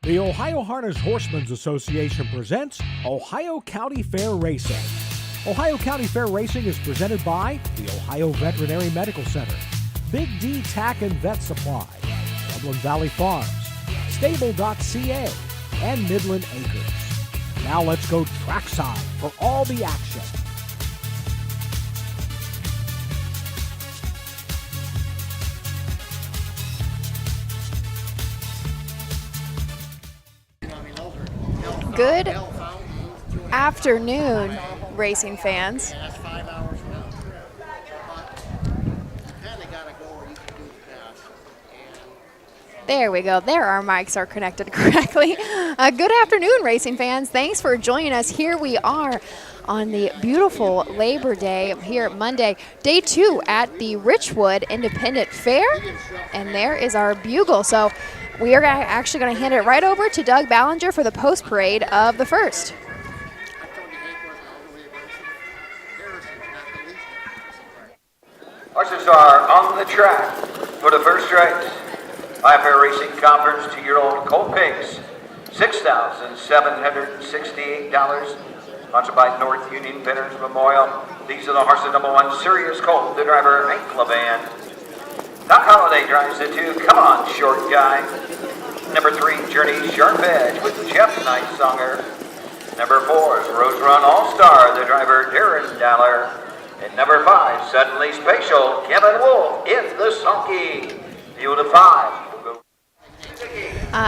The Ohio Harness Horsemen's Association presents Ohio County Fair Racing. Ohio County Fair Racing is presented by the Ohio Veterinary Medical Center, Big D Tack and Vet Supply, Dublin Valley Farms, Stable.ca, and Midland Acres. Now let's go trackside for all the action. Good afternoon, racing fans. There we go. There our mics are connected correctly. Good afternoon, racing fans. Thanks for joining us. Here we are on the beautiful Labor Day here Monday, day 2 at the Richwood Independent Fair. And there is our bugle. So we are actually going to hand it right over to Doug Ballinger for the post parade of the first. Horses are on the track for the first race. Fair Racing Conference 2-year-old colt pigs, $6,768. Sponsored by North Union Veterans Memorial. These are the horses. Number 1, Sirius Colt, the driver, Hank Levan. Doc Holliday drives the 2, Come On, Short Guy. Number 3, Journey Sharp Edge with Jeff Nightsonger. Number 4 is Rose Run All-Star, the driver, Darren Dollar. And number 5, Suddenly Spatial, Kevin Wolf in the sulky. Field of 5.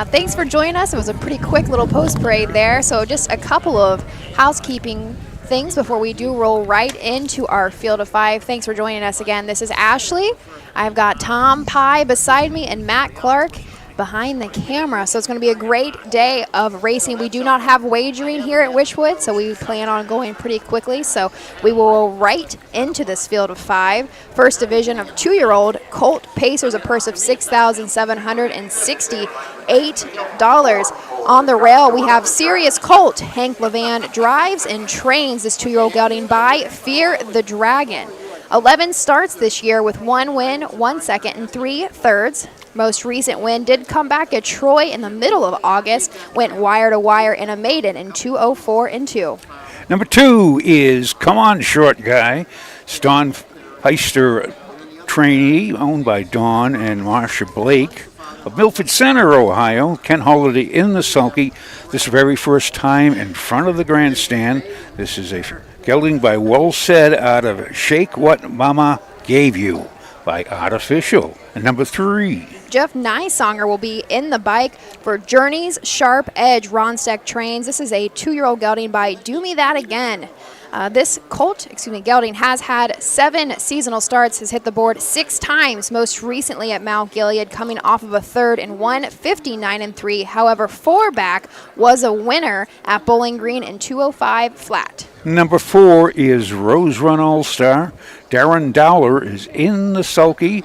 Thanks for joining us. It was a pretty quick little post parade there. So just a couple of housekeeping things before we do roll right into our field of 5. Thanks for joining us again. This is Ashley. I've got Tom Pye beside me and Matt Clark behind the camera. So it's going to be a great day of racing. We do not have wagering here at Richwood, so we plan on going pretty quickly. So we will roll right into this field of 5. First division of 2-year-old Colt Pacers, a purse of $6,768. On the rail, we have Sirius Colt. Hank Levan drives and trains this 2-year-old gelding by Fear the Dragon. 11 starts this year with 1 win, 1 second, and 3 thirds. Most recent win did come back at Troy in the middle of August, went wire to wire in a maiden in 2:04 and 2. Number 2 is Come On Short Guy, Ston Heister trainee, owned by Dawn and Marsha Blake of Milford Center, Ohio. Ken Holiday in the sulky. This very first time in front of the grandstand. This is a gelding by Well Said out of Shake What Mama Gave You by Artificial. And number 3. Jeff Nightsonger will be in the bike for Journey's Sharp Edge. Ronstack trains. This is a 2-year-old gelding by Do Me That Again. This gelding has had 7 seasonal starts, has hit the board 6 times, most recently at Mount Gilead, coming off of a third and 159 and 3. However, 4 back was a winner at Bowling Green in 205 flat. Number 4 is Rose Run All-Star. Darren Dowler is in the sulky.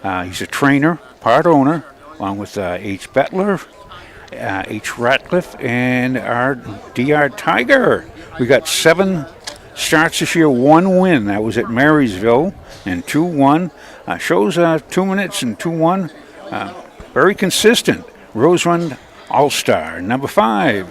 He's a trainer, part owner, along with H. Bettler, H. Ratcliffe, and our DR Tiger. We got 7 starts this year, 1 win. That was at Marysville, and 2-1. Shows 2 minutes and 2-1. Very consistent. Rose Run All-Star. Number 5.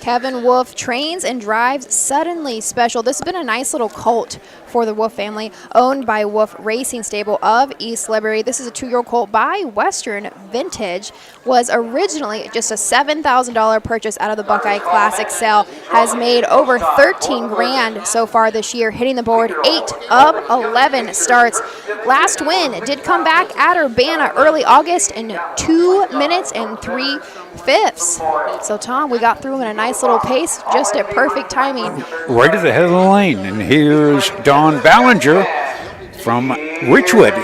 Kevin Wolf trains and drives Suddenly Special. This has been a nice little colt for the Wolf family, owned by Wolf Racing Stable of East Liberty. This is a 2-year-old colt by Western Vintage. Was originally just a $7,000 purchase out of the Buckeye Classic sale. Has made over 13 grand so far this year, hitting the board 8 of 11 starts. Last win did come back at Urbana early August in 2 minutes and 3 fifths. So Tom, we got through in a nice little pace, just at perfect timing. Right at the head of the lane, and here's Don Ballinger from Richwood.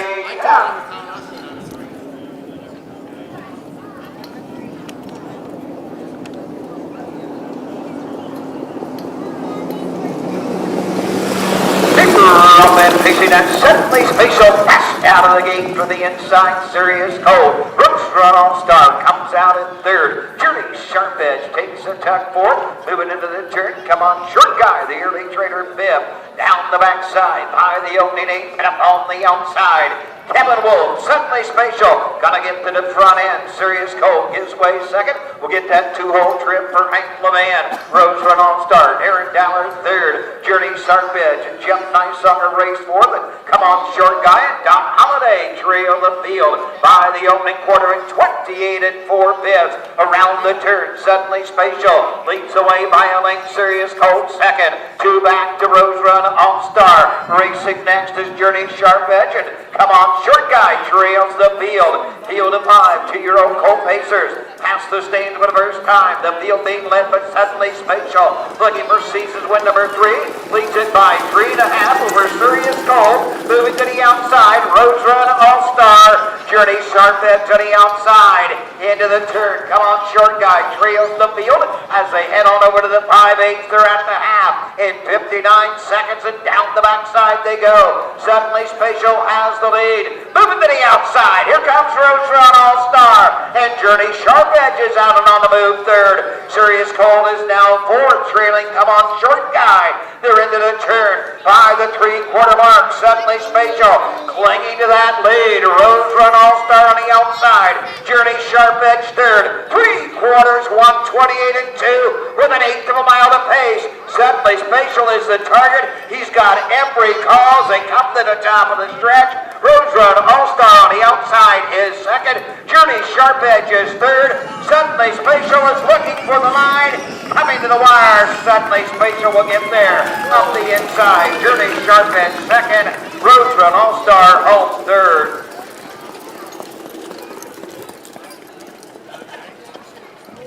Pacing that Suddenly Spatial passed out of the gate for the inside. Sirius Colt. Brooks Run All-Star comes out in third. Journey Sharp Edge takes a tuck fourth. Moving into the turn. Come On Short Guy, the early trader fifth. Down the backside by the opening 8 and up on the outside. Kevin Wolf, Suddenly Spatial, gonna get to the front end. Sirius Colt his way. Second, we'll get that 2-hole trip for Hank LeVan. Rose Run All Star. Aaron Dowler third. Journey Sarpedge and Jeff Nice on the race fourth. And come on, short guy. And Doc Holliday trail the field by the opening quarter in 28 and 4/5. Around the turn, Suddenly Spatial leads away by a length. Serious Colt second. 2 back to Rose Run All Star. Racing next is Journey Sarpedge. And come on, short guy trails the field. Field of 5 2-year-old Colt Pacers. Past the stands for the first time. The field being led by Suddenly Spatial. Looking for season's win number 3. Leads it by 3.5 over Serious Colt. Moving to the outside. Rose Run All Star. Journey Sarpedge to the outside. Into the turn. Come on, short guy trails the field as they head on over to the 5/8. They're at the half in 59 seconds, and down the backside they go. Suddenly Spatial has the lead. Moving to the outside. Here comes Rose Run All Star. And Journey Sarpedge is out and on the move third. Serious Colt is now fourth, trailing Come On Short Guy. They're into the turn by the 3/4 mark. Suddenly Spatial clinging to that lead. Rose Run All Star on the outside. Journey Sarpedge third. 3/4, 1:28 and 2 with an 1/8 of a mile to pace. Suddenly Spatial is the target. He's got every cause. They come to the top of the stretch. Rose Run All Star on the outside is second. Journey Sarpedge is third. Suddenly Spatial is looking for the line. Coming to the wire. Suddenly Spatial will get there. Up the inside. Journey Sarpedge second. Rose Run All Star home third.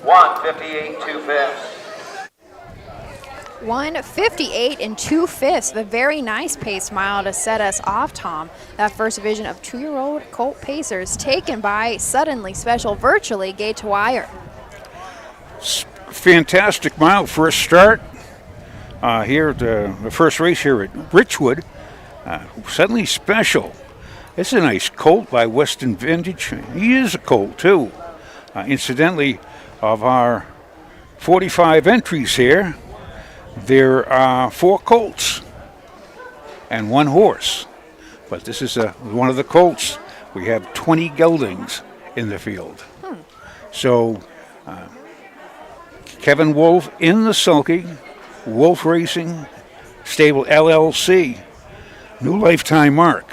$158 2/5. 1:58 and 2/5. A very nice pace mile to set us off, Tom. That first division of 2-year-old Colt Pacers taken by Suddenly Spatial, virtually gate to wire. Fantastic mile first start here at the first race here at Richwood. Suddenly Spatial. It's a nice colt by Western Vintage. He is a colt too. Incidentally, of our 45 entries here, there are 4 colts and 1 horse. But this is one of the colts. We have 20 geldings in the field. So Kevin Wolf in the sulky, Wolf Racing Stable LLC, new lifetime mark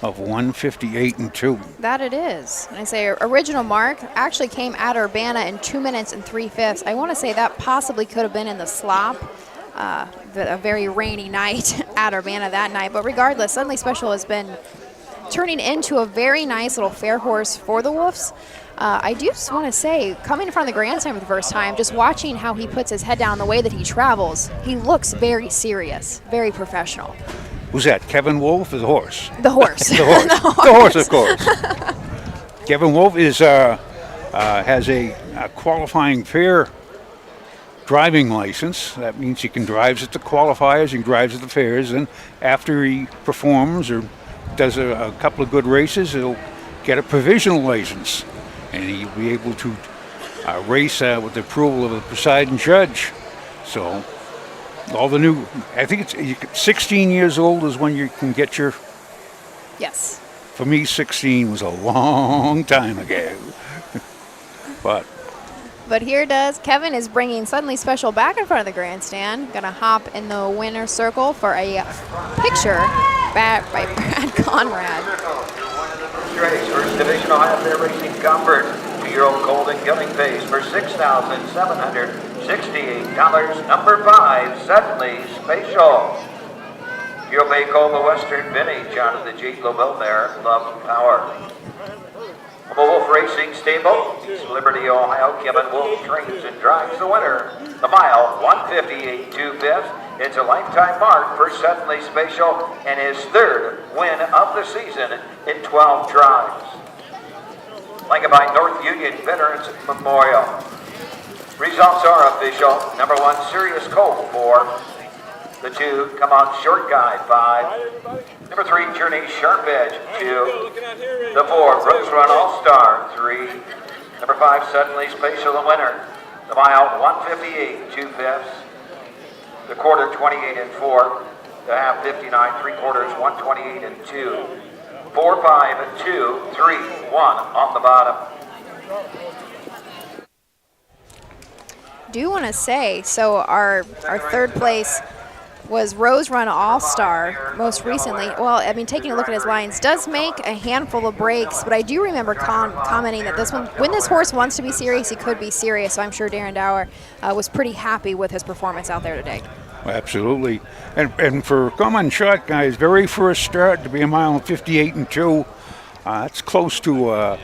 of 1:58 and 2. That it is. And I say original mark actually came at Urbana in 2 minutes and 3/5. I want to say that possibly could have been in the slop. A very rainy night at Urbana that night. But regardless, Suddenly Spatial has been turning into a very nice little fair horse for the Wolves. I do just want to say, coming in front of the grandstand for the first time, just watching how he puts his head down, the way that he travels, he looks very serious, very professional. Who's that? Kevin Wolf or the horse? The horse. The horse. The horse, of course. Kevin Wolf is has a qualifying fair driving license. That means he can drive at the qualifiers, he drives at the fairs, and after he performs or does a couple of good races, he'll get a provisional license, and he'll be able to race with the approval of the presiding judge. So all the new, I think it's 16 years old is when you can get your. Yes. For me, 16 was a long time ago. But here does Kevin is bringing Suddenly Spatial back in front of the grandstand. Gonna hop in the winner's circle for a picture back by Brad Conrad. First Division Ohio Fair Racing Comfort. 2-year-old Golden Gilling Face for $6,768. Number 5, Suddenly Spatial. Hero Bay Colma Western Vintage out of the J. Global there. Love Power. Wolf Racing Stable, East Liberty, Ohio. Kevin Wolf trains and drives the winner. The mile, 1:58 2/5. It's a lifetime mark for Suddenly Spatial and his 3rd win of the season in 12 drives. Like by North Union Veterans Memorial. Results are official. Number 1, Serious Colt 4. The 2, Come On Short Guy 5. Number 3, Journey Sarpedge 2. The 4, Rose Run All Star 3. Number 5, Suddenly Spatial the winner. The mile 1:58 2/5. The quarter 28 and 4. The half 59 3/4 1:28 and 2. 4, 5 and 2 3 1 on the bottom. do want to say, so our third place was Rose Run All-Star most recently. Well, I mean, taking a look at his lines, does make a handful of breaks, but I do remember commenting that this one, when this horse wants to be serious, he could be serious. So I'm sure Darren Dower was pretty happy with his performance out there today. Absolutely. And for Come Shot Guys, very first start to be a mile and 58 and 2, that's close to, I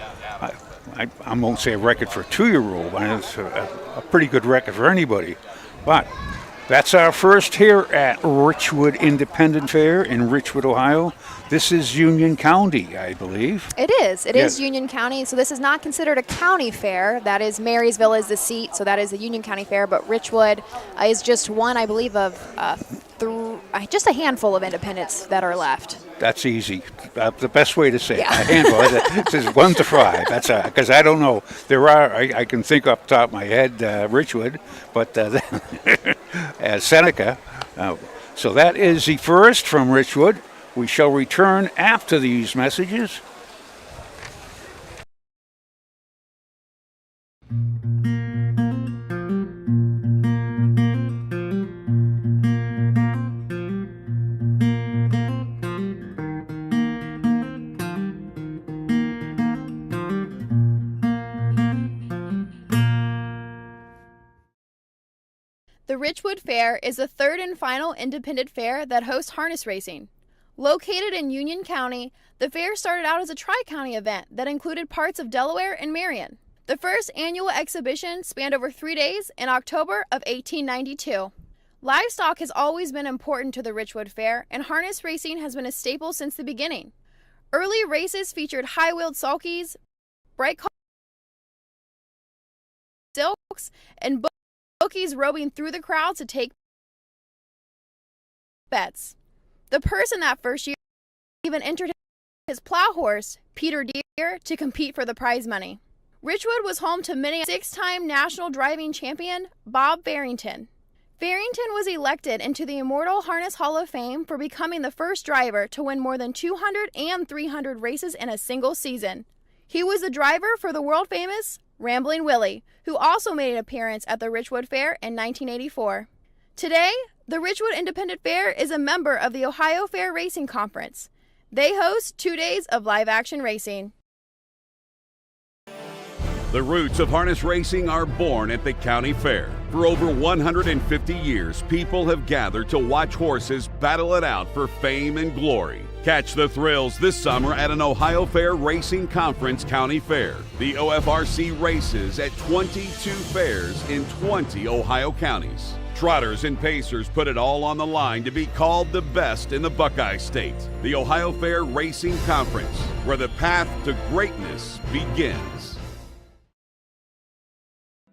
won't say a record for a 2-year-old, but it's a pretty good record for anybody. But that's our first here at Richwood Independent Fair in Richwood, Ohio. This is Union County, I believe. It is. It is Union County. So this is not considered a county fair. That is Marysville is the seat, so that is the Union County Fair. But Richwood is just one, I believe, of just a handful of independents that are left. That's easy. The best way to say it. A handful. It says 1 to 5. That's because I don't know. There are. I can think off the top of my head, Richwood, but Seneca. So that is the first from Richwood. We shall return after these messages. The Richwood Fair is the third and final independent fair that hosts harness racing. Located in Union County, the fair started out as a tri-county event that included parts of Delaware and Marion. The first annual exhibition spanned over 3 days in October of 1892. Livestock has always been important to the Richwood Fair, and harness racing has been a staple since the beginning. Early races featured high-wheeled sulkies, bright silks, and bookies roving through the crowds to take bets. The person that first year even entered his plow horse, Peter Deere, to compete for the prize money. Richwood was home to many 6-time national driving champion Bob Farrington. Farrington was elected into the Immortal Harness Hall of Fame for becoming the first driver to win more than 200 and 300 races in a single season. He was the driver for the world-famous Rambling Willie, who also made an appearance at the Richwood Fair in 1984. Today, the Richwood Independent Fair is a member of the Ohio Fair Racing Conference. They host 2 days of live-action racing. The roots of harness racing are born at the county fair. For over 150 years, people have gathered to watch horses battle it out for fame and glory. Catch the thrills this summer at an Ohio Fair Racing Conference county fair. The OFRC races at 22 fairs in 20 Ohio counties. Trotters and pacers put it all on the line to be called the best in the Buckeye State. The Ohio Fair Racing Conference, where the path to greatness begins.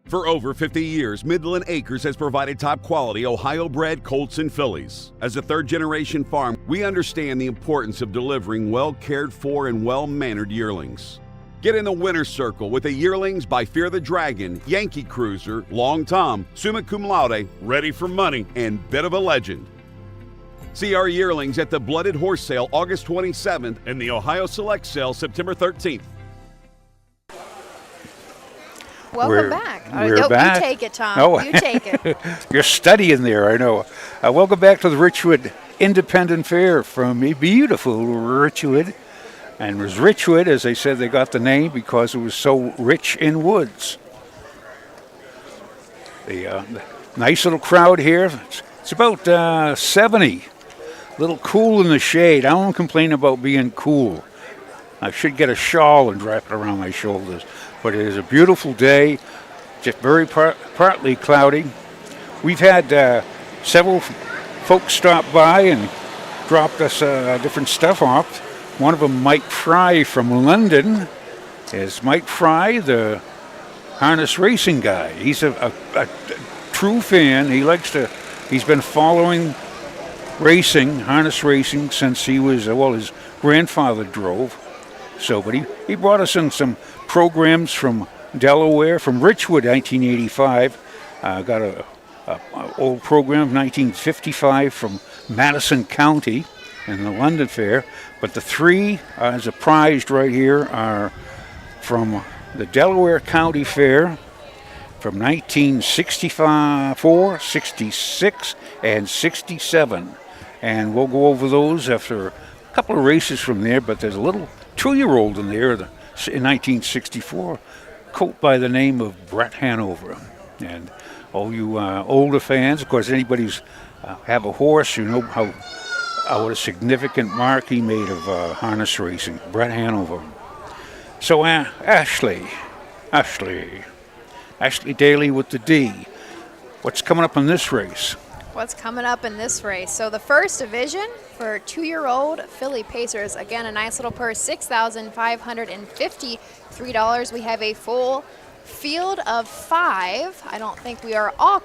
For over 50 years, Midland Acres has provided top-quality Ohio-bred colts and fillies. As a third-generation farm, we understand the importance of delivering well-cared-for and well-mannered yearlings. Get in the winner's circle with the yearlings by Fear the Dragon, Yankee Cruiser, Long Tom, Summa Cum Laude, Ready for Money, and Bit of a Legend. See our yearlings at the Blooded Horse Sale August 27th and the Ohio Select Sale September 13th. Welcome back. We're back. You take it, Tom. Oh. You take it. You're studying there, I know. Welcome back to the Richwood Independent Fair from a beautiful Richwood. And it was Richwood, as they said, they got the name because it was so rich in woods. The nice little crowd here. It's about 70. A little cool in the shade. I don't complain about being cool. I should get a shawl and wrap it around my shoulders. But it is a beautiful day, just very partly cloudy. We've had several folks stop by and dropped us different stuff off. One of them, Mike Fry from London, is Mike Fry, the harness racing guy. He's a true fan. He's been following racing, harness racing, since he was, his grandfather drove. So, but he brought us in some programs from Delaware, from Richwood, 1985. Got a old program of 1955 from Madison County in the London Fair. But the three as a prized right here are from the Delaware County Fair, from 1964, 66, and 67. And we'll go over those after a couple of races from there, but there's a little 2-year-old in there in 1964, colt by the name of Brett Hanover. And all you older fans, of course, anybody who's have a horse, you know what a significant mark he made of harness racing, Brett Hanover. So Ashley Daly with the D. What's coming up in this race? What's coming up in this race? So the first division for 2-year-old filly pacers. Again, a nice little purse, $6,553. We have a full field of 5. I don't think we are all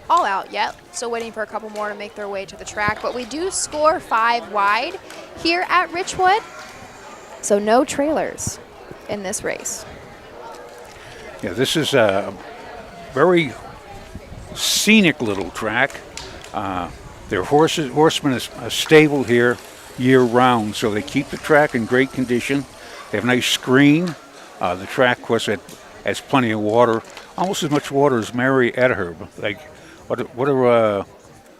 out yet. Still waiting for a couple more to make their way to the track. But we do score 5 wide here at Richwood. So no trailers in this race. Yeah, this is a very scenic little track. Their horsemen is stable here year-round, so they keep the track in great condition. They have a nice screen. The track, of course, has plenty of water, almost as much water as Marietta. Like,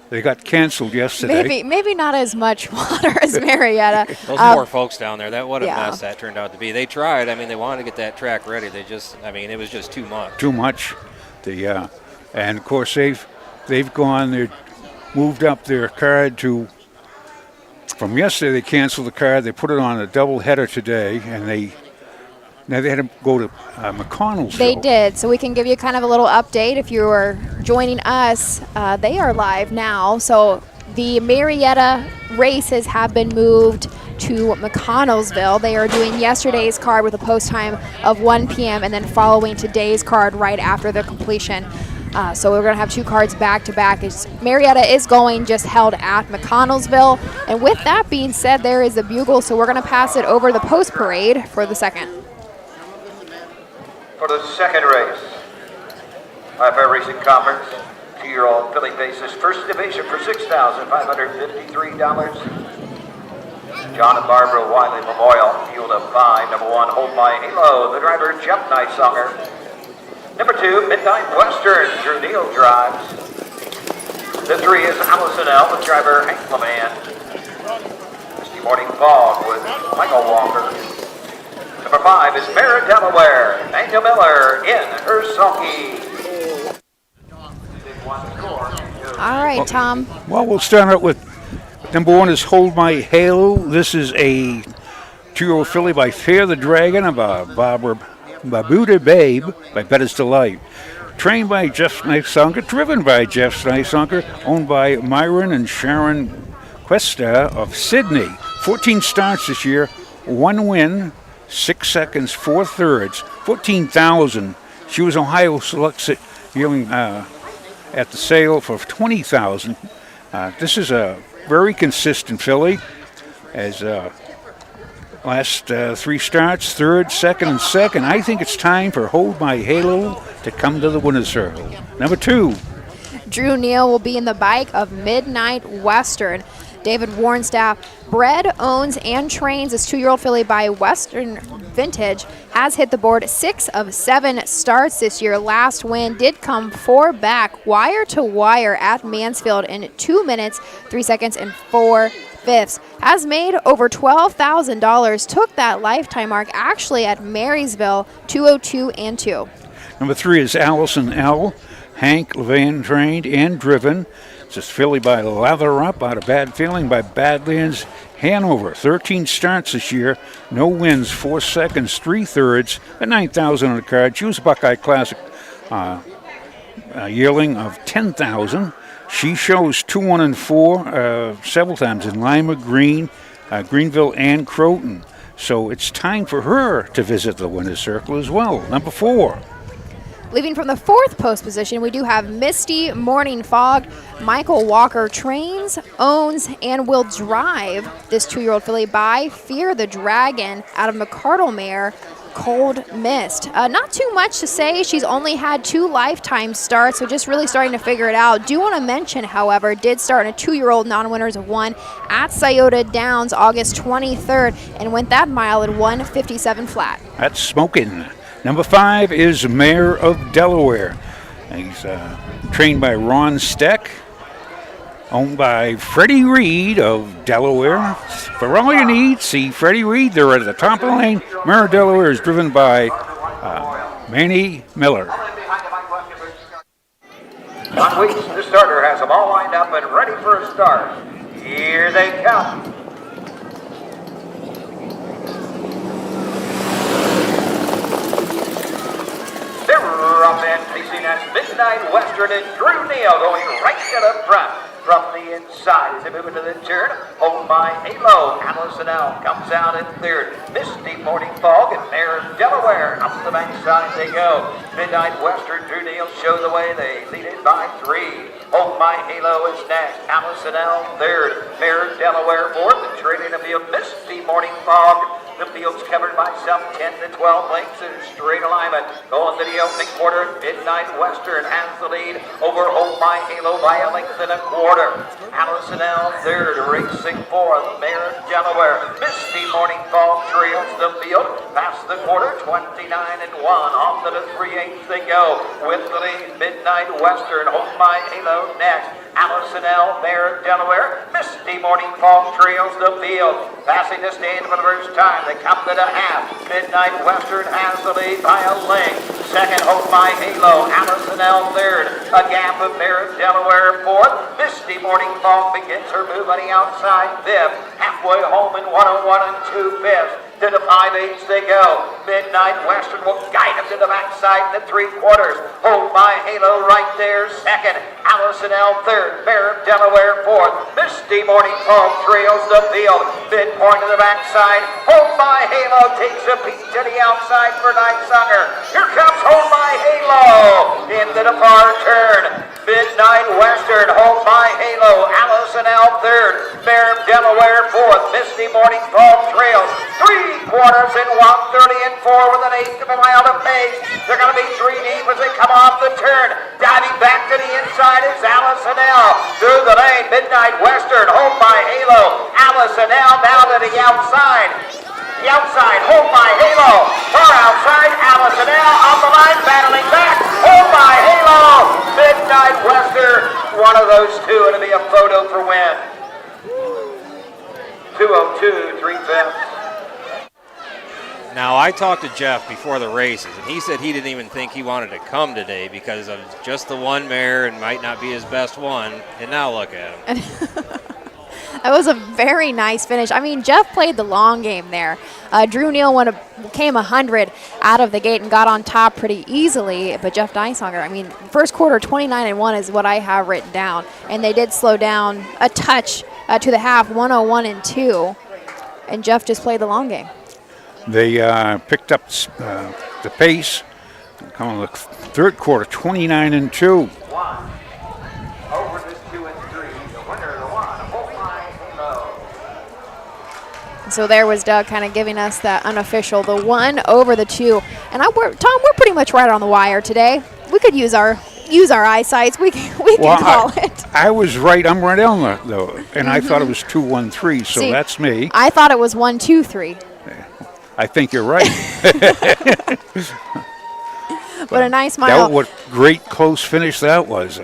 they got canceled yesterday. Maybe not as much water as Marietta. Those poor folks down there, what a yeah. mess that turned out to be. They tried. I mean, they wanted to get that track ready. It was just too much. Too much. And, of course, they've gone there. Moved up their card from yesterday. They canceled the card. They put it on a double header today, and they had to go to McConnellsville. They did, so we can give you kind of a little update if you are joining us. They are live now, so the Marietta races have been moved to McConnellsville. They are doing yesterday's card with a post time of 1 p.m. and then following today's card right after the completion. So we're going to have 2 cards back-to-back. Marietta is going just held at McConnellsville. And with that being said, there is the bugle, so we're going to pass it over the post parade for the second. For the second race, Fair Racing Conference, 2-year-old filly paces, first division for $6,553. John and Barbara Wiley Memorial, field of 5, number 1, Hold My Halo, the driver Jeff Nicesonger. Number 2, Midnight Western, Drew Neal drives. The 3 is Allison L. with driver Hank Levan. Misty Morning Fog with Michael Walker. Number 5 is Mara Delaware, Daniel Miller in her sulky. All right, Tom. Well, we'll start out with number 1 is Hold My Halo. This is a 2-year-old filly by Fair the Dragon of Babuda Babe by Bettis Delight. Trained by Jeff Nicesonger, driven by Jeff Nicesonger, owned by Myron and Sharon Cuesta of Sydney. 14 starts this year, 1 win, 6 seconds, 4 thirds, 14,000. She was Ohio Select Yearling at the sale for 20,000. This is a very consistent filly. As last 3 starts, third, second, and second. I think it's time for Hold My Halo to come to the winner's circle. Number 2. Drew Neal will be in the bike of Midnight Western. David Warnstaff bred, owns, and trains this 2-year-old filly by Western Vintage. Has hit the board 6 of 7 starts this year. Last win did come 4 back, wire to wire at Mansfield in 2 minutes, 3 seconds, and 4 fifths. Has made over $12,000. Took that lifetime mark actually at Marysville, 202 and 2. Number 3 is Allison L. Hank Levan trained and driven. It's a filly by Lather Up out of Bad Feeling by Badlands Hanover. 13 starts this year, no wins, 4 seconds, 3 thirds, at 9,000 on the card. She was a Buckeye Classic yearling of 10,000. She shows 2, 1, and 4 several times in Lima, Greenville, and Croton. So it's time for her to visit the winner's circle as well. Number 4. Leaving from the 4th post position, we do have Misty Morning Fog. Michael Walker trains, owns, and will drive this 2-year-old filly by Fear the Dragon out of McCardle Mare, Cold Mist. Not too much to say. She's only had 2 lifetime starts, so just really starting to figure it out. Do want to mention, however, did start in a 2-year-old non-winners of 1 at Scioto Downs August 23rd and went that mile at 1:57 flat. That's smoking. Number 5 is Mare of Delaware. He's trained by Ron Steck, owned by Freddie Reed of Delaware. For all your needs, see Freddie Reed. They're at the top of the lane. Mare Delaware is driven by Manny Miller. John Weeks, the starter, has them all lined up and ready for a start. Here they come. They're up and facing us Midnight Western and Drew Neal going right to the front. From the inside as they move into the turn, hold by Halo. Allison L comes out in third. Misty Morning Fog and Mare Delaware. Up the backside they go. Midnight Western, Drew Neal show the way. They lead it by 3. Hold by Halo is next. Allison L third. Mare Delaware fourth. And trading the field, Misty Morning Fog. The field's covered by some 10 to 12 lengths in straight alignment. Going to the opening quarter, Midnight Western has the lead over Hold My Halo by a length and a quarter. Allison L third, racing fourth. Mare Delaware. Misty Morning Fog trails the field. Past the quarter, 29 and 1. Off to the 3/8 they go. With the lead, Midnight Western. Hold My Halo next. Allison L, Mare Delaware. Misty Morning Fog trails the field. Passing the stand for the first time. They come to the half. Midnight Western has the lead by a length. Second, Hold My Halo. Allison L third. A gap of Mare Delaware fourth. Misty Morning Fog begins her move on the outside fifth. Halfway home in 101 and 2/5. To the 5/8 they go. Midnight Western will guide them to the backside in the 3/4. Hold My Halo right there second. Allison L third. Mare Delaware fourth. Misty Morning Fog trails the field. Midpoint to the backside. Hold My Halo takes a peek to the outside for Night Sunger. Here comes Hold My Halo into the far turn. Midnight Western, Hold My Halo. Allison L third. Mare Delaware fourth. Misty Morning Fog trails. 3/4 in 1:30 and 4 with an 1/8 of a mile to pace. They're going to be 3 deep as they come off the turn. Diving back to the inside is Allison L. Through the lane, Midnight Western, Hold My Halo. Allison L now to the outside. The outside, Hold My Halo. Far outside, Allison L on the line, battling back. Hold My Halo. Midnight Western, one of those two. It'll be a photo for win. 2:02, 3/5. Now, I talked to Jeff before the races, and he said he didn't even think he wanted to come today because of just the one mare and might not be his best one. And now look at him. That was a very nice finish. I mean, Jeff played the long game there. Drew Neal came 100 out of the gate and got on top pretty easily. But Jeff Dysonger, I mean, first quarter 29 and 1 is what I have written down. And they did slow down a touch to the half, 101 and 2. And Jeff just played the long game. They picked up the pace. Coming the third quarter, 29 and 2. Over the 2 and 3. The winner of the 1, Hold My Halo. So there was Doug kind of giving us that unofficial, the 1 over the 2. And Tom, we're pretty much right on the wire today. We could use our eyesight. We can call it. I was right. I'm right on the and I thought it was 2-1-3. So See, that's me. I thought it was 1-2-3. I think you're right. But a nice mile. What great close finish that was.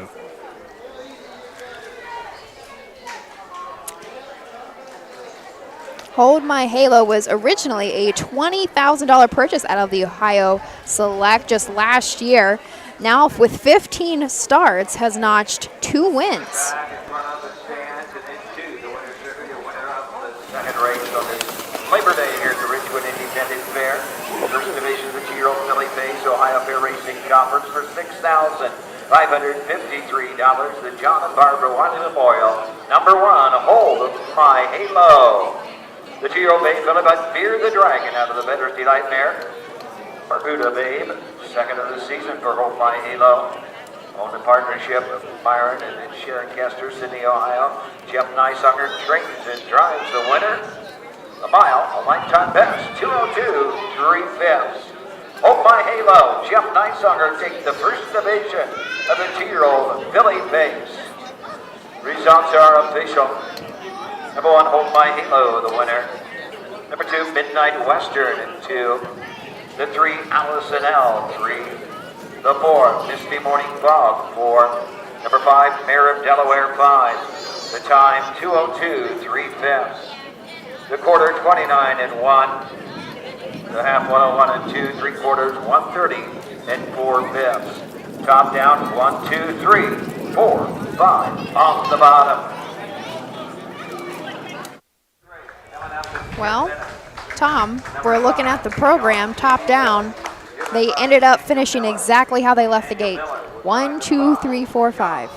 Hold My Halo was originally a $20,000 purchase out of the Ohio Select just last year. Now with 15 starts has notched 2 wins. Back in front of the stands and into the winner of the second race on this Labor Day here at the Richwood Independent Fair. First division of the 2-year-old Philly Face Ohio Fair Racing Conference for $6,553. The John and Barbara Wyman Memorial. Number 1, Hold My Halo. The 2-year-old Babe Philly by Fear the Dragon out of the Veterans Delight Mare. Barbuda Babe, second of the season for Hold My Halo. Owned in partnership of Byron and Sharon Kester, Sydney, Ohio. Jeff Nysunger trains and drives the winner. A mile, a lifetime best, 2:02, 3/5. Hold My Halo, Jeff Nysunger takes the first division of the 2-year-old Philly Face. Results are official. Number 1, Hold My Halo, the winner. Number 2, Midnight Western, and 2. The 3, Allison L, 3. The 4, Misty Morning Fog 4. Number 5, Mayor of Delaware 5. The time 2:02 3/5. The quarter 29 and 1. The half 101 and 2 3/4 130 and 4/5. Top down 1 2 3 4 5 on the bottom. Well, Tom, we're looking at the program top down. They ended up finishing exactly how they left the gate. 1 2 3 4 5.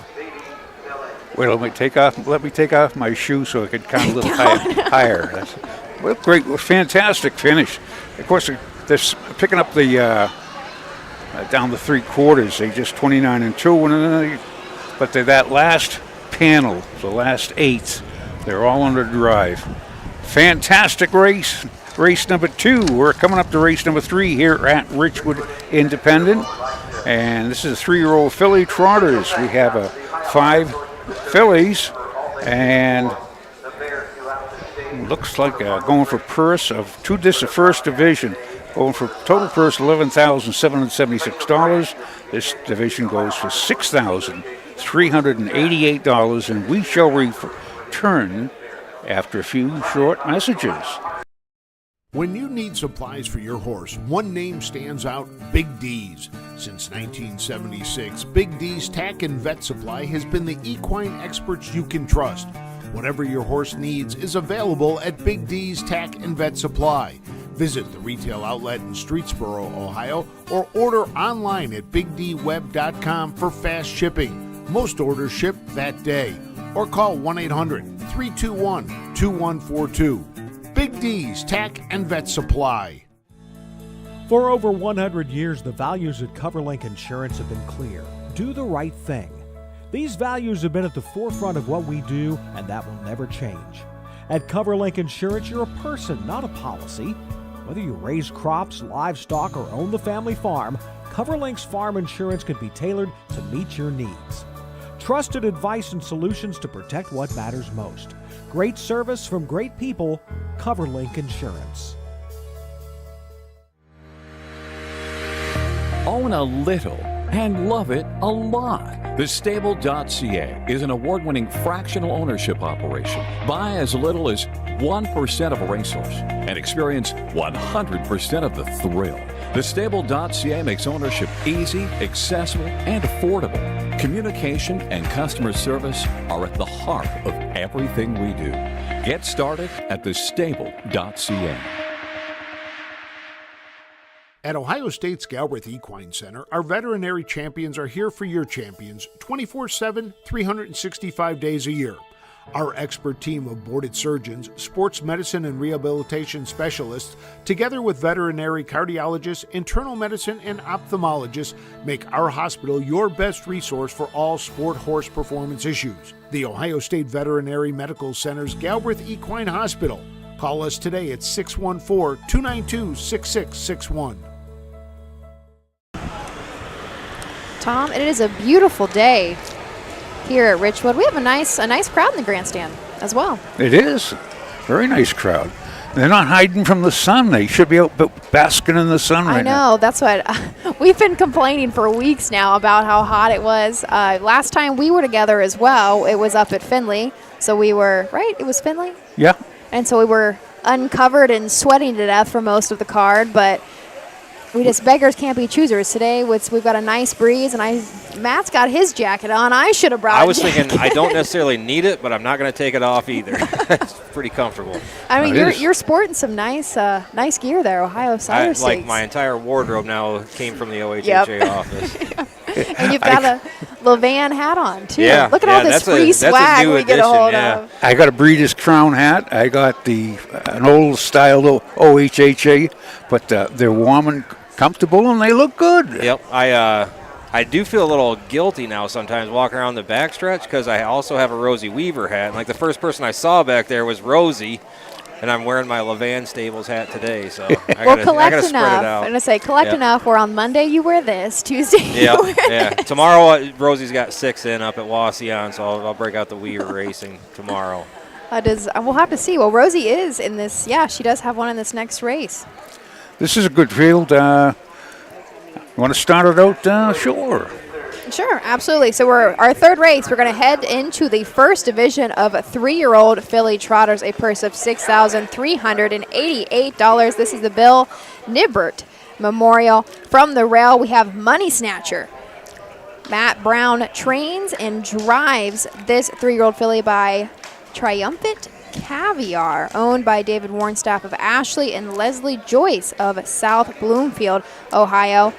Wait, let me take off my shoe so I can count a little higher. That's, well, great, fantastic finish. Of course, they're picking up the down the 3/4. They just 29 and 2, but that last panel, the last 8, they're all under drive. Fantastic race. Race number 2. We're coming up to race number 3 here at Richwood Independent, and this is a 3-year-old filly trotters. We have 5 fillies, and looks like going for purse of this is the first division, going for total purse $11,776. This division goes for $6,388, and we shall return after a few short messages. When you need supplies for your horse, one name stands out: Big D's. Since 1976, Big D's Tack and Vet Supply has been the equine experts you can trust. Whatever your horse needs is available at Big D's Tack and Vet Supply. Visit the retail outlet in Streetsboro, Ohio, or order online at bigdweb.com for fast shipping. Most orders ship that day. Or call 1-800-321-2142. Big D's Tack and Vet Supply. For over 100 years, the values at CoverLink Insurance have been clear. Do the right thing. These values have been at the forefront of what we do, and that will never change. At CoverLink Insurance, you're a person, not a policy. Whether you raise crops, livestock, or own the family farm, CoverLink's farm insurance can be tailored to meet your needs. Trusted advice and solutions to protect what matters most. Great service from great people. CoverLink Insurance. Own a little and love it a lot. TheStable.ca is an award-winning fractional ownership operation. Buy as little as 1% of a racehorse and experience 100% of the thrill. TheStable.ca makes ownership easy, accessible, and affordable. Communication and customer service are at the heart of everything we do. Get started at TheStable.ca. At Ohio State's Galbraith Equine Center, our veterinary champions are here for your champions 24/7, 365 days a year. Our expert team of boarded surgeons, sports medicine and rehabilitation specialists, together with veterinary cardiologists, internal medicine, and ophthalmologists, make our hospital your best resource for all sport horse performance issues. The Ohio State Veterinary Medical Center's Galbraith Equine Hospital. Call us today at 614-292-6661. Tom, it is a beautiful day here at Richwood. We have a nice crowd in the grandstand as well. It is. Very nice crowd. They're not hiding from the sun. They should be out basking in the sun right now. I know. That's what we've been complaining for weeks now about how hot it was. Last time we were together as well, it was up at Findlay. So we were, right? It was Findlay? Yeah. And so we were uncovered and sweating to death for most of the card, but we just beggars can't be choosers. Today we've got a nice breeze, and Matt's got his jacket on. I should have brought I was thinking I don't necessarily need it, but I'm not going to take it off either. It's pretty comfortable. I mean, you're sporting some nice gear there, Ohio Cider States. Like my entire wardrobe now came from the OHHA office. And you've got a Levan hat on, too. Yeah, look at all this free swag we get a hold of. I got a Breeders' Crown hat. I got an old style OHHA, but they're warm and comfortable, and they look good. Yep. I do feel a little guilty now sometimes walking around the backstretch because I also have a Rosie Weaver hat. And like the first person I saw back there was Rosie, and I'm wearing my Levan Stables hat today. So I gotta spread it out. I'm going to say collect enough. Where on Monday you wear this, Tuesday you wear this. Tomorrow Rosie's got 6 in up at Wasion, so I'll break out the Weaver Racing tomorrow. We'll have to see. Well, Rosie is in this. Yeah, she does have one in this next race. This is a good field. Want to start it out? Sure. Sure, absolutely. So our third race, we're going to head into the first division of 3-year-old filly trotters, a purse of $6,388. This is the Bill Nibbert Memorial. From the rail, we have Money Snatcher. Matt Brown trains and drives this 3-year-old filly by Triumphant Caviar, owned by David Warnstaff of Ashley and Leslie Joyce of South Bloomfield, Ohio.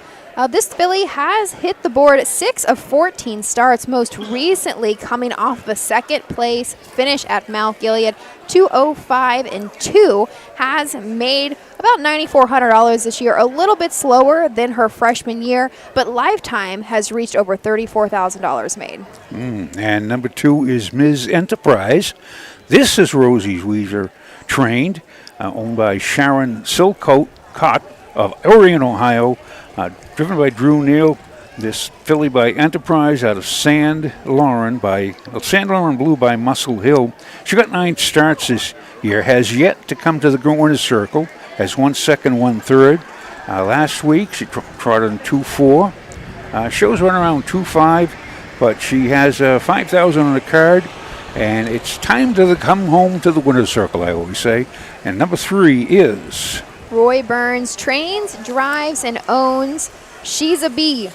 This filly has hit the board 6 of 14 starts, most recently coming off of a second place finish at Mount Gilead, 205-2, has made about $9,400 this year, a little bit slower than her freshman year, but lifetime has reached over $34,000 made. And number 2 is Ms. Enterprise. This is Rosie Weezer trained, owned by Sharon Silcoat Cott of Orion, Ohio. Driven by Drew Neal, this filly by Enterprise out of Sand Lauren Blue by Muscle Hill. She got 9 starts this year, has yet to come to the winner's circle, has 1 second, 1 third. Last week she trotted in 2-4. Shows run around 2-5, but she has 5,000 on the card, and it's time to come home to the winner's circle, I always say. And number 3 is Roy Burns trains, drives, and owns She's a Bee.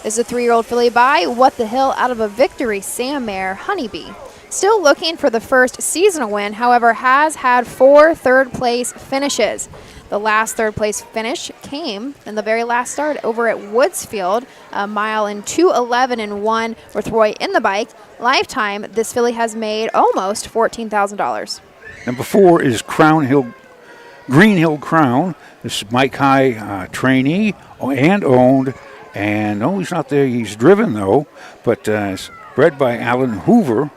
This is a 3-year-old filly by What the Hill out of a Victory Sam mare, Honeybee. Still looking for the first seasonal win, however, has had 4 third-place finishes. The last third-place finish came in the very last start over at Woodsfield, a mile in 2:11-1 with Roy in the bike. Lifetime, this filly has made almost $14,000. Number 4 is Green Hill Crown. This is Mike High trainee and owned. And no, he's not there. He's driven, though. But it's bred by Alan Hoover.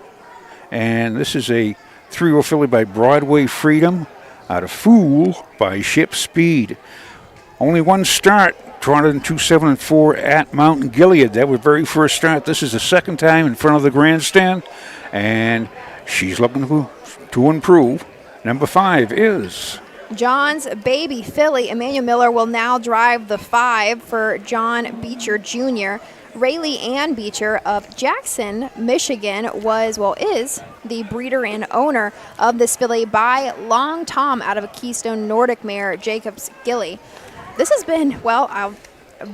And this is a 3-year-old filly by Broadway Freedom out of Fool by Ship Speed. Only 1 start, trotted in 2-7-4 at Mountain Gilead. That was very first start. This is the second time in front of the grandstand. And she's looking to improve. Number 5 is John's baby filly, Emmanuel Miller, will now drive the 5 for John Beecher Jr. Rayleigh Ann Beecher of Jackson, Michigan is the breeder and owner of this filly by Long Tom out of a Keystone Nordic mare, Jacobs Gilly. This has been,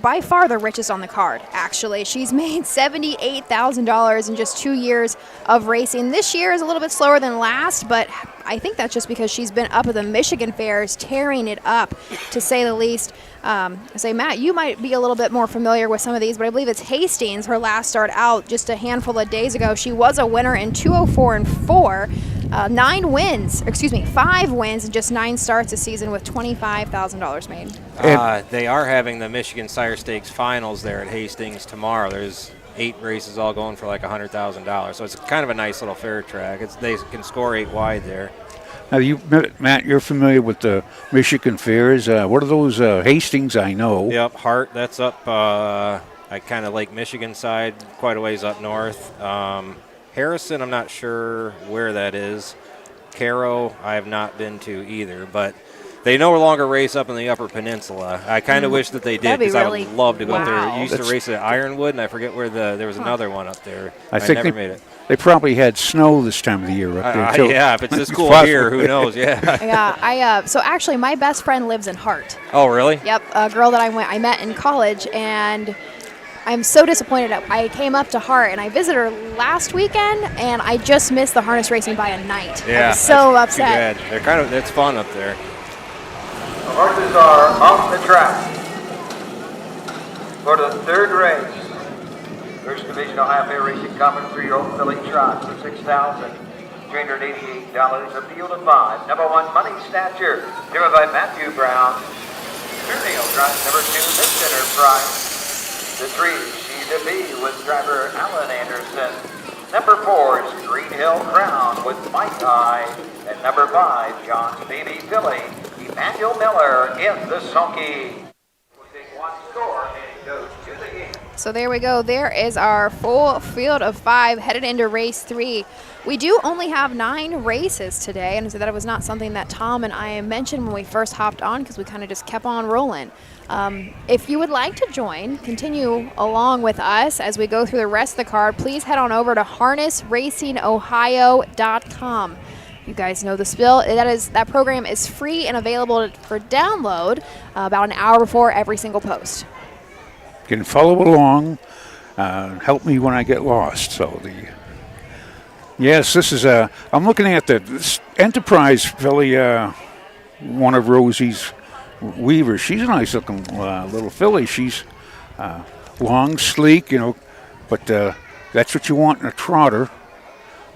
by far the richest on the card, actually. She's made $78,000 in just 2 years of racing. This year is a little bit slower than last, but I think that's just because she's been up at the Michigan fairs, tearing it up, to say the least. Matt, you might be a little bit more familiar with some of these, but I believe it's Hastings, her last start out just a handful of days ago. She was a winner in 2:04-4. 5 wins in just 9 starts this season with $25,000 made. They are having the Michigan Sire Stakes finals there at Hastings tomorrow. There's 8 races all going for like $100,000. So it's kind of a nice little fair track. They can score 8 wide there. Now, Matt, you're familiar with the Michigan fairs. What are those? Hastings, I know. Yep, Hart, that's up kind of Lake Michigan side, quite a ways up north. Harrison, I'm not sure where that is. Caro, I have not been to either, but they no longer race up in the Upper Peninsula. I kind of wish that they did, because I would love to go up there. You used to race at Ironwood, and I forget where there was another one up there. I think never made it. They probably had snow this time of the year up there, too. Yeah, if it's this cool here, who knows? Yeah. So actually, my best friend lives in Hart. Oh, really? Yep, a girl that I met in college, and I'm so disappointed. I came up to Hart, and I visited her last weekend, and I just missed the harness racing by a night. Yeah, I was so upset. Too bad. It's fun up there. The horses are off the track for the 3rd race. First Division Ohio Fair Racing Common 3-year-old filly trot for $6,388. A field of 5. Number 1, Money Snatcher, driven by Matthew Brown. Neal drives number 2, Miss Enterprise. The 3, She's a Bee with driver Alan Anderson. Number 4 is Green Hill Crown with Mike High. And number 5, John's baby filly, Emmanuel Miller in the sulky. We'll take 1 score and it goes to the game. So there we go. There is our full field of 5 headed into race 3. We do only have 9 races today, and so that was not something that Tom and I mentioned when we first hopped on, because we kind of just kept on rolling. If you would like to join, continue along with us as we go through the rest of the card, please head on over to harnessracingohio.com. You guys know the spiel. That program is free and available for download about an hour before every single post. You can follow along, help me when I get lost. So yes, this is I'm looking at this Enterprise filly, one of Rosie's weavers. She's a nice looking little filly. She's long, sleek, but that's what you want in a trotter.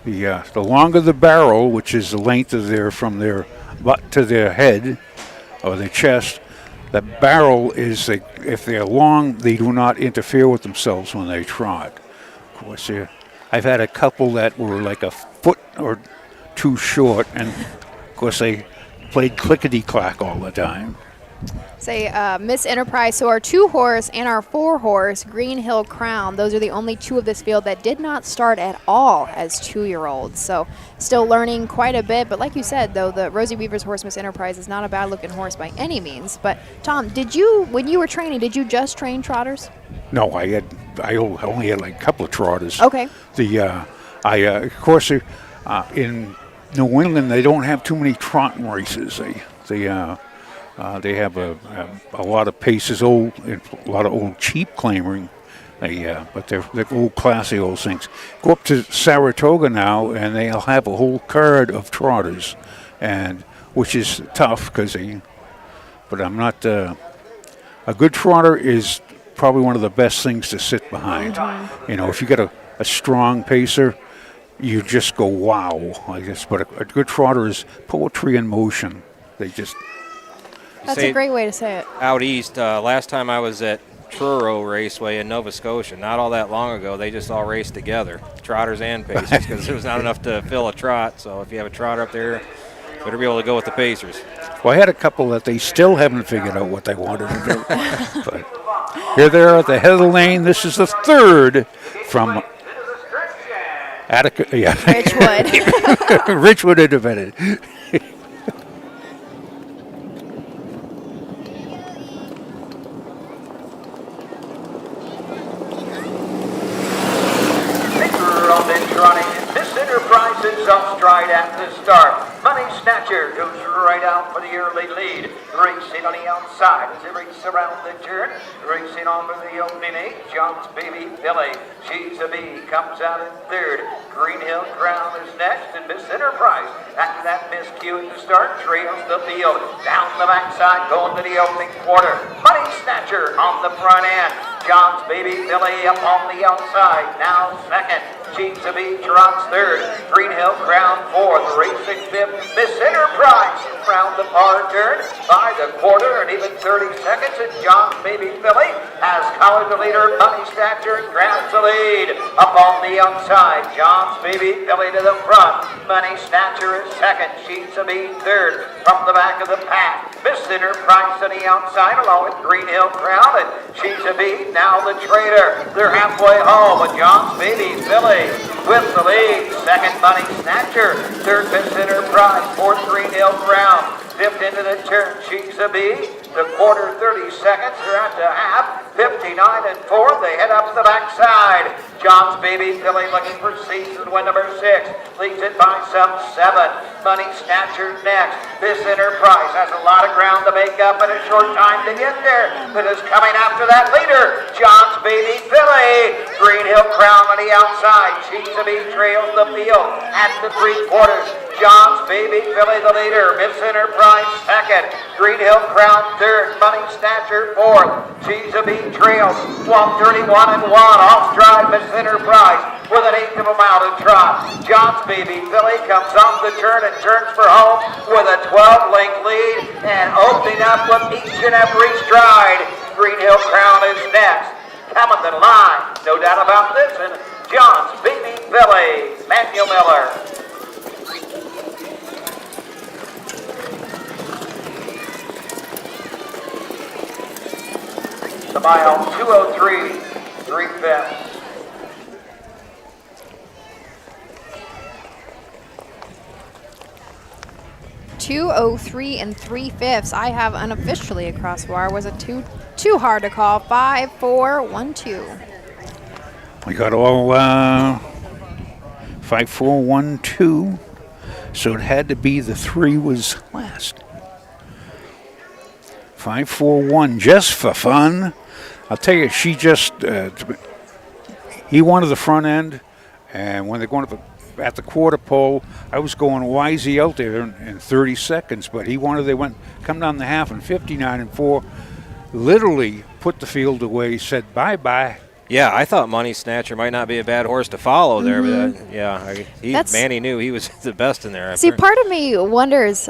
The longer the barrel, which is the length of from their butt to their head or their chest, the barrel is, if they're long, they do not interfere with themselves when they trot. Of course, I've had a couple that were like a foot or two short, and of course they played clickety-clack all the time. Say Miss Enterprise, so our 2-horse and our 4-horse Green Hill Crown, those are the only two of this field that did not start at all as 2-year-olds. So still learning quite a bit, but like you said, though, the Rosie Weaver's horse, Miss Enterprise, is not a bad-looking horse by any means. But Tom, when you were training, did you just train trotters? No, I only had like a couple of trotters. Okay. Of course, in New England, they don't have too many trotting races. They have a lot of paces, a lot of old cheap claimering, but they're old classy old things. Go up to Saratoga now, and they'll have a whole card of trotters, and which is tough but I'm not. A good trotter is probably one of the best things to sit behind. If you get a strong pacer, you just go wow like this. But a good trotter is poetry in motion. That's a great way to say it. Out east, last time I was at Truro Raceway in Nova Scotia, not all that long ago, they just all raced together, trotters and pacers, because there was not enough to fill a trot. So if you have a trotter up there, better be able to go with the pacers. Well, I had a couple that they still haven't figured out what they wanted to do. But here they are at the head of the lane. This is the third from Attica. Yeah. Richwood. Richwood Independent. Enterprises up stride at the start. Money Snatcher goes right out for the early lead. Racing on the outside as they race around the turn. Racing on for the opening 8. John's Baby Billy. She's a bee. Comes out in third. Green Hill Crown is next. And Miss Enterprise. After that, Miss Q at the start trails the field. Down the backside going to the opening quarter. Money Snatcher on the front end. John's Baby Billy up on the outside. Now second. She's a bee trots third. Green Hill Crown fourth. Racing fifth. Miss Enterprise round the far turn by the quarter and even 30 seconds. And John's Baby Billy has collared the leader. Money Snatcher grabs the lead. Up on the outside. John's Baby Billy to the front. Money Snatcher is second. She's a bee third. From the back of the pack. Miss Enterprise on the outside along with Green Hill Crown. And she's a bee. Now the trader. They're halfway home with John's Baby Billy with the lead. Second, Money Snatcher. Third, Miss Enterprise. Fourth, Green Hill Crown. Fifth into the turn, She's a Bee. The quarter, 30 seconds. They're at the half. 59 and 4. They head up the backside. John's Baby Billy looking for season win number 6. Leads it by some 7. Money Snatcher next. This Enterprise has a lot of ground to make up in a short time to get there. But is coming after that leader. John's Baby Billy. Green Hill Crown on the outside. She's a Bee trails the field at the 3/4. John's Baby Billy the leader. Miss Enterprise second. Green Hill Crown third. Money Snatcher fourth. She's a Bee trails 1:31 and 1. Off stride Miss Enterprise with an 1/8 of a mile to trot. John's Baby Billy comes off the turn and turns for home with a 12-length lead and opening up with each and every stride. Green Hill Crown is next. Coming to the line, no doubt about this, and John's Baby Billy. Manuel Miller. The mile 2:03, 3/5. 2:03 and 3/5. I have unofficially a crossbar. Was it Too hard to call. 5, 4, 1, 2. We got all 5, 4, 1, 2. So it had to be the 3 was last. 5, 4, 1, just for fun. I'll tell you, she just, he wanted the front end, and when they're going at the quarter pole, I was going, why is he out there in 30 seconds? But he wanted, they went, come down the half in 59 and 4, literally put the field away, said bye-bye. Yeah, I thought Money Snatcher might not be a bad horse to follow there, but Manny knew he was the best in there. See, part of me wonders,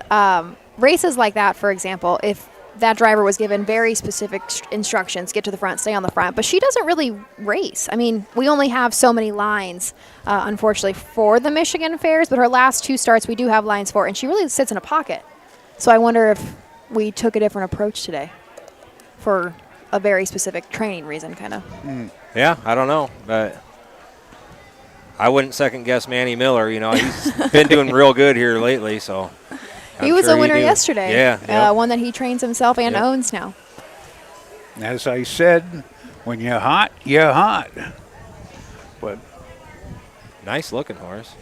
races like that, for example, if that driver was given very specific instructions, get to the front, stay on the front, but she doesn't really race. I mean, we only have so many lines, unfortunately, for the Michigan fairs, but her last 2 starts we do have lines for, and she really sits in a pocket. So I wonder if we took a different approach today for a very specific training reason, kind of. Yeah, I don't know, but I wouldn't second guess Manny Miller. You know, he's been doing real good here lately, so. He was a winner yesterday. Yeah. One that he trains himself and owns now. As I said, when you're hot, you're hot. But nice looking horse.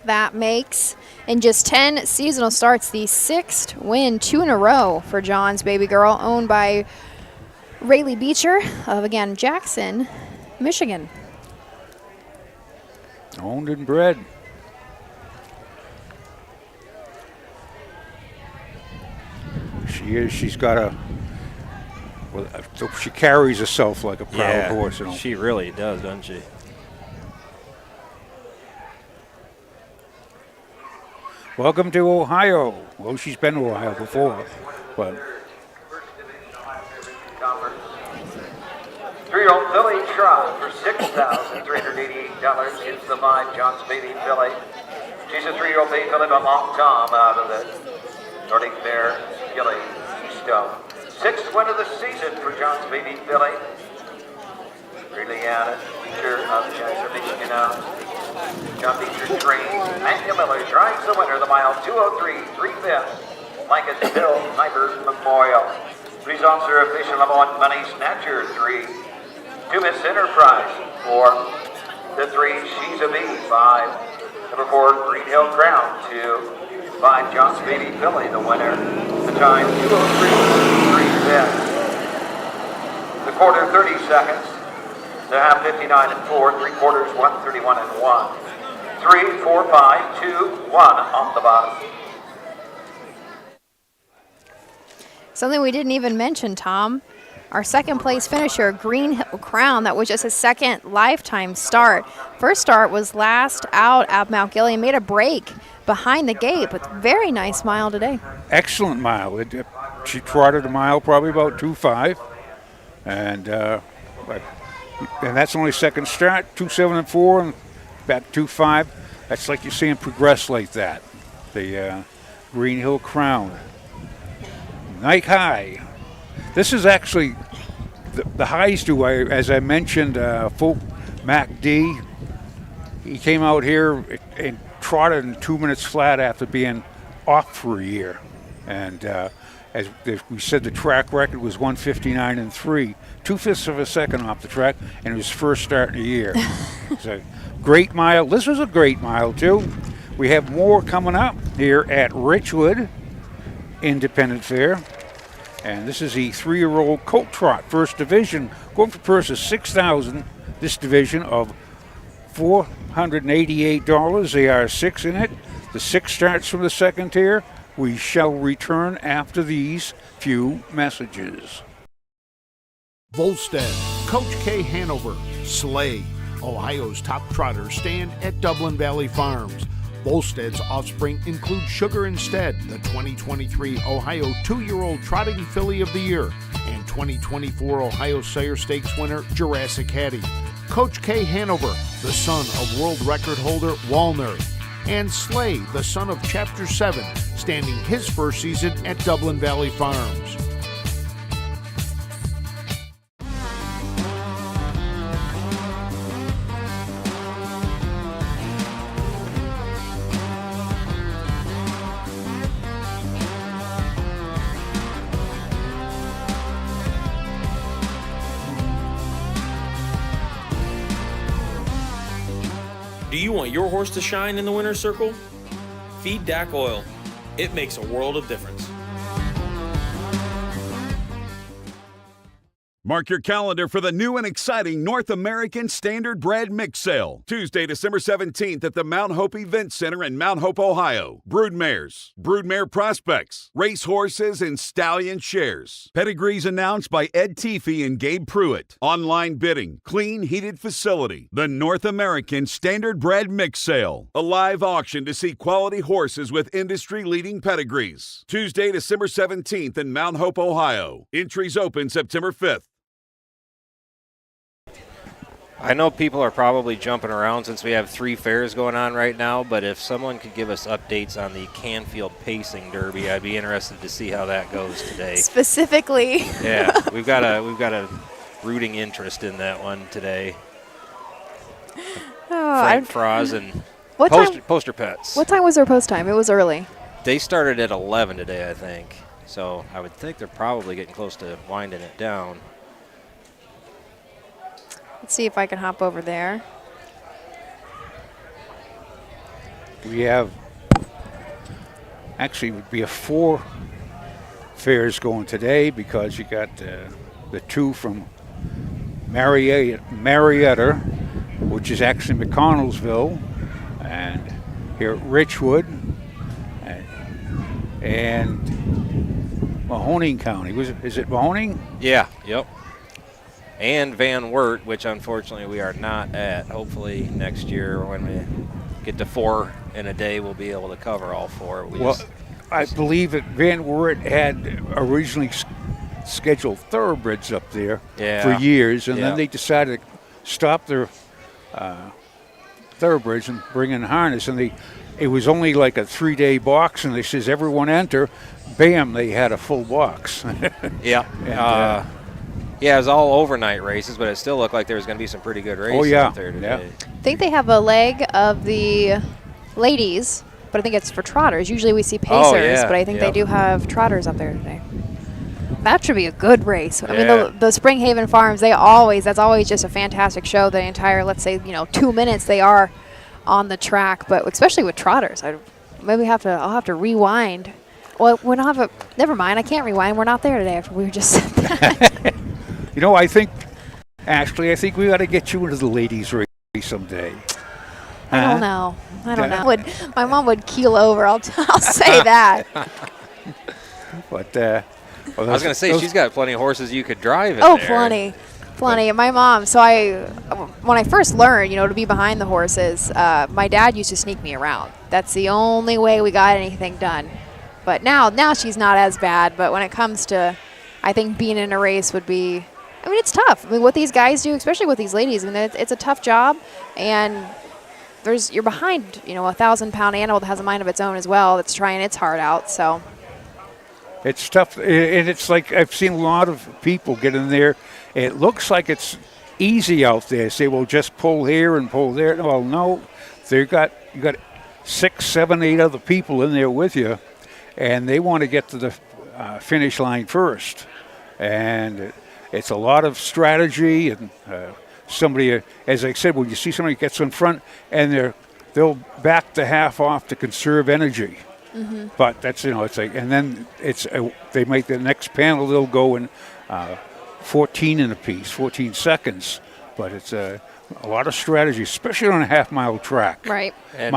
That makes, in just 10 seasonal starts, the 6th win, 2 in a row for John's Baby Girl, owned by Rayleigh Beecher of, again, Jackson, Michigan. Owned and bred. She is. She's got a. Well, she carries herself like a proud horse. You know? She really does, doesn't she? Welcome to Ohio. Well, she's been to Ohio before, but. 3-year-old Billy Trot for $6,388 hits the 5 John's Baby Billy. She's a 3-year-old baby filly by Long Tom out of the Nordic Mare Gilly Stone. 6th win of the season for John's Baby Billy. Really out of Beecher of Jackson, Michigan out. John Beecher trains. Matthew Miller drives the winner, the mile 203, 3/5. Lincoln Hill Sniper Memorial. Police officer official number 1, Money Snatcher 3. 2 Miss Enterprise 4. The 3, She's a Bee 5. Number 4, Green Hill Crown 2. 5 John's Baby Billy, the winner. The time 203, 3/5. The quarter 30 seconds. The half 59 and 4. 3/4 131 and 1. 3, 4, 5, 2, 1 on the bottom. Something we didn't even mention, Tom. Our 2nd place finisher, Green Hill Crown, that was just his 2nd lifetime start. First start was last out at Mount Gilead, made a break behind the gate, but very nice mile today. Excellent mile. She trotted a mile, probably about 2.5, and that's only 2nd start. 2.7 and 4, and back 2.5. That's like you see him progress like that. The Green Hill Crown. Nike High. This is actually the highs do. As I mentioned, Folk Mac D. He came out here and trotted in 2 minutes flat after being off for a year. And as we said, the track record was 159 and 3, 2/5 of a second off the track, and it was first start in a year. It's a great mile. This was a great mile too. We have more coming up here at Richwood Independent Fair. And this is the 3-year-old Colt Trot, first division, going for purse of $6,000. This division of $488. They are 6 in it. The 6 starts from the 2nd tier. We shall return after these few messages. Volstead, Coach K. Hanover, Slay, Ohio's top trotters stand at Dublin Valley Farms. Volstead's offspring include Sugar Instead, the 2023 Ohio 2-year-old Trotting Filly of the Year, and 2024 Ohio Sire Stakes winner Jurassic Hattie. Coach K. Hanover, the son of world record holder Walner, and Slay, the son of Chapter 7, standing his first season at Dublin Valley Farms. you want your horse to shine in the winner's circle? Feed DAC Oil. It makes a world of difference. Mark your calendar for the new and exciting North American Standard Bred Mix Sale. Tuesday, December 17th at the Mount Hope Event Center in Mount Hope, Ohio. Broodmares, broodmare prospects, racehorses, and stallion shares. Pedigrees announced by Ed Teefee and Gabe Pruitt. Online bidding, clean, heated facility. The North American Standard Bred Mix Sale. A live auction to see quality horses with industry-leading pedigrees. Tuesday, December 17th in Mount Hope, Ohio. Entries open September 5th. I know people are probably jumping around since we have 3 fairs going on right now, but if someone could give us updates on the Canfield Pacing Derby, I'd be interested to see how that goes today. Specifically. Yeah, we've got a rooting interest in that one today. Frank Froz and Poster Pets. What time was their post time? It was early. They started at 11 today, I think. So I would think they're probably getting close to winding it down. Let's see if I can hop over there. We have, actually would be 4 fairs going today because you got the 2 from Marietta, which is actually McConnellsville, and here at Richwood, and Mahoning County. Is it Mahoning? Yeah, yep. And Van Wert, which unfortunately we are not at. Hopefully next year when we get to 4 in a day, we'll be able to cover all 4. I believe that Van Wert had originally scheduled thoroughbreds up there for years, and then they decided to stop their thoroughbreds and bring in harness, and it was only like a 3-day box, and they says everyone enter. Bam, they had a full box. Yeah. And, yeah, it was all overnight races, but it still looked like there was going to be some pretty good races up there today. I think they have a leg of the ladies, but I think it's for trotters. Usually we see pacers, but I think they do have trotters up there today. That should be a good race. I mean, the Springhaven Farms, that's always just a fantastic show. The entire, let's say, 2 minutes they are on the track, but especially with trotters, I'll have to rewind. Well, we don't have never mind, I can't rewind. We're not there today after we were just said that. I think we got to get you into the ladies' race someday. I don't know. My mom would keel over. I'll say that. But I was going to say she's got plenty of horses you could drive in there. Oh, plenty. My mom. So when I first learned, to be behind the horses, my dad used to sneak me around. That's the only way we got anything done. But now she's not as bad. But when it comes to, I think being in a race would be. I mean, it's tough. I mean, what these guys do, especially with these ladies, I mean, it's a tough job, and you're behind, a 1,000-pound animal that has a mind of its own as well. That's trying its heart out. So it's tough, and it's like I've seen a lot of people get in there. It looks like it's easy out there. Say, well, just pull here and pull there. Well, no, you got 6, 7, 8 other people in there with you, and they want to get to the finish line first, and it's a lot of strategy, and somebody, as I said, when you see somebody gets in front and they'll back the half off to conserve energy. Mm-hmm. But that's, it's like, and then they make the next panel, they'll go in 14 in a piece, 14 seconds. But it's a lot of strategy, especially on a half-mile track. Right. And,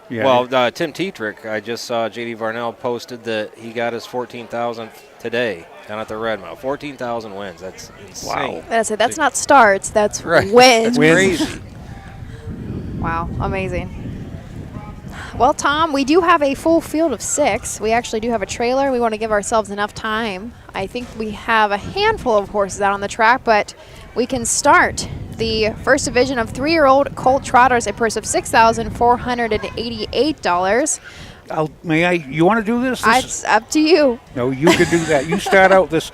Tim Tetrick, I just saw J.D. Varnell posted that he got his 14,000th today down at the Red Mile. 14,000 wins. That's insane. Wow. That's not starts. That's wins. That's crazy. Wow. Amazing. Well, Tom, we do have a full field of 6. We actually do have a trailer. We want to give ourselves enough time. I think we have a handful of horses out on the track, but we can start the first division of 3-year-old colt trotters, a purse of $6,488. You want to do this? It's up to you. No, you can do that. You start out this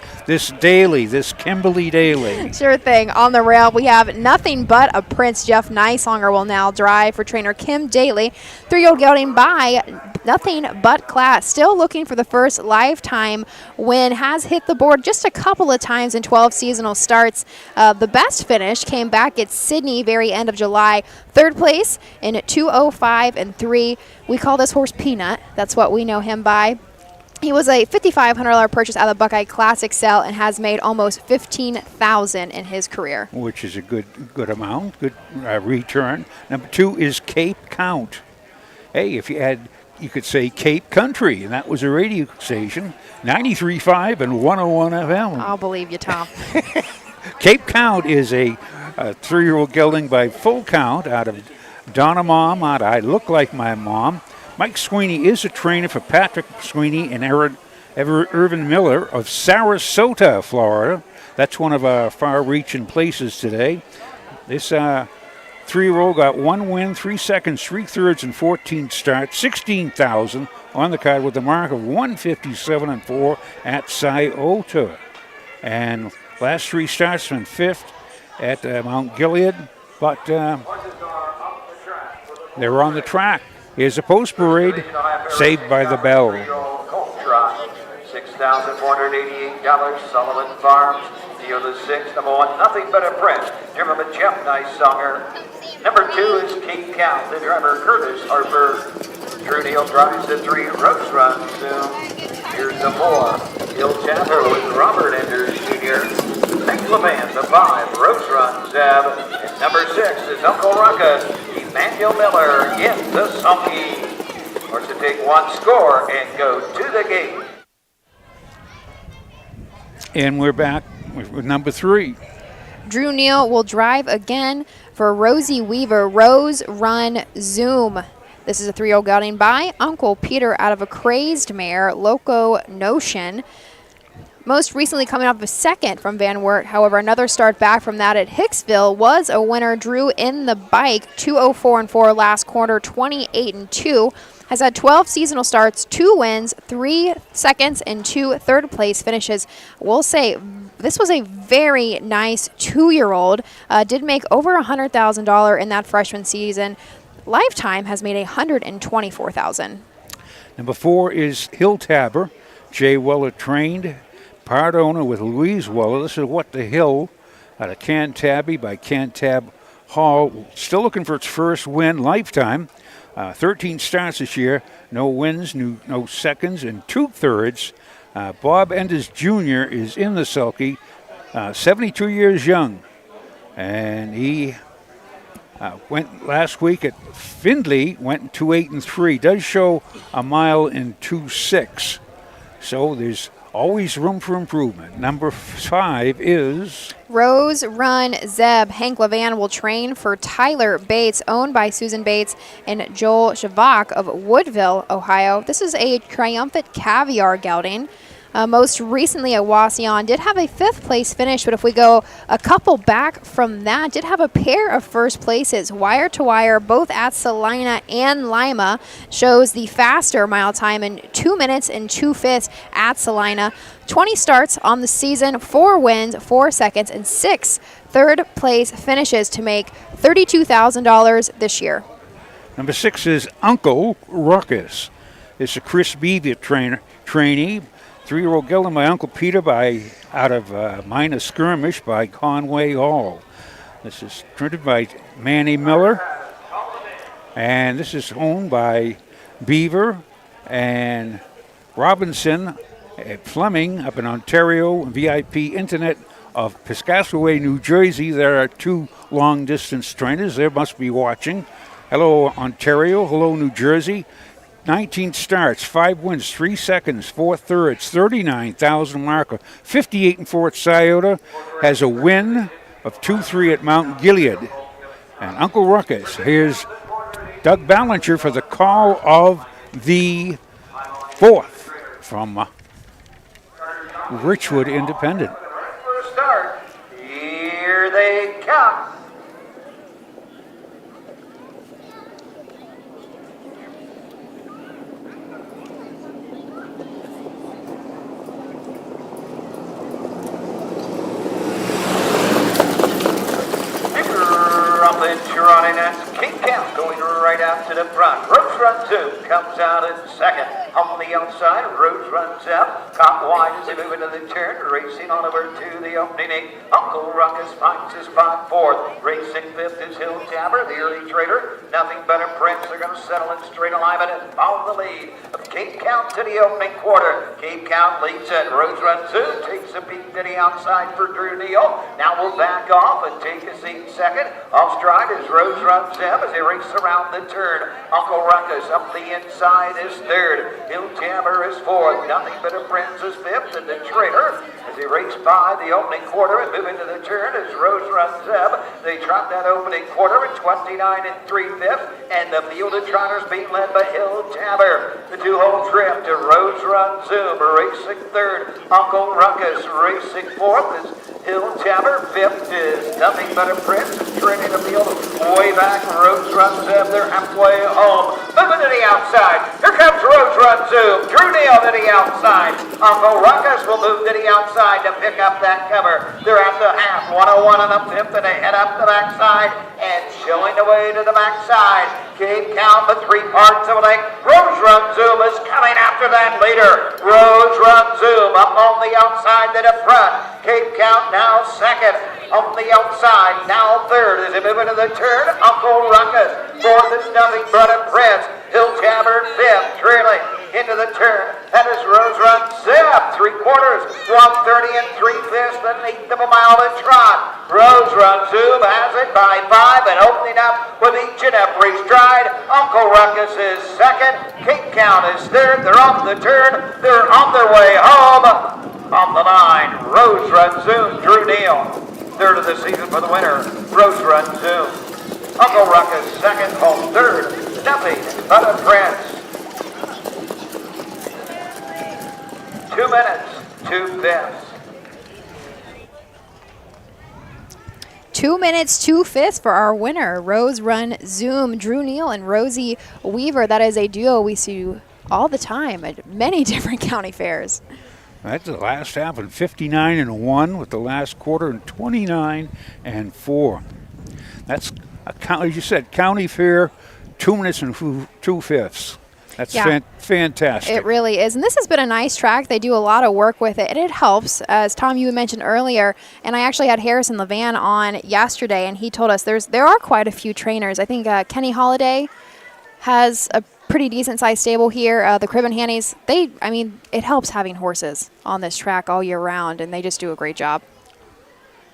daily, this Kimberly Daily. Sure thing. On the rail, we have Nothing But a Prince. Jeff Nicelonger will now drive for trainer Kim Daly. 3-year-old gelding by nothing but class. Still looking for the first lifetime win. Has hit the board just a couple of times in 12 seasonal starts. The best finish came back at Sydney, very end of July. Third place in 2:05 and 3. We call this horse Peanut. That's what we know him by. He was a $5,500 purchase out of the Buckeye Classic sale and has made almost $15,000 in his career. Which is a good amount, good return. Number 2 is Cape Count. Hey, if you had, you could say Cape Country, and that was a radio station, 93.5 and 101 FM. I'll believe you, Tom. Cape Count is a 3-year-old gelding by Full Count out of Donna Mom, out of I Look Like My Mom. Mike Sweeney is a trainer for Patrick Sweeney and Irvin Miller of Sarasota, Florida. That's one of our far-reaching places today. This 3-year-old got 1 win, 3 seconds, 3 thirds, and 14 starts, 16,000 on the card with a mark of 157 and 4 at Scioto. And last 3 starts from 5th at Mount Gilead, but they were on the track. Here's a post parade, Saved by the Bell. $6,488, Sullivan Farms. Deal the 6, number 1, Nothing But a Prince. Driven by Jeff Nicesonger. Number 2 is Cape Count. The driver Curtis Harper. True Deal drives the 3, Rose Run Zoom. Here's the 4, Hill Chapel with Robert Enders Jr. Hank LeVan, the 5, Rose Run Zeb. And number 6 is Uncle Ruckus. Emmanuel Miller in the sulky. Or to take 1 score and go to the gate. And we're back with number 3. Drew Neal will drive again for Rosie Weaver, Rose Run Zoom. This is a 3-year-old gelding by Uncle Peter out of a crazed mare, Loco Notion. Most recently coming off a second from Van Wert. However, another start back from that at Hicksville was a winner. Drew in the bike, 2:04 and 4 last quarter, 28 and 2. Has had 12 seasonal starts, 2 wins, 3 seconds, and 2 third place finishes. We'll say this was a very nice 2-year-old. Did make over $100,000 in that freshman season. Lifetime has made $124,000. Number 4 is Hill Tabber. Jay Weller trained. Part owner with Louise Weller. This is What the Hill out of Cantabie by Cantab Hall. Still looking for its first win lifetime. 13 starts this year. No wins, no seconds, and 2 thirds. Bob Enders Jr. is in the sulky. 72 years young. And he went last week at Findlay, went 2:8 and 3. Does show a mile in 2:6. So there's always room for improvement. Number 5 is Rose Run Zeb. Hank LeVan will train for Tyler Bates, owned by Susan Bates and Joel Shavak of Woodville, Ohio. This is a triumphant caviar gelding. Most recently at Wauseon, did have a 5th place finish, but if we go a couple back from that, did have a pair of first places, wire to wire, both at Salina and Lima. Shows the faster mile time in 2 minutes and 2/5 at Salina. 20 starts on the season, 4 wins, 4 seconds, and 6 third place finishes to make $32,000 this year. number 6 is Uncle Ruckus. It's a Chris Beaver trainee. 3-year-old gelding by Uncle Peter out of Minor Skirmish by Conway Hall. This is printed by Manny Miller. And this is owned by Beaver and Robinson at Fleming up in Ontario, VIP Internet of Piscataway, New Jersey. There are 2 long-distance trainers. They must be watching. Hello, Ontario. Hello, New Jersey. 19 starts, 5 wins, 3 seconds, 4 thirds, 39,000 marker, 58 and 4 at Scioto, has a win of 2-3 at Mount Gilead. And Uncle Ruckus, here's Doug Ballinger for the call of the 4th from Richwood Independent. For a start, here they come. Running, that's Cape Count. Count going right out to the front. Rose Run Zoom comes out in second. On the outside, Rose runs up. Caught wide as they move into the turn. Racing on over to the opening eight. Uncle Ruckus finds his spot fourth. Racing fifth is Hill Tabber, the early trader. Nothing but a Prince. They're going to settle in straight alignment and follow the lead of Cape Count to the opening quarter. Cape Count leads it. Rose Run Zoom takes a peek to the outside for Drew Neal. Now we'll back off and take a seat second. Off stride is Rose Run Zoom as they race around the turn. Uncle Ruckus up the inside is third. Hill Tabber is fourth. Nothing but a Prince is fifth. And the trader, as they race by the opening quarter and move into the turn, is Rose Run Zeb. They trot that opening quarter at 29 and 3/5. And the field of trotters being led by Hill Tabber. The two-hole trip to Rose Run Zoom racing third. Uncle Ruckus racing fourth is Hill Tabber. Fifth is Nothing But a Prince. Training the field way back. Rose Run Zeb. They're halfway home. Moving to the outside. Here comes Rose Run Zoom. Drew Neal to the outside. Uncle Ruckus will move to the outside to pick up that cover. They're at the half. 101 on the fifth, and they head up the backside and showing the way to the backside. Cape Count, but 3 parts of a length. Rose Run Zoom is coming after that leader. Rose Run Zoom up on the outside to the front. Cape Count now second. On the outside, now third as they move into the turn. Uncle Ruckus. Fourth is Nothing But a Prince. Hill Tabber fifth, trailing into the turn. That is Rose Run Zeb. 3/4, 130 and 3/5, an eighth of a mile to trot. Rose Run Zoom has it by 5 and opening up with each and every stride. Uncle Ruckus is second. Cape Count is third. They're off the turn. They're on their way home. On the line, Rose Run Zoom, Drew Neal. Third of the season for the winner, Rose Run Zoom. Uncle Ruckus second, home third. Nothing But a Prince. 2 minutes, 2/5. 2 minutes, 2/5 for our winner, Rose Run Zoom, Drew Neal and Rosie Weaver. That is a duo we see all the time at many different county fairs. That's the last half in 59 and 1 with the last quarter in 29 and 4. That's, as you said, county fair, 2 minutes and 2/5. That's fantastic. It really is. And this has been a nice track. They do a lot of work with it, and it helps. As Tom, you mentioned earlier, and I actually had Harrison Levan on yesterday, and he told us there are quite a few trainers. I think Kenny Holiday has a pretty decent-sized stable here. The Crib and Hannies, it helps having horses on this track all year round, and they just do a great job.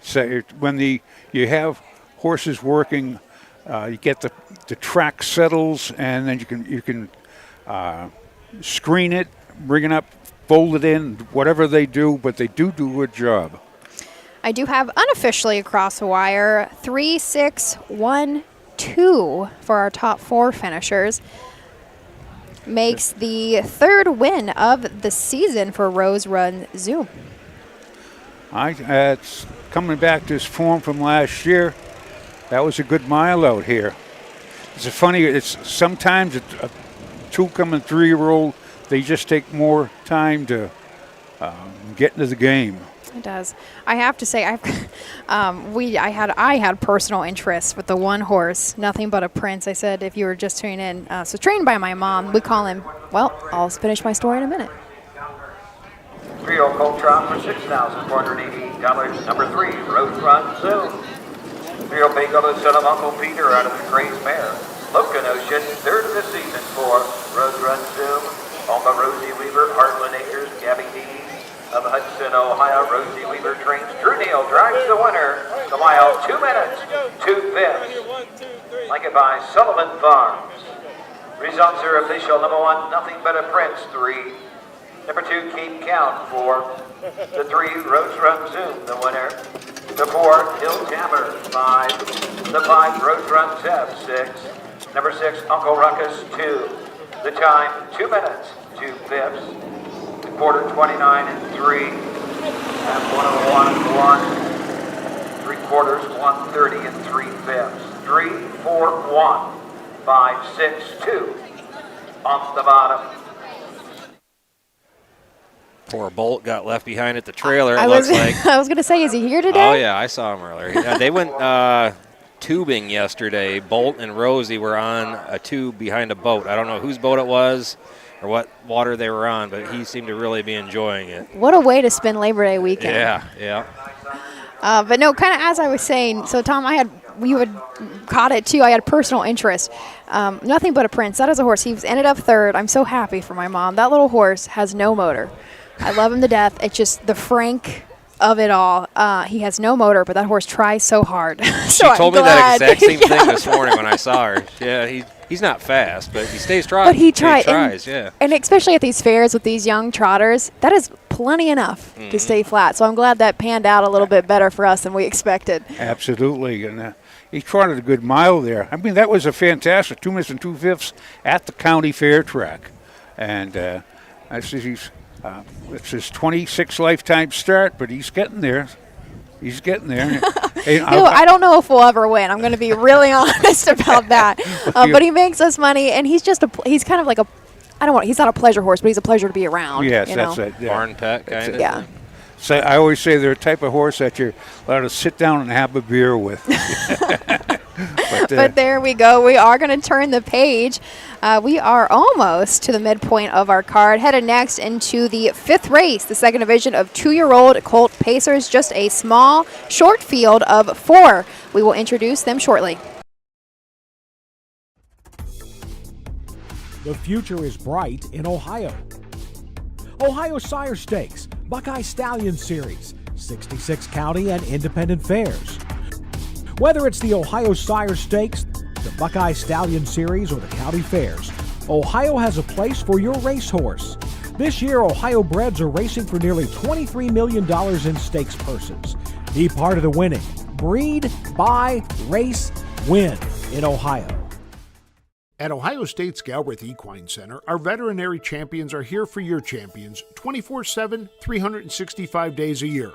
So when you have horses working, you get the track settles, and then you can screen it, bring it up, fold it in, whatever they do, but they do a good job. I do have unofficially across the wire 3, 6, 1, 2 for our top 4 finishers. Makes the 3rd win of the season for Rose Run Zoom. It's coming back to his form from last year. That was a good mile out here. It's funny. It's sometimes a 2 and 3-year-old. They just take more time to get into the game. It does. I have to say, I had personal interest with the one horse, Nothing But a Prince. I said, if you were just tuning in, so trained by my mom, we call him. Well, I'll finish my story in a minute. 3-year-old colt trot for $6,488. Number 3, Rose Run Zoom. 3-year-old Bay Gullah son of Uncle Peter out of the Craze Mare. Locomotion, 3rd of the season for Rose Run Zoom. Owned by Rosie Weaver, Heartland Acres, Gabby Deedy of Hudson, Ohio. Rosie Weaver trains. Drew Neal drives the winner. The mile, 2 minutes, 2/5. Like it by Sullivan Farms. Results are official. Number 1, Nothing But a Prince, 3. Number 2, Cape Count, 4. The 3, Rose Run Zoom, the winner. The 4, Hill Tabber, 5. The 5, Rose Run Zeb, 6. Number 6, Uncle Ruckus, 2. The time, 2 minutes, 2/5. Quarter, 29 and 3. And 101 and 1. 3/4, 130 and 3/5. 3, 4, 1. 5, 6, 2. Off the bottom. Poor Bolt got left behind at the trailer, I looks was like. I was going to say, is he here today? Oh, yeah, I saw him earlier. Yeah, they went tubing yesterday. Bolt and Rosie were on a tube behind a boat. I don't know whose boat it was or what water they were on, but he seemed to really be enjoying it. What a way to spend Labor Day weekend. Yeah. But no, kind of as I was saying, so Tom, you had caught it too. I had personal interest. Nothing But a Prince. That is a horse. He's ended up third. I'm so happy for my mom. That little horse has no motor. I love him to death. It's just the frank of it all. He has no motor, but that horse tries so hard. So she told me that exact same thing this morning when I saw her. Yeah, he's not fast, but he stays trying. But he tries, yeah. And especially at these fairs with these young trotters, that is plenty enough to stay flat. So I'm glad that panned out a little bit better for us than we expected. Absolutely, and he trotted a good mile there. I mean, that was a fantastic 2 minutes and 2/5 at the county fair track, and it's his 26th lifetime start, but he's getting there. He's getting there. I don't know if we'll ever win. I'm going to be really honest about that. But he makes us money, and he's kind of like he's not a pleasure horse, but he's a pleasure to be around. Yes, that's it. Yeah. Barn pet kind of. Yeah. So I always say they're a type of horse that you're allowed to sit down and have a beer with. But there we go. We are going to turn the page. We are almost to the midpoint of our card. Headed next into the 5th race, the second division of 2-year-old Colt Pacers. Just a small, short field of 4. We will introduce them shortly. The future is bright in Ohio. Ohio Sire Stakes, Buckeye Stallion Series, 66 county and independent fairs. Whether it's the Ohio Sire Stakes, the Buckeye Stallion Series, or the county fairs, Ohio has a place for your racehorse. This year, Ohio breds are racing for nearly $23 million in stakes purses. Be part of the winning. Breed, buy, race, win in Ohio. At Ohio State's Galbraith Equine Center, our veterinary champions are here for your champions 24/7, 365 days a year.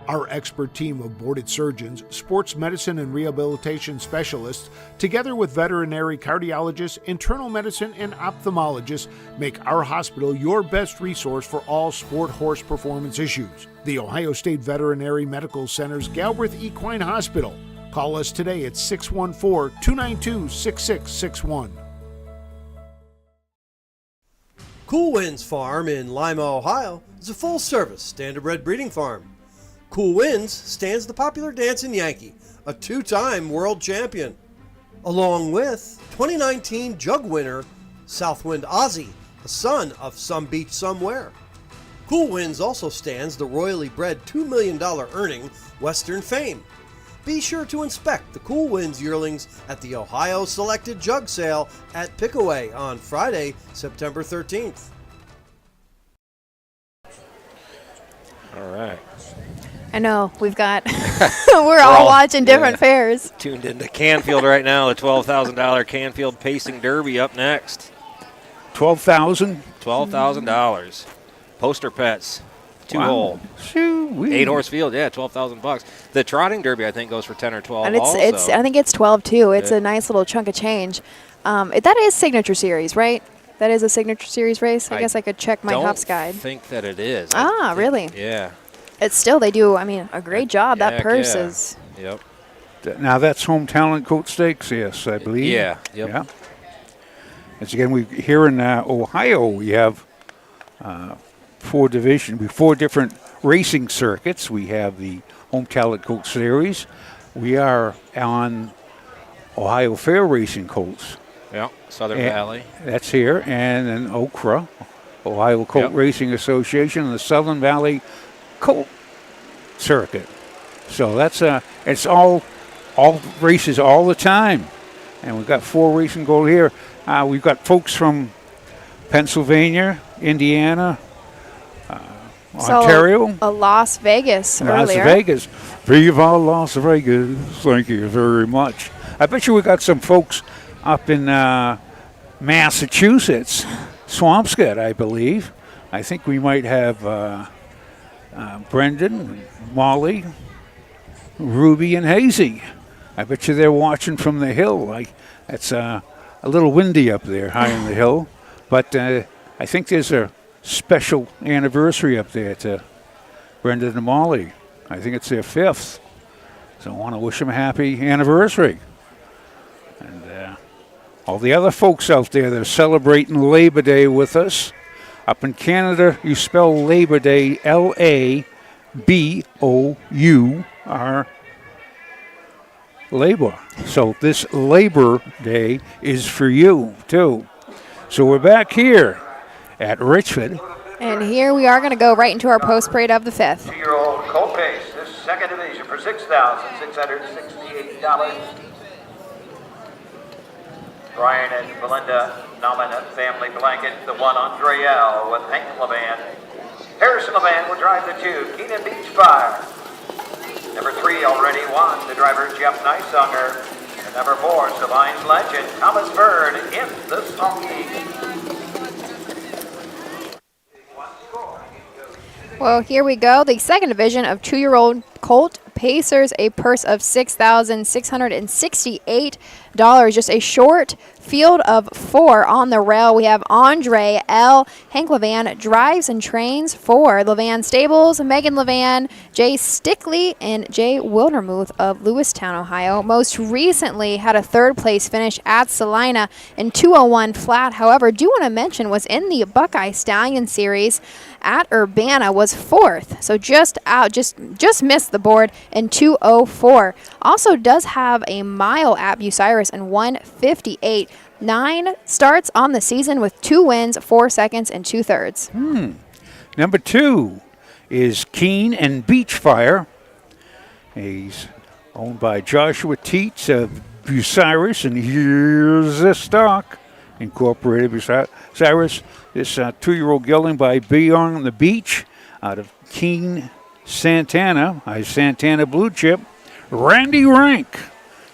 Our expert team of boarded surgeons, sports medicine and rehabilitation specialists, together with veterinary cardiologists, internal medicine, and ophthalmologists, make our hospital your best resource for all sport horse performance issues. The Ohio State Veterinary Medical Center's Galbraith Equine Hospital. Call us today at 614-292-6661. Cool Winds Farm in Lima, Ohio is a full-service standardbred breeding farm. Cool Winds stands the popular dancing Yankee, a 2-time world champion, along with 2019 Jug winner Southwind Ozzy, a son of Some Beach Somewhere. Cool Winds also stands the royally bred $2 million earning Western Fame. Be sure to inspect the Cool Winds yearlings at the Ohio Selected Jug Sale at Pickaway on Friday, September 13th. All right. I know, we're all watching different fairs. Tuned into Canfield right now, the $12,000 Canfield Pacing Derby up next. $12,000? $12,000. Poster pets. 2-hole. 8-horse field, yeah, $12,000. The trotting derby, I think, goes for 10 or 12. And I think it's 12 too. It's a nice little chunk of change. That is signature series, right? That is a signature series race. I guess I could check my Hops guide. I think that it is. Really? Yeah. It's still, they do, a great job. That purse is. Yep. Now that's Home Talent Coat Stakes, yes, I believe. Yeah. Yep. Yeah. As again, here in Ohio, we have 4 different racing circuits. We have the Home Talent Coat Series. We are on Ohio Fair Racing Colts. Yeah, Southern Valley. That's here, and then Okra, Ohio Colt Racing Association, and the Southern Valley Colt Circuit. So that's it's all races all the time, and we've got 4 racing gold here. We've got folks from Pennsylvania, Indiana, Ontario. Las Vegas earlier. Las Vegas. Viva Las Vegas. Thank you very much. I bet you we got some folks up in Massachusetts, Swampscott, I believe. I think we might have Brendan, Molly, Ruby, and Hazy. I bet you they're watching from the hill. It's a little windy up there, high on the hill. But I think there's a special anniversary up there to Brendan and Molly. I think it's their 5th. So I want to wish him a happy anniversary. And all the other folks out there that are celebrating Labor Day with us. Up in Canada, you spell Labor Day L-A-B-O-U-R, labor. So this Labor Day is for you, too. So we're back here at Richwood. And here we are going to go right into our post parade of the 5th. 2-year-old colt pace, this second division for $6,668. Brian and Belinda Nominate family blanket, the one Andreal with Hank Levan. Harrison Levan will drive the 2, Keenan Beachfire. Number 3 already won, the driver Jeff Neisanger. And number 4, Savine's legend, Thomas Byrne in the sulky. Well, here we go. The second division of 2-year-old colt Pacers, a purse of $6,668. Just a short field of 4 on the rail. We have Andre L. Hank Levan drives and trains for Levan Stables, Megan Levan, Jay Stickley, and Jay Wildermuth of Lewistown, Ohio. Most recently had a 3rd place finish at Salina in 2:01 flat. However, do want to mention was in the Buckeye Stallion Series at Urbana, was 4th. So just missed the board in 2:04. Also does have a mile at Bucyrus in 1:58. 9 starts on the season with 2 wins, 4 seconds, and 2/3. Number 2 is Keen and Beachfire. He's owned by Joshua Teets of Bucyrus, and here's the stock. Incorporated Bucyrus. This 2-year-old gelding by Beyond the Beach out of Keene, Santana. Santana Blue Chip. Randy Rank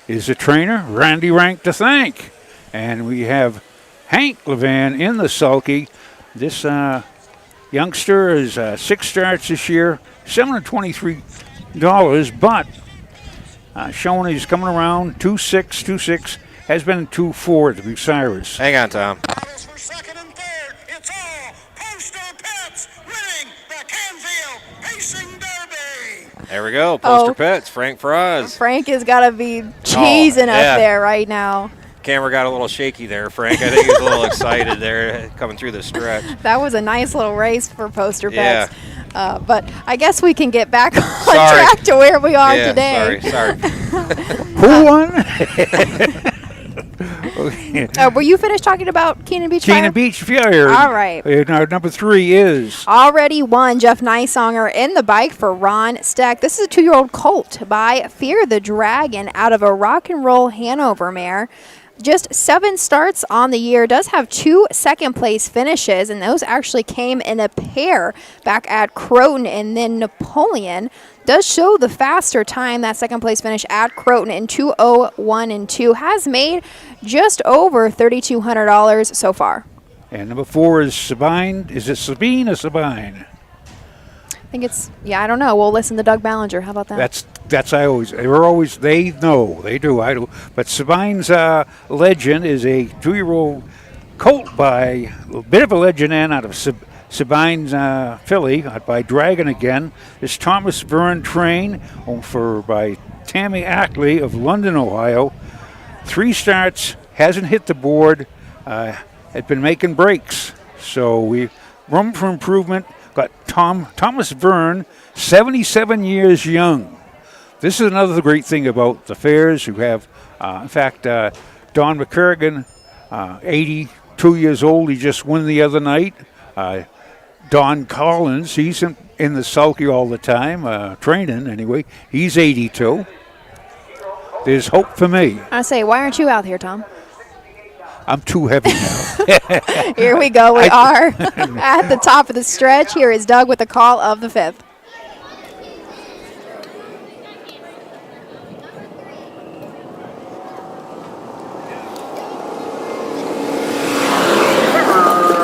is the trainer. Randy Rank to thank. And we have Hank Levan in the sulky. This youngster is 6 starts this year, $723, but showing he's coming around 2.6, has been 2.4 to Bucyrus. Hang on, Tom. For second and third, it's all Poster Pets winning the Canfield Pacing Derby. There we go. Poster Pets, Frank Fraz. Frank has got to be cheesing yeah. up there right now. Camera got a little shaky there, Frank. I think he was a little excited there coming through the stretch. That was a nice little race for Poster Pets. Yeah. But I guess we can get back on track to where we are today. Sorry. Who won? Were you finished talking about Keenan Beachfire? Keenan Beachfire. All right. Number 3 is already won, Jeff Neisanger in the bike for Ron Steck. This is a 2-year-old colt by Fear the Dragon out of a Rock and Roll Hanover mare. Just 7 starts on the year, does have 2 second-place finishes, and those actually came in a pair back at Croton and then Napoleon. Does show the faster time, that second-place finish at Croton in 2:01 and 2. Has made just over $3,200 so far. And number 4 is Sabine. Is it Sabine or Sabine? I think it's, I don't know. We'll listen to Doug Ballinger. How about that? That's they know, they do, I do. But Sabine's legend is a 2-year-old colt by a bit of a legend and out of Sabine's filly by Dragon again. This Thomas Byrne train owned by Tammy Ackley of London, Ohio. 3 starts, hasn't hit the board, had been making breaks. So we room for improvement. Got Thomas Byrne, 77 years young. This is another great thing about the fairs. You have, in fact, Don McCurrigan, 82 years old. He just won the other night. Don Collins, he's in the sulky all the time, training anyway. He's 82. There's hope for me. I say, why aren't you out here, Tom? I'm too heavy now. Here we go. We are at the top of the stretch. Here is Doug with the call of the 5th.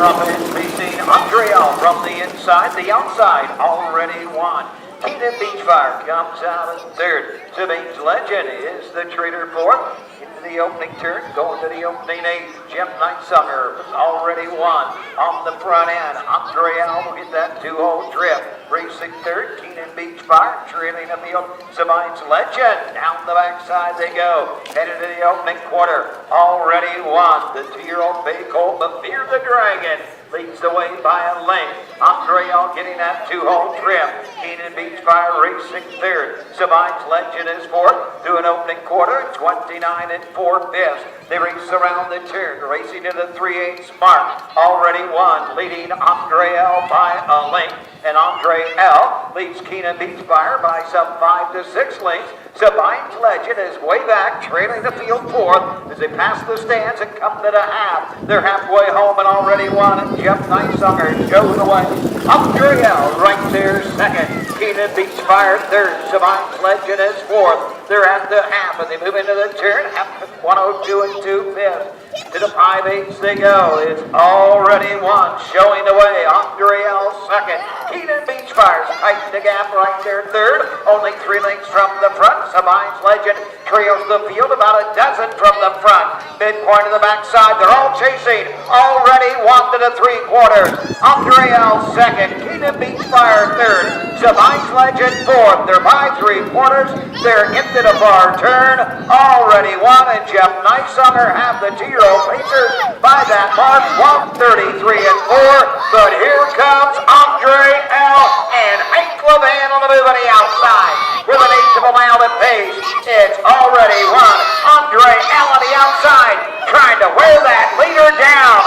Up and facing Andreal from the inside. The outside already won. Keenan Beachfire comes out in third. Sabine's Legend is the traitor fourth. Into the opening turn, going to the opening eight. Jeff Nightsunger was already won on the front end. Andre Al will get that 2-0 trip. Racing third, Keenan Beachfire trailing the field. Sabine's Legend down the backside they go. Headed to the opening quarter. Already won. The 2-year-old Bay Colt, but Fear the Dragon leads the way by a length. Andre Al getting that 2-hole trim. Keenan Beachfire racing third. Sabine's Legend is fourth. To an opening quarter, 29 and 4/5. They race around the turn, racing to the 3/8 mark. Already won, leading Andre Al by a length. And Andre Al leads Keenan Beachfire by some 5 to 6 lengths. Sabine's Legend is way back, trailing the field fourth as they pass the stands and come to the half. They're halfway home and already won, and Jeff Nightsunger goes away. Andre Al right there second. Keenan Beachfire third. Sabine's Legend is fourth. They're at the half, and they move into the turn. Half 102 and 2/5. To the 5/8 they go. It's already won, showing the way. Andre Al second. Keenan Beachfire's tightened the gap right there third. Only 3 lengths from the front. Sabine's Legend trails the field about a dozen from the front. Midpoint of the backside, they're all chasing. Already won to the 3/4. Andre Al second. Keenan Beachfire third. Sabine's Legend fourth. They're by 3/4. They're into the far turn. Already won, and Jeff Nightsunger have the 2-year-old Pacers by that mark, 133 and 4. But here comes Andre Al and Hank Levan on the move on the outside. With an 1/8 of a mile at pace, it's already won. Andre Al on the outside, trying to wear that leader down.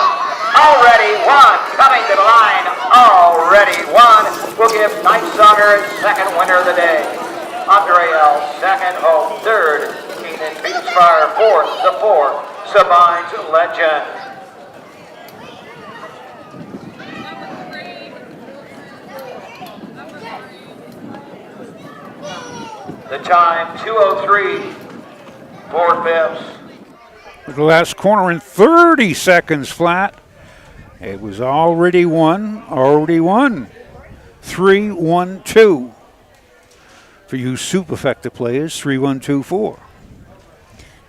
Already won, coming to the line, already won. We'll give Nightsunger his second winner of the day. Andre Al second, home third. Keenan Beachfire fourth, the 4. Sabine's Legend. The time, 2:03, 4/5. The last corner in 30 seconds flat. It was already won. 3-1-2. For you Superfecta players, 3-1-2-4.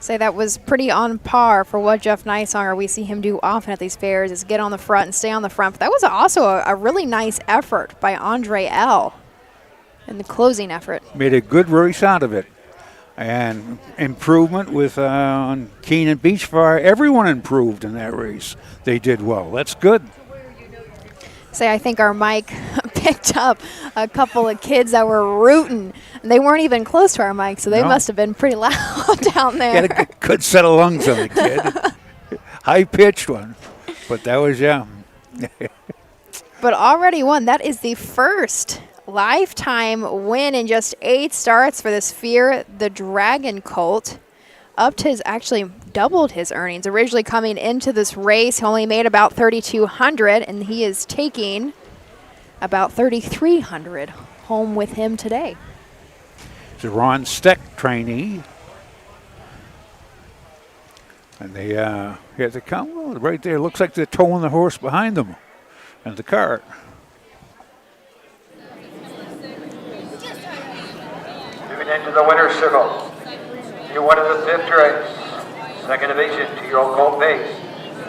Say that was pretty on par for what Jeff Nightsunger we see him do often at these fairs is get on the front and stay on the front. But that was also a really nice effort by Andre L. in the closing effort. Made a good race out of it. And improvement with on Keenan Beachfire. Everyone improved in that race. They did well. That's good. Say I think our mic picked up a couple of kids that were rooting. And they weren't even close to our mic, so they must have been pretty loud down there. Got a good set of lungs on the kid. High-pitched one. But that was, yeah. But already won. That is the first lifetime win in just 8 starts for this Fear the Dragon colt. Up to his, actually doubled his earnings. Originally coming into this race, he only made about $3,200, and he is taking about $3,300 home with him today. It's a Ron Steck trainee. And they here they come. Well, right there, looks like they're towing the horse behind them and the cart. Moving into the winner's circle. You won the 5th race. Second division, 2-year-old colt pace.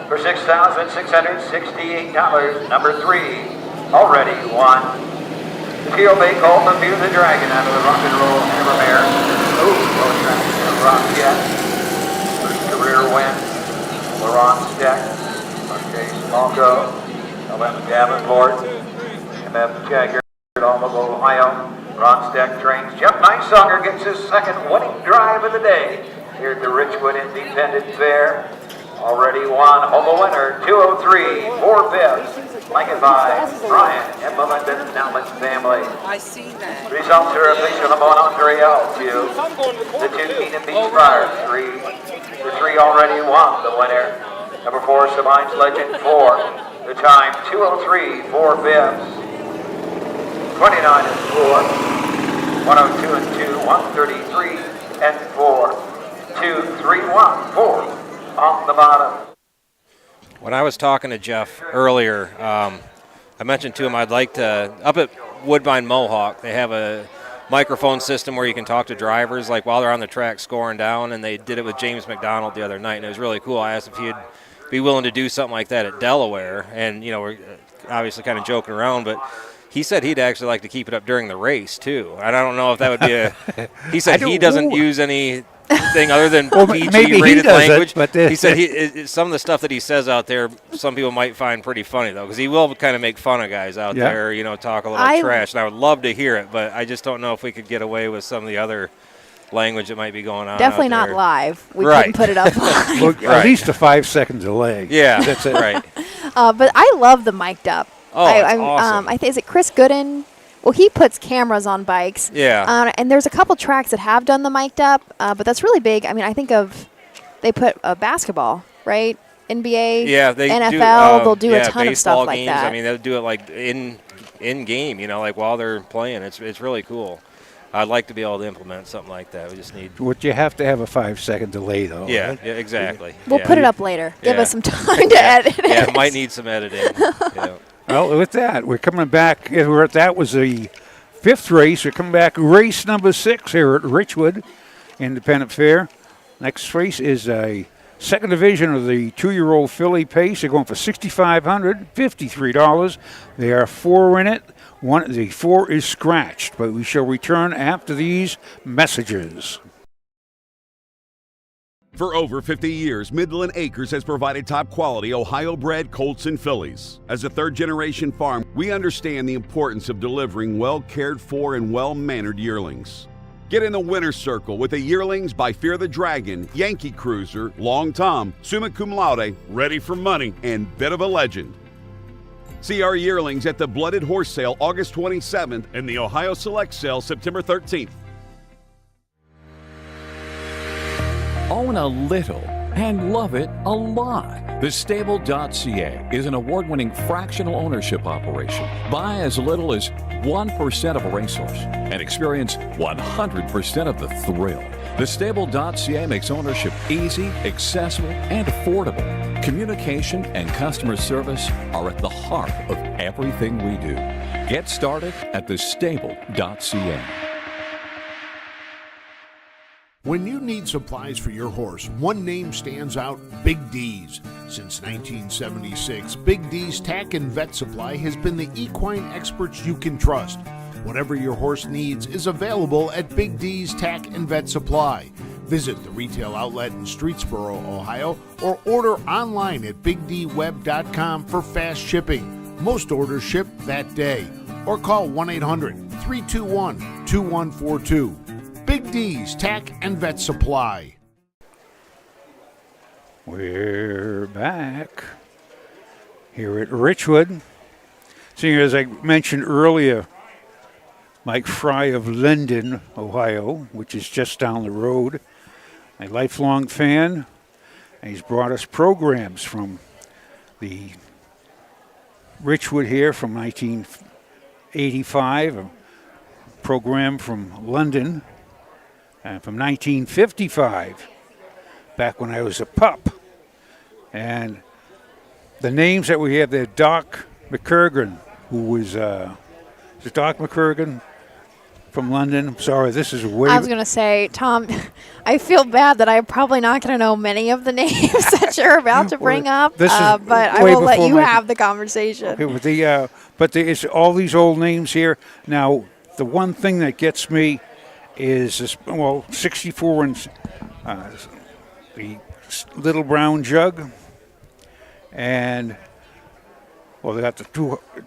For $6,668, number 3, already won. The Teal Bay Colt, the Fear the Dragon out of the Rock and Roll Hammermare. Oh, well tracked in Rock Jet. First career win. Laurent Steck, R.J. Smalko, L.M. Davenport, M.F. Jagger, Almago, Ohio. Ron Steck trains. Jeff Nightsunger gets his second winning drive of the day here at the Richwood Independent Fair. Already won, home a winner, 2:03, 4/5. Blanket by Brian and Melinda Nowman's family. I see that. Results are official on Andre L. 2. The 2 Keenan Beachfire, 3. The 3 already won the winner. Number 4, Sabine's Legend, 4. The time, 2:03, 4/5. 29 and 4. 102 and 2. 133 and 4. 2, 3, 1, 4 off the bottom. When I was talking to Jeff earlier, I mentioned to him I'd like to, up at Woodbine Mohawk. They have a microphone system where you can talk to drivers like while they're on the track scoring down, and they did it with James McDonald the other night, and it was really cool. I asked if he'd be willing to do something like that at Delaware, and we're obviously kind of joking around, but he said he'd actually like to keep it up during the race too. And I don't know if that would be he said he doesn't use anything other than PG-rated language. But he said some of the stuff that he says out there, some people might find pretty funny, though, because he will kind of make fun of guys out there, talk a little trash. And I would love to hear it, but I just don't know if we could get away with some of the other language that might be going on. Definitely not live. We couldn't put it up live. At least a 5-second delay. Yeah, that's it. Right. But I love the mic'd up. Oh, awesome. I think, is it Chris Gooden? Well, he puts cameras on bikes. Yeah. And there's a couple tracks that have done the mic'd up, but that's really big. I mean, I think they put basketball, right? NBA, NFL, they'll do a ton of stuff like games. that. I mean, they'll do it like in game, like while they're playing. It's really cool. I'd like to be able to implement something like that. We just need. Would you have to have a 5-second delay, though? Yeah, right? Exactly. We'll put it up later. Give us some time to edit it. Yeah, might need some editing. Well, with that, we're coming back. That was the 5th race. We're coming back. Race number 6 here at Richwood Independent Fair. Next race is a second division of the 2-year-old filly pace. They're going for $6,500, $53. There are 4 in it. The 4 is scratched, but we shall return after these messages. For over 50 years, Midland Acres has provided top-quality Ohio-bred colts and fillies. As a third-generation farm, we understand the importance of delivering well-cared-for and well-mannered yearlings. Get in the winner's circle with the yearlings by Fear the Dragon, Yankee Cruiser, Long Tom, Summa Cum Laude, Ready for Money, and Bit of a Legend. See our yearlings at the Blooded Horse Sale August 27th and the Ohio Select Sale September 13th. Own a little and love it a lot. TheStable.ca is an award-winning fractional ownership operation. Buy as little as 1% of a racehorse and experience 100% of the thrill. TheStable.ca makes ownership easy, accessible, and affordable. Communication and customer service are at the heart of everything we do. Get started at TheStable.ca. When you need supplies for your horse, one name stands out: Big D's. Since 1976, Big D's Tack and Vet Supply has been the equine experts you can trust. Whatever your horse needs is available at Big D's Tack and Vet Supply. Visit the retail outlet in Streetsboro, Ohio, or order online at BigDWeb.com for fast shipping. Most orders ship that day. Or call 1-800-321-2142. Big D's Tack and Vet Supply. We're back here at Richwood. Seeing as I mentioned earlier, Mike Fry of Linden, Ohio, which is just down the road, a lifelong fan, and he's brought us programs from the Richwood here from 1985, a program from London, and from 1955, back when I was a pup. And the names that we have there: Doc McCurgan, who was is it Doc McCurgan from London? I'm sorry, this is way. I was going to say, Tom, I feel bad that I'm probably not going to know many of the names that you're about to bring up, but I will let you have the conversation. Okay, but it's all these old names here. Now, the one thing that gets me is this, 64 and the Little Brown Jug, and they got the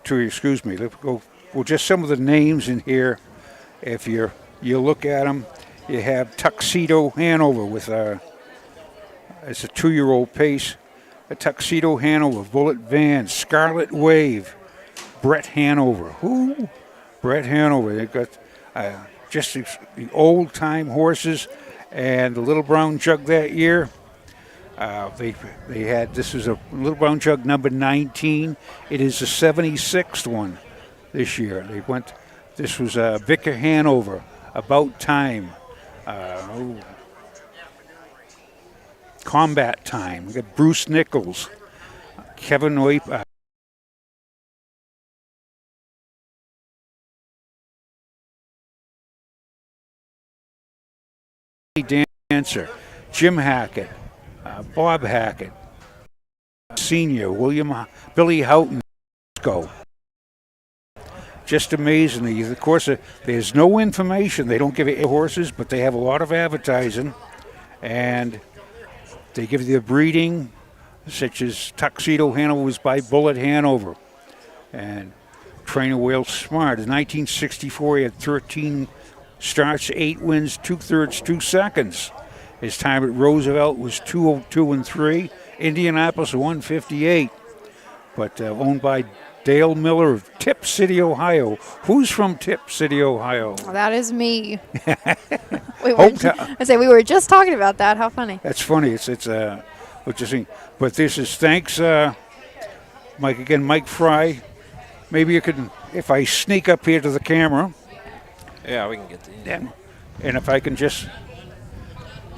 two. Excuse me. Let's go. Well, just some of the names in here. If you look at them, you have Tuxedo Hanover with it's a 2-year-old pace. A Tuxedo Hanover, Bullet Van, Scarlet Wave, Brett Hanover. Who? Brett Hanover. They've got just the old-time horses, and the Little Brown Jug that year. They had, this is a Little Brown Jug number 19. It is the 76th one this year. This was Vicar Hanover, About Time, Combat Time. We got Bruce Nichols, Kevin White, Dancer, Jim Hackett, Bob Hackett, Senior, Billy Houghton, go. Just amazing. Of course, there's no information. They don't give you horses, but they have a lot of advertising, and they give you the breeding, such as Tuxedo Hanover was by Bullet Hanover, and Trainer Whale Smart. In 1964, he had 13 starts, 8 wins, 2/3, 2 seconds. His time at Roosevelt was 2:02 and 3. Indianapolis 1:58, but owned by Dale Miller of Tip City, Ohio. Who's from Tip City, Ohio? Well, that is me. we were just talking about that. How funny. That's funny. It's interesting. But this is thanks, Mike Fry. Maybe you could, if I sneak up here to the camera. Yeah, we can get the. And if I can just,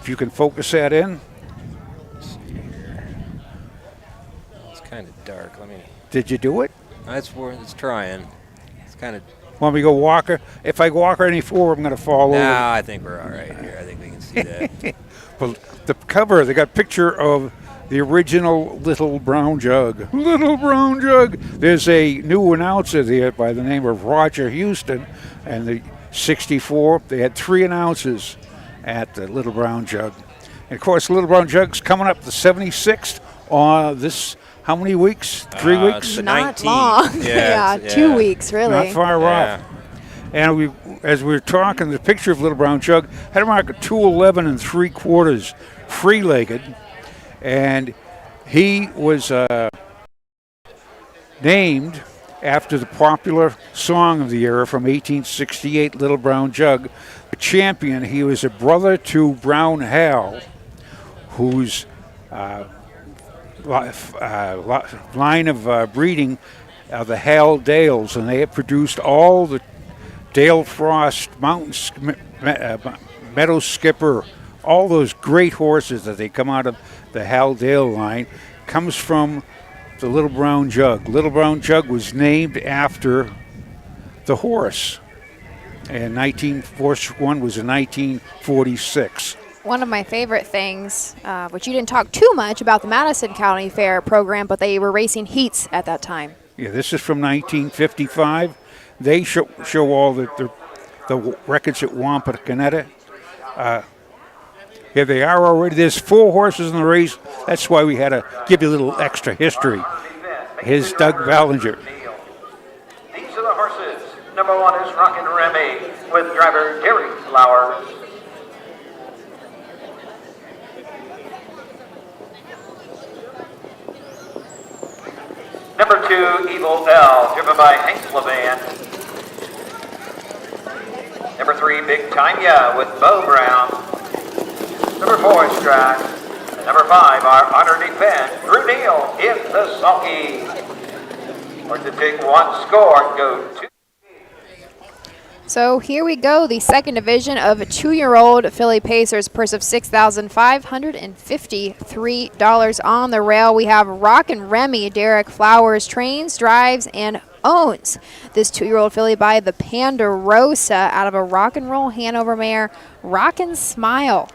if you can focus that in. Let's see here. It's kind of dark. Let me. Did you do it? It's trying. It's kind of. Want me to go Walker? If I walk any forward, I'm going to fall over. No, I think we're all right here. I think we can see that. Well, the cover, they got a picture of the original Little Brown Jug. Little Brown Jug. There's a new announcer there by the name of Roger Houston, and the 64, they had 3 announcers at the Little Brown Jug. And of course, Little Brown Jug's coming up the 76th on this. How many weeks? 3 weeks? Not long. Yeah, 2 weeks, really. Not far off. And as we were talking, the picture of Little Brown Jug had a mark of 2:11 3/4, free-legged, and he was named after the popular song of the era from 1868, Little Brown Jug. The champion, he was a brother to Brown Hal, whose line of breeding the Hal Dales, and they have produced all the Dale Frost, Meadow Skipper, all those great horses that they come out of the Hal Dale line, comes from the Little Brown Jug. Little Brown Jug was named after the horse, and first one was in 1946. One of my favorite things, which you didn't talk too much about the Madison County Fair program, but they were racing heats at that time. Yeah, this is from 1955. They show all the records at Wampakoneta. Here they are already. There's 4 horses in the race. That's why we had to give you a little extra history. Here's Doug Ballinger. These are the horses. Number 1 is Rockin' Remy with driver Gary Flowers. Number 2, Evil L, driven by Hank Levan. Number 3, Big Tanya with Bo Brown. Number 4 is Strack. And number 5, our Honor Defend, Drew Neal in the sulky. Or to take 1 score, go 2. So here we go, the second division of 2-year-old Philly Pacers, purse of $6,553 on the rail. We have Rockin' Remy, Derek Flowers, trains, drives, and owns this 2-year-old filly by the Ponderosa out of a rock and roll Hanover mare, Rockin' Smile.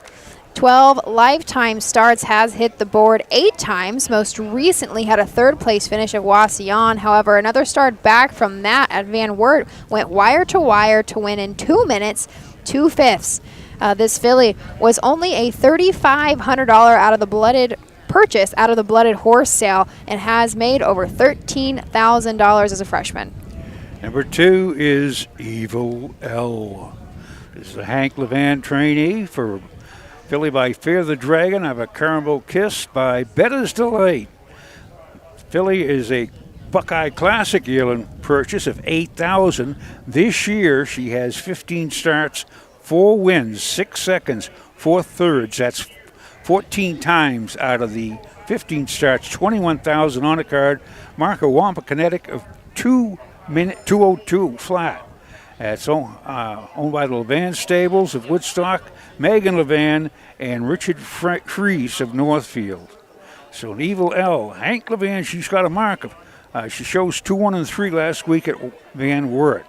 12 lifetime starts, has hit the board 8 times. Most recently had a 3rd place finish at Wasion. However, another start back from that at Van Wert went wire to win in 2 minutes, 2/5. This filly was only a $3,500 out of the blooded horse sale and has made over $13,000 as a freshman. Number 2 is Evil L. This is the Hank Levan trainee for filly by Fear the Dragon. I have a Caramel Kiss by Better's Delight. Filly is a Buckeye Classic yearling purchase of $8,000. This year she has 15 starts, 4 wins, 6 seconds, 4/3. That's 14 times out of the 15 starts, 21,000 on the card. Mark of Wampakoneta of 2:02 flat. It's owned by the Levan Stables of Woodstock, Megan Levan, and Richard Fries of Northfield. So an Evil L, Hank Levan, she's got a mark of, she shows 2-1 and 3 last week at Van Wert.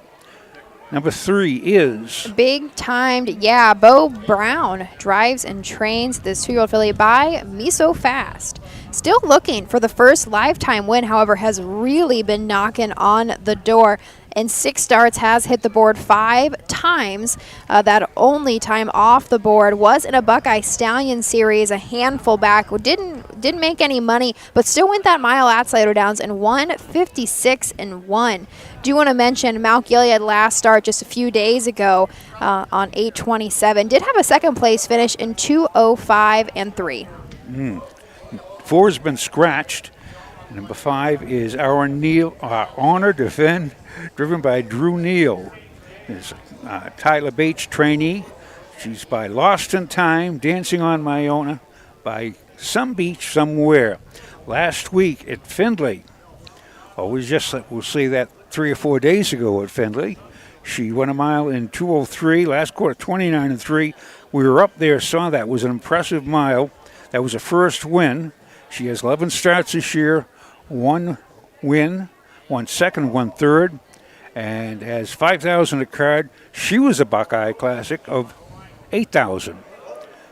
Number 3 is Big timed, yeah, Bo Brown drives and trains this 2-year-old filly by Me So Fast. Still looking for the first lifetime win, however, has really been knocking on the door. In 6 starts, has hit the board 5 times. That only time off the board was in a Buckeye Stallion series, a handful back. Didn't make any money, but still went that mile at Slater Downs and won 56-1. Do you want to mention Mount Gilead last start just a few days ago on 8:27? Did have a second place finish in 2:05-3. 4 has been scratched. Number 5 is Our Honor Defend, driven by Drew Neal. It's Tyler Bates trainee. She's by Lost in Time, Dancing on My Own, by Some Beach Somewhere. Last week at Findlay, we'll say that 3 or 4 days ago at Findlay, she won a mile in 2:03. Last quarter, 29-3. We were up there, saw that. It was an impressive mile. That was her first win. She has 11 starts this year, 1 win, 1 second, 1 third, and has 5,000 a card. She was a Buckeye Classic of 8,000.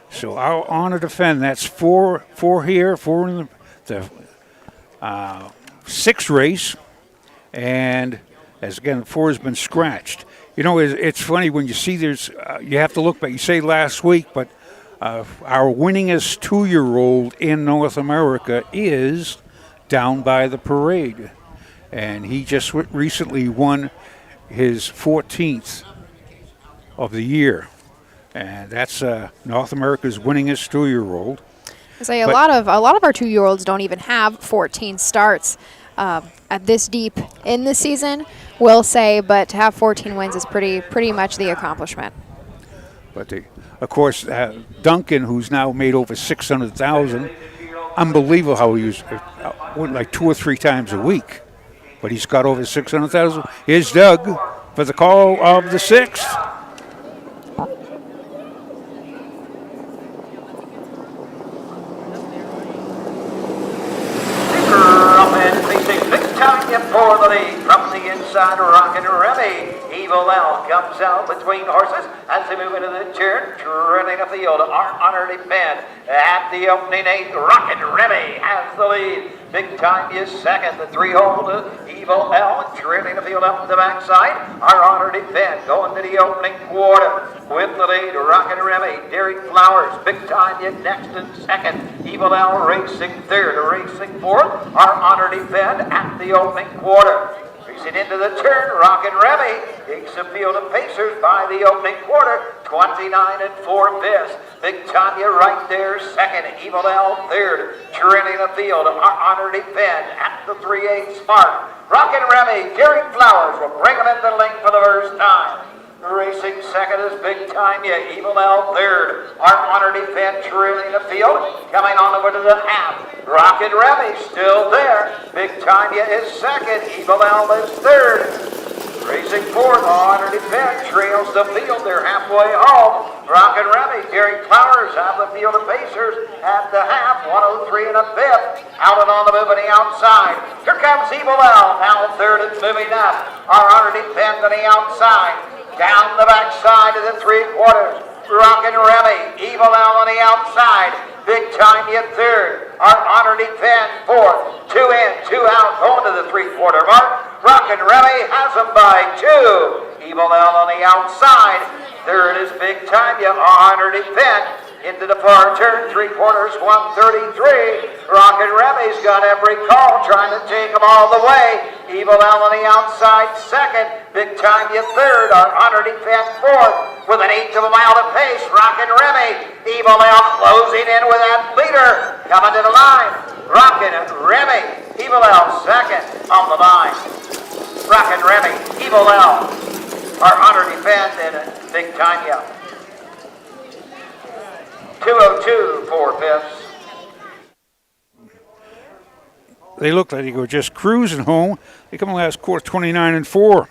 So Our Honor Defend, that's 4 here, 4 in the 6th race, and as again, 4 has been scratched. You know, it's funny when you see there's, you have to look back. You say last week, but our winningest 2-year-old in North America is Down by the Parade. And he just recently won his 14th of the year. And that's North America's winningest 2-year-old. A lot of our 2-year-olds don't even have 14 starts at this deep in the season, we'll say, but to have 14 wins is pretty much the accomplishment. But of course, Duncan, who's now made over 600,000, unbelievable how he was went like 2 or 3 times a week, but he's got over 600,000. Here's Doug for the call of the 6th. For the lead from the inside, Rockin' Remy. Evil L comes out between horses as they move into the turn, trailing the field. Our Honor Defend at the opening 8. Rockin' Remy has the lead. Big Time is second. The 3-hole Evil L trailing the field up the backside. Our Honor Defend going to the opening quarter with the lead. Rockin' Remy, Derek Flowers, Big Time is next and second. Evil L racing third, racing fourth. Our Honor Defend at the opening quarter. Racing into the turn, Rockin' Remy takes the field of Pacers by the opening quarter, 29-4. Big Tanya right there, second. Evil L third, trailing the field. Our Honor Defend at the 3/8 mark. Rockin' Remy, Gary Flowers will bring him into the lane for the first time. Racing second is Big Tanya, Evil L third. Our Honor Defend trailing the field, coming on over to the half. Rockin' Remy still there. Big Tanya is second, Evil L is third. Racing fourth, Honor Defend trails the field. They're halfway home. Rockin' Remy, Gary Flowers out the field of Pacers at the half, 103 1/5. Out and on the move on the outside. Here comes Evil L, now third and moving up. Our Honor Defend on the outside. Down the backside of the 3/4. Rockin' Remy, Evil L on the outside. Big Tanya third. Our Honor Defend fourth. 2 in, 2 out, going to the 3/4 mark. Rockin' Remy has them by 2. Evil L on the outside. Third is Big Tanya. Honor Defend into the far turn, 3/4, 133. Rockin' Remy's got every call, trying to take them all the way. Evil L on the outside, second. Big Tanya third. Our Honor Defend fourth. With an 1/8 of a mile to pace, Rockin' Remy. Evil L closing in with that leader. Coming to the line. Rockin' Remy. Evil L second on the line. Rockin' Remy. Evil L. Our Honor Defend and Big Tanya. 2:02 4/5. They look like they were just cruising home. They come in last quarter 29-4.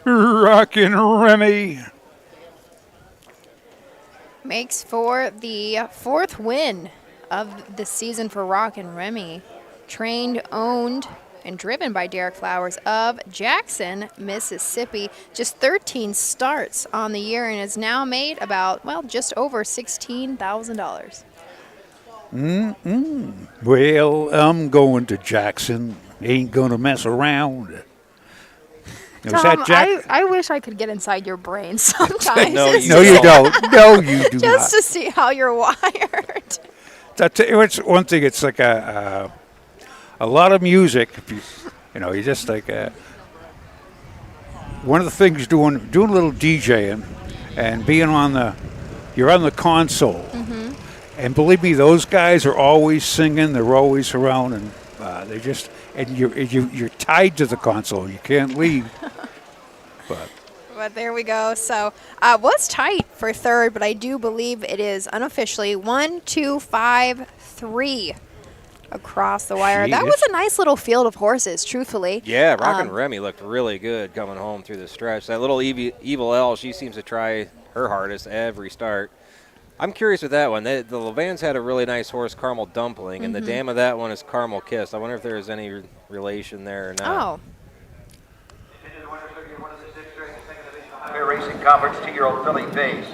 Rockin' Remy. Makes for the 4th win of the season for Rockin' Remy. Trained, owned, and driven by Derek Flowers of Jackson, Mississippi. Just 13 starts on the year and has now made about, well, just over $16,000. Well, I'm going to Jackson. Ain't going to mess around. Now, is Tom, that Jack? I wish I could get inside your brain sometimes. No, just No, to- you don't. No, you do Just not. to see how you're wired. I'll tell you, it's one thing. It's like a lot of music. If you just like one of the things doing a little DJing and being you're on the console. And believe me, those guys are always singing. They're always around, and they just you're tied to the console. You can't leave. But there we go. So was tight for third, but I do believe it is unofficially 1, 2, 5, 3 across the wire. That was a nice little field of horses, truthfully. Yeah, Rockin' Remy looked really good coming home through the stretch. That little Evil L, she seems to try her hardest every start. I'm curious with that one. The Levans had a really nice horse, Caramel Dumpling, and the dam of that one is Caramel Kiss. I wonder if there's any relation there or not. Oh. Fair Racing Conference 2-year-old filly base.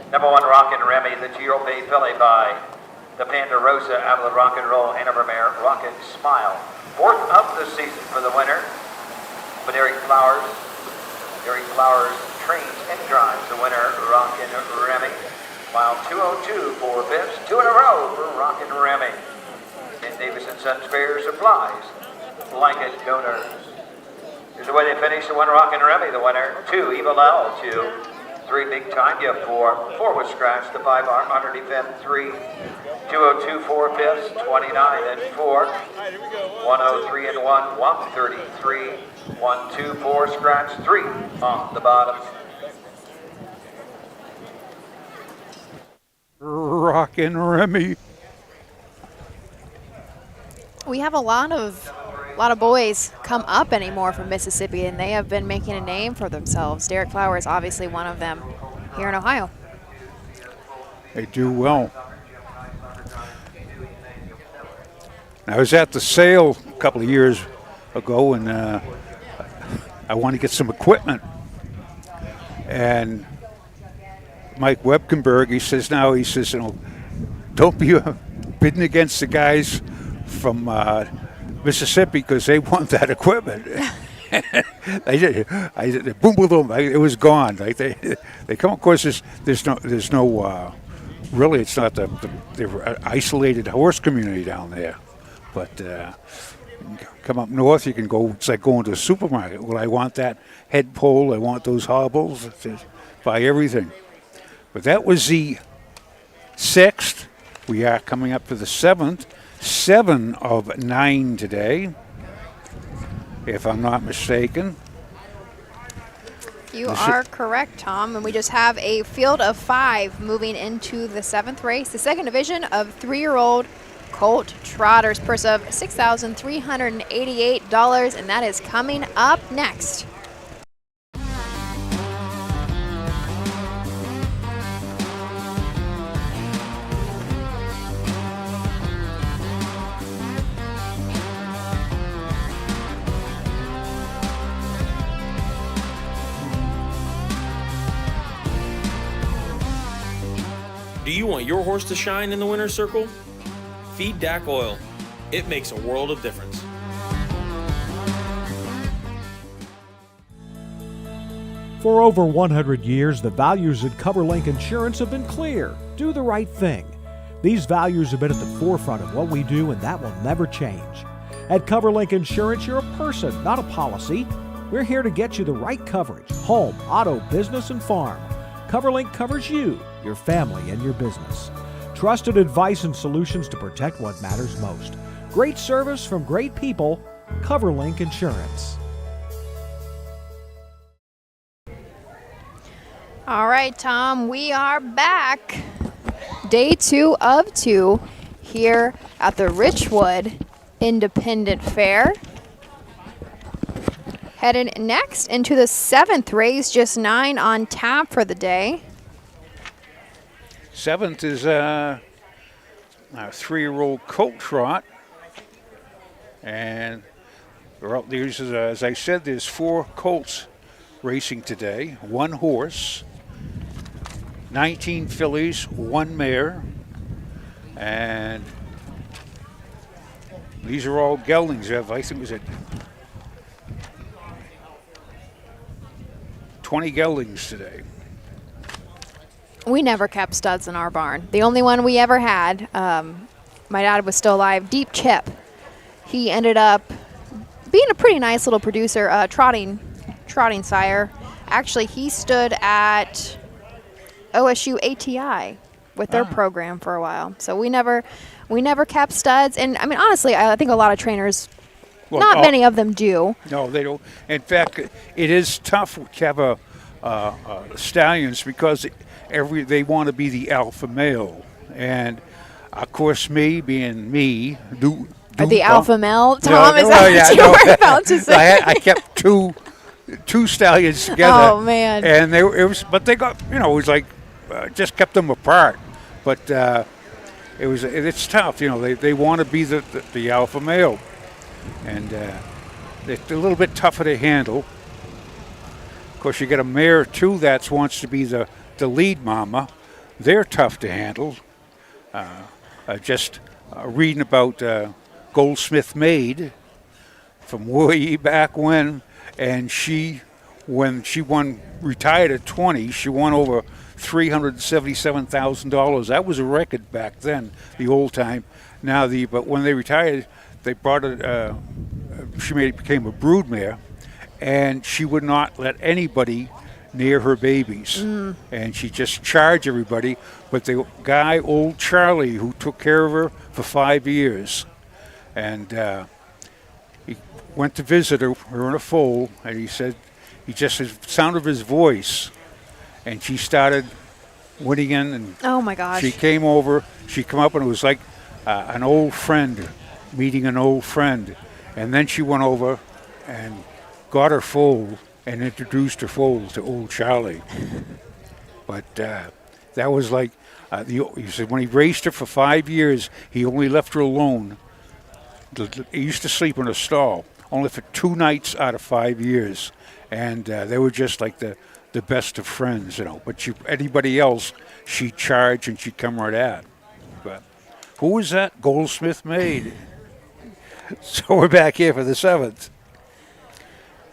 Number 1 Rockin' Remy, the 2-year-old bay filly by the Panda Rosa out of the Rock and Roll Hanover mare, Rocket Smile. 4th of the season for the winner. But Derek Flowers trains and drives the winner, Rockin' Remy. Mile 202 for Bibbs, 2 in a row for Rockin' Remy. And Davis and Sons Fair Supplies, blanket donors. Here's the way they finish. The 1 Rockin' Remy, the winner. 2 Evil L, 2. 3 Big Tanya, 4. 4 was scratched. The 5 arm underneath them, 3. 202 4 fifths, 29 and 4. 103 and 1, 133. 1, 2, 4 scratch, 3 on the bottom. Rockin' Remy. We have a lot of boys come up anymore from Mississippi, and they have been making a name for themselves. Derek Flower is obviously one of them here in Ohio. They do well. I was at the sale a couple of years ago, and I wanted to get some equipment. And Mike Webkenberg, he says, don't be bidding against the guys from Mississippi because they want that equipment. Boom, boom, boom, it was gone. Like they come. Of course, there's no really. It's not the isolated horse community down there, but come up north, you can go. It's like going to a supermarket. Well, I want that head pole. I want those hobbles. Buy everything. But that was the 6th. We are coming up to the 7th. 7 of 9 today, if I'm not mistaken. You are correct, Tom. And we just have a field of 5 moving into the 7th race, the second division of 3-year-old Colt Trotters, purse of $6,388, and that is coming up next. Do you want your horse to shine in the winner's circle? Feed DAC oil. It makes a world of difference. For over 100 years, the values at CoverLink Insurance have been clear. Do the right thing. These values have been at the forefront of what we do, and that will never change. At CoverLink Insurance, you're a person, not a policy. We're here to get you the right coverage: home, auto, business, and farm. CoverLink covers you, your family, and your business. Trusted advice and solutions to protect what matters most. Great service from great people. CoverLink Insurance. All right, Tom, we are back. Day 2 of 2 here at the Richwood Independent Fair. Headed next into the 7th race, just 9 on tap for the day. 7th is a 3-year-old Colt Trot, and Well, there's, as I said, there's 4 colts racing today, 1 horse, 19 fillies, 1 mare, and these are all geldings. I think it was 20 geldings today. We never kept studs in our barn. The only one we ever had, my dad was still alive, Deep Chip. He ended up being a pretty nice little producer, trotting sire. Actually, he stood at OSU ATI with their program for a while. So we never kept studs. And I mean, honestly, I think a lot of trainers, not many of them do. No, they don't. In fact, it is tough to have stallions because they want to be the alpha male. And of course, me being me, the alpha male, Tom, is that what you were about to say? I kept two stallions together. Oh man! And but they got, it was like just kept them apart. But it's tough, They want to be the alpha male, and it's a little bit tougher to handle. Of course, you get a mare too that wants to be the lead mama. They're tough to handle. Just reading about Goldsmith Maid from way back when, and when she retired at 20, she won over $377,000. That was a record back then, the old time. But when they retired, they brought it. Became a broodmare, and she would not let anybody near her babies, and she just charged everybody. But the guy, old Charlie, who took care of her for 5 years, and he went to visit her in a foal, and he said, the sound of his voice, and she started winning in, and oh my gosh, she came over, she come up, and it was like an old friend meeting an old friend. And then she went over and got her foal and introduced her foal to old Charlie. But that was like, he said when he raced her for 5 years, he only left her alone. He used to sleep in a stall, only for 2 nights out of 5 years. And they were just like the best of friends, But anybody else, she'd charge and she'd come right at. But who was that? Goldsmith Maid. So we're back here for the 7th.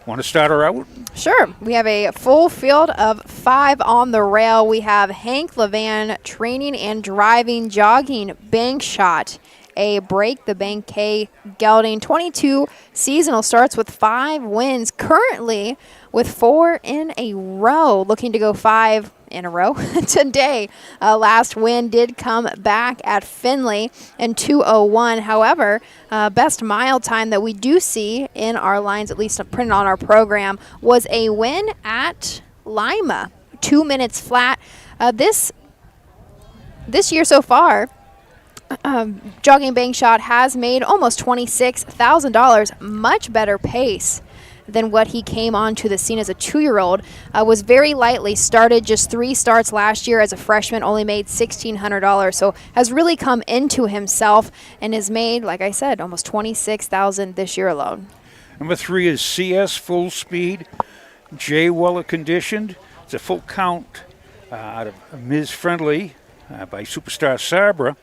Want to start her out? Sure. We have a full field of 5 on the rail. We have Hank Levan training and driving, jogging, bank shot, a break the bank K gelding, 22 seasonal starts with 5 wins, currently with 4 in a row, looking to go 5 in a row today. Last win did come back at Findlay in 2:01. However, best mile time that we do see in our lines, at least printed on our program, was a win at Lima, 2 minutes flat. This year so far, Jogging Bank Shot has made almost $26,000, much better pace than what he came onto the scene as a 2-year-old. Was very lightly, started just 3 starts last year as a freshman, only made $1,600, so has really come into himself and has made, like I said, almost $26,000 this year alone. Number 3 is CS Full Speed, Jay Weller conditioned. It's a full count out of Ms. Friendly by Superstar Sabra,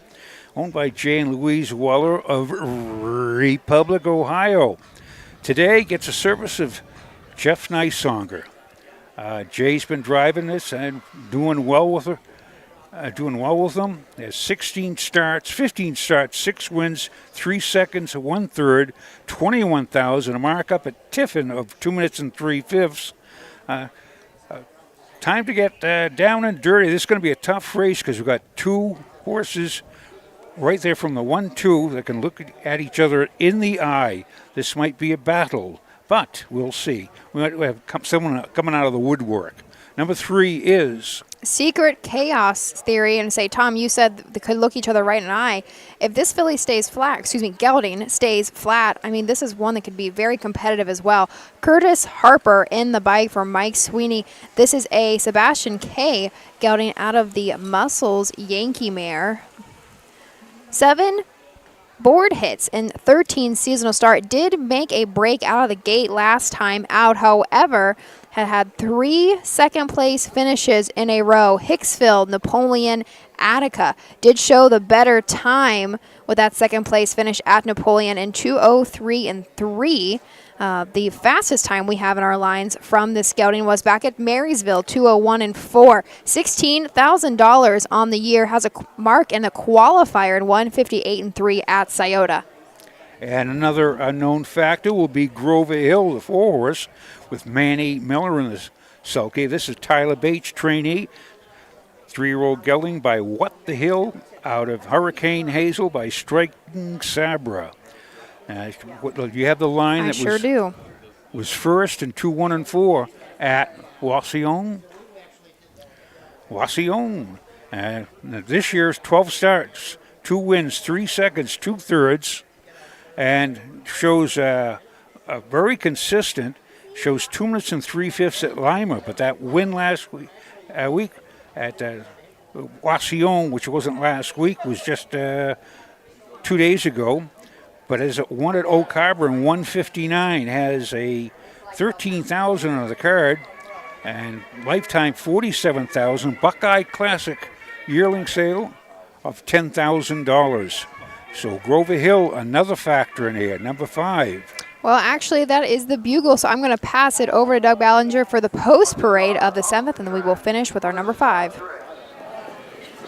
owned by Jay and Louise Weller of Republic, Ohio. Today gets a service of Jeff Nysonger. Jay's been driving this and doing well with her. Doing them. There's 15 starts, 6 wins, 3 seconds, 1/3, 21,000. A markup at Tiffin of 2 minutes and 3/5. Time to get down and dirty. This is going to be a tough race because we've got 2 horses right there from the 1-2 that can look at each other in the eye. This might be a battle, but we'll see. We might have someone coming out of the woodwork. Number 3 is Secret Chaos Theory, and say, Tom, you said they could look each other right in the eye. If this filly stays flat, gelding stays flat, I mean, this is one that could be very competitive as well. Curtis Harper in the bike for Mike Sweeney. This is a Sebastian K gelding out of the Muscles Yankee mare. 7 Board hits in 13 seasonal start, did make a break out of the gate last time out. However, had 3 second-place finishes in a row. Hicksville, Napoleon, Attica did show the better time with that second-place finish at Napoleon in 2:03 and 3. The fastest time we have in our lines from this scouting was back at Marysville, 2:01 and 4. $16,000 on the year, has a mark in the qualifier in 1:58 and 3 at Scioto. And another unknown factor will be Grover Hill, the 4-horse, with Manny Miller in the sulky. This is Tyler Bates, trainee. 3-year-old gelding by What the Hill out of Hurricane Hazel by Striking Sabra. You have the line I that sure do. Was first in 2-1 and 4 at Wasion. This year's 12 starts, 2 wins, 3 seconds, 2 thirds, and shows a very consistent. Shows 2 minutes and 3/5 at Lima, but that win last week at Wasion, which wasn't last week, was just 2 days ago. But as it won at Oak Harbor in 1:59, has a 13,000 on the card, and lifetime 47,000. Buckeye Classic yearling sale of $10,000. So Grover Hill, another factor in here, number 5. Well, actually, that is the bugle, so I'm going to pass it over to Doug Ballinger for the post-parade of the 7th, and then we will finish with our number 5.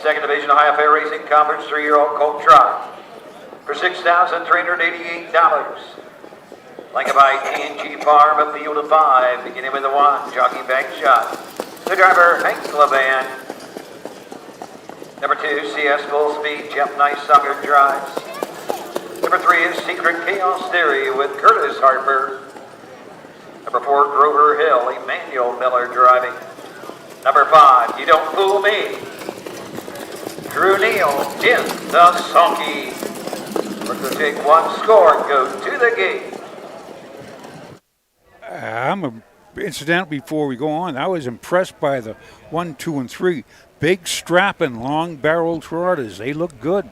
Second Division Ohio Fair Racing Conference 3-year-old colt trot for $6,388. Like a by T&G Farm, a field of 5, beginning with the 1, jockey bank shot. The driver, Hank Levan. Number 2, CS Full Speed, Jeff Nice Sucker drives. Number 3 is Secret Chaos Theory with Curtis Harper. Number 4, Grover Hill, Emmanuel Miller driving. Number 5, You Don't Fool Me. Drew Neal in the sulky. We're going to take 1 score and go to the gate. Incidentally, before we go on, I was impressed by the 1, 2, and 3. Big strapping, long-barreled trotters. They look good.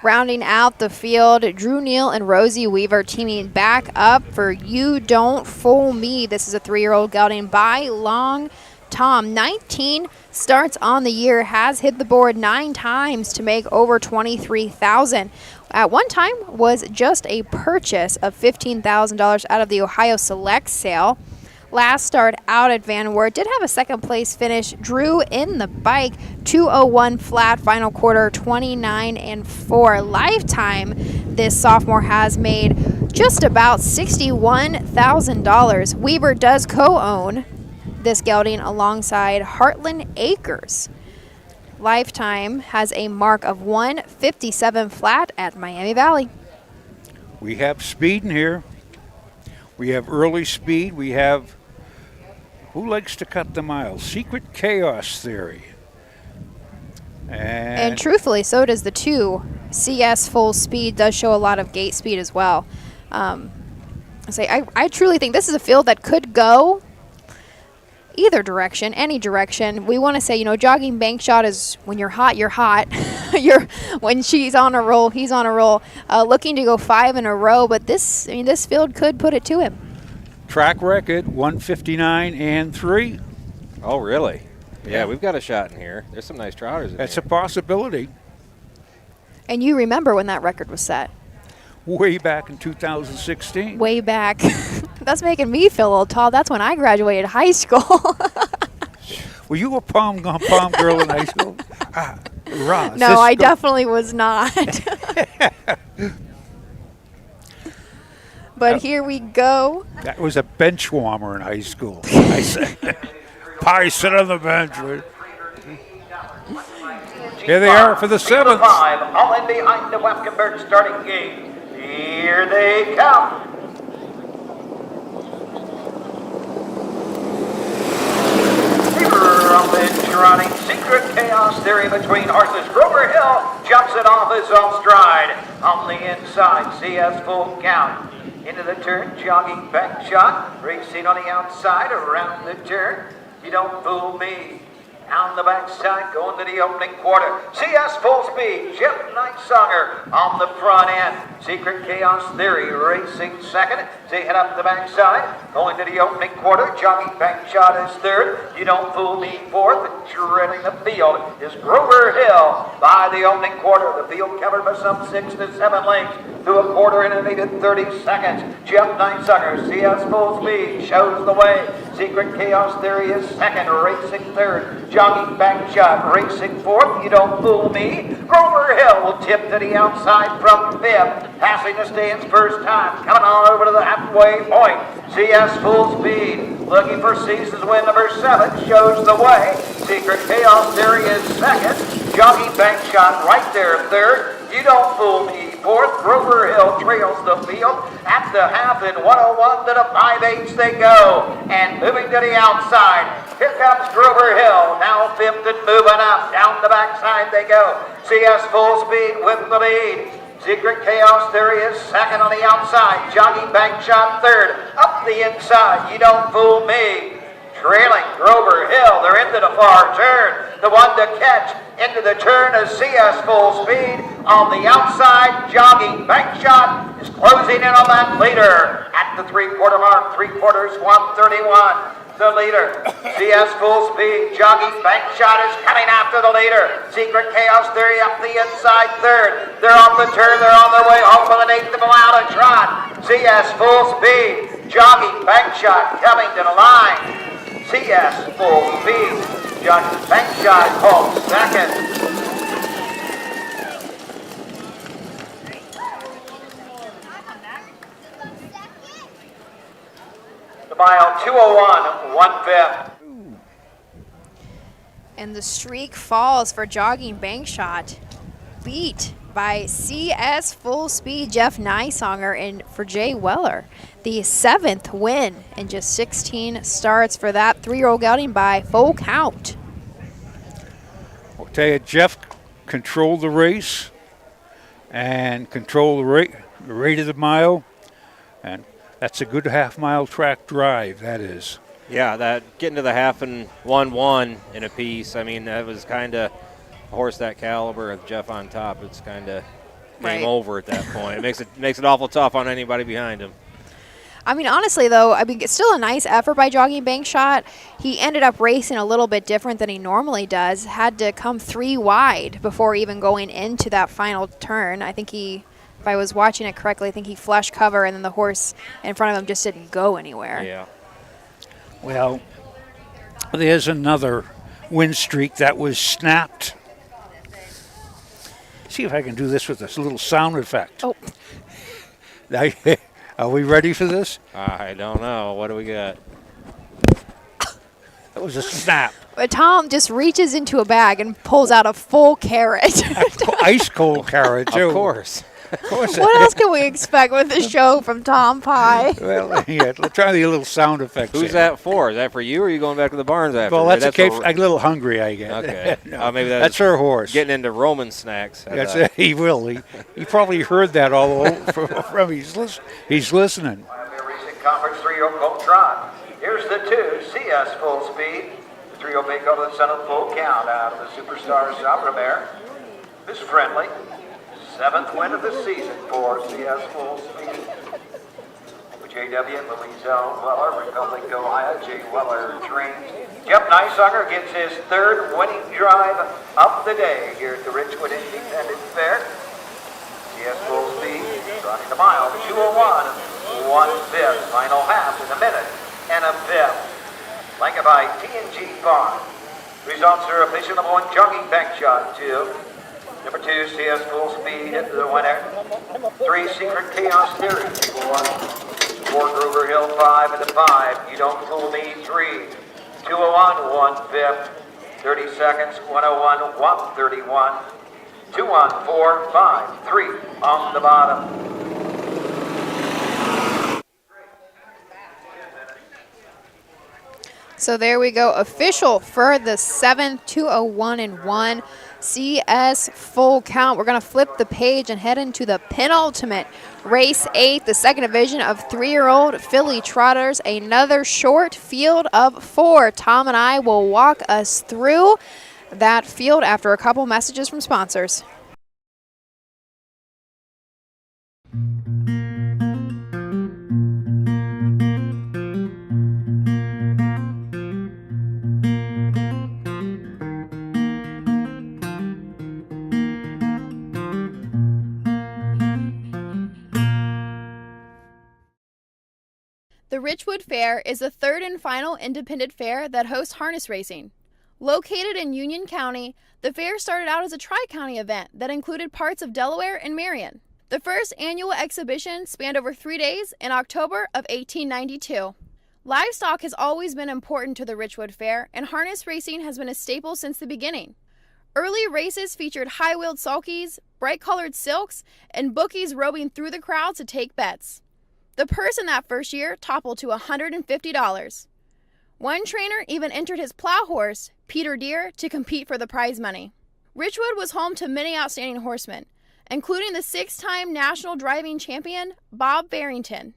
Rounding out the field, Drew Neal and Rosie Weaver teaming back up for You Don't Fool Me. This is a 3-year-old gelding by Long Tom. 19 starts on the year, has hit the board 9 times to make over $23,000. At one time was just a purchase of $15,000 out of the Ohio Select sale. Last start out at Van Wert, did have a second place finish. Drew in the bike, 2:01 flat, final quarter, 29 and 4. Lifetime, this sophomore has made just about $61,000. Weaver does co-own this gelding alongside Heartland Acres. Lifetime has a mark of 157 flat at Miami Valley. We have speed in here. We have early speed. We have, who likes to cut the mile? Secret Chaos Theory. And truthfully, so does the 2. CS Full Speed does show a lot of gate speed as well. I truly think this is a field that could go either direction, any direction. We want to say, jogging bank shot is when you're hot, you're hot. When she's on a roll, he's on a roll. Looking to go 5 in a row, but this field could put it to him. Track record 159 and 3. Oh, really? Yeah, we've got a shot in here. There's some nice trotters in That's here. a possibility. And you remember when that record was set? Way back in 2016. Way back. That's making me feel a little tall. That's when I graduated high school. Were you a pom girl in high school? Ross, no, I definitely was not. But here we go. That was a bench warmer in high school. I said, Pie, sit on the bench. Here they are for the 7th. 5, all in behind the Wapkenberg starting gate. Here they come. Trotting Secret Chaos Theory between horses. Grover Hill jumps it off his own stride. On the inside, CS Full Count. Into the turn, jogging back shot. Racing on the outside, around the turn. You Don't Fool Me. Down the backside, going to the opening quarter. CS Full Speed, Jeff Nightsonger on the front end. Secret Chaos Theory racing second. They head up the backside, going to the opening quarter. Jockey Bank Shot is third. You Don't Fool Me fourth. And trailing the field is Grover Hill by the opening quarter. The field covered by some 6 to 7 lengths to a quarter in an 8 to 30 seconds. Jeff Nightsonger, CS Full Speed shows the way. Secret Chaos Theory is second, racing third. Jockey Bank Shot racing fourth. You Don't Fool Me. Grover Hill will tip to the outside from fifth. Passing the stands first time. Coming on over to the halfway point. CS Full Speed looking for season's win number 7 shows the way. Secret Chaos Theory is second. Jockey Bank Shot right there third. You Don't Fool Me fourth. Grover Hill trails the field at the half in 101 to the 5/8 they go. And moving to the outside, here comes Grover Hill, now fifth and moving up. Down the backside they go. CS Full Speed with the lead. Secret Chaos Theory is second on the outside. Jockey Bank Shot third. Up the inside, You Don't Fool Me. Trailing Grover Hill, they're into the far turn. The one to catch into the turn is CS Full Speed. On the outside, Jockey Bank Shot is closing in on that leader. At the 3/4 mark, 3/4, 131. The leader, CS Full Speed, Jockey Bank Shot is coming after the leader. Secret Chaos Theory up the inside third. They're off the turn, they're on their way home for the 8th to go out a trot. CS Full Speed, Jockey Bank Shot coming to the line. CS Full Speed, Jockey Bank Shot home second. The mile 201, 1/5. And the streak falls for Jogging Bank Shot, beat by CS Full Speed, Jeff Nightsonger, and for Jay Weller. The 7th win in just 16 starts for that 3-year-old gelding by full count. I'll tell you, Jeff controlled the race and controlled the rate of the mile, and that's a good half-mile track drive, that is. Yeah, that getting to the half and 1-1 in a piece. I mean, that was kind of a horse that caliber with Jeff on top. It's kind of game over at that point. It makes it awful tough on anybody behind him. I mean, honestly, though, it's still a nice effort by Jogging Bank Shot. He ended up racing a little bit different than he normally does. Had to come 3 wide before even going into that final turn. I think if I was watching it correctly, I think he flushed cover, and then the horse in front of him just didn't go anywhere. Yeah. Well, there's another win streak that was snapped. See if I can do this with this little sound effect. Oh. Are we ready for this? I don't know. What do we got? That was a snap. But Tom just reaches into a bag and pulls out a full carrot. Ice cold carrot, too. Of course. What else can we expect with the show from Tom Pie? Well, yeah, let's try the little sound effects. Who's that for? Is that for you, or are you going back to the barns after? Well, that's I'm a little hungry, I guess. Okay. No, maybe that's her horse. Getting into Roman snacks. He will. He probably heard that all over from he's listening. Racing Conference 3-year-old Colt Trot. Here's the 2, CS Full Speed. The 3-year-old may go to the center full count out of the Superstar Sabra Bear. This friendly. 7th win of the season for CS Full Speed. JW and Louise L. Weller, Republic, Ohio. Jay Weller trains. Jeff Nightsonger gets his 3rd winning drive of the day here at the Richwood Independent Fair. CS Full Speed running the mile 201, 1/5. Final half in a minute and a 5th. Flanked by TNG Farm. Results are official. Number 1, Jogging Bank Shot 2. Number 2, CS Full Speed into the winner. 3, Secret Chaos Theory, 1. 4, Grover Hill, 5 into 5. You Don't Fool Me, 3. 201, 1/5. 30 seconds, 101, 131. 2-1, 4, 5, 3 on the bottom. So there we go, official for the 7th 201-1 CS full count. We're going to flip the page and head into the penultimate race 8, the second division of 3-year-old filly trotters, another short field of 4. Tom and I will walk us through that field after a couple messages from sponsors. The Richwood Fair is the third and final independent fair that hosts harness racing. Located in Union County, the fair started out as a tri-county event that included parts of Delaware and Marion. The first annual exhibition spanned over 3 days in October of 1892. Livestock has always been important to the Richwood Fair, and harness racing has been a staple since the beginning. Early races featured high-wheeled sulkies, bright-colored silks, and bookies roving through the crowd to take bets. The purse in that first year toppled to $150. One trainer even entered his plow horse, Peter Deere, to compete for the prize money. Richwood was home to many outstanding horsemen, including the 6-time national driving champion, Bob Farrington.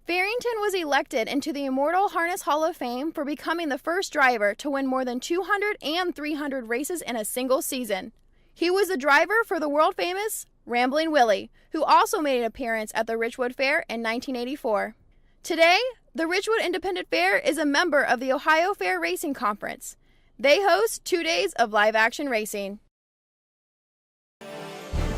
Farrington was elected into the Immortal Harness Hall of Fame for becoming the first driver to win more than 200 and 300 races in a single season. He was the driver for the world-famous Rambling Willie, who also made an appearance at the Richwood Fair in 1984. Today, the Richwood Independent Fair is a member of the Ohio Fair Racing Conference. They host 2 days of live-action racing.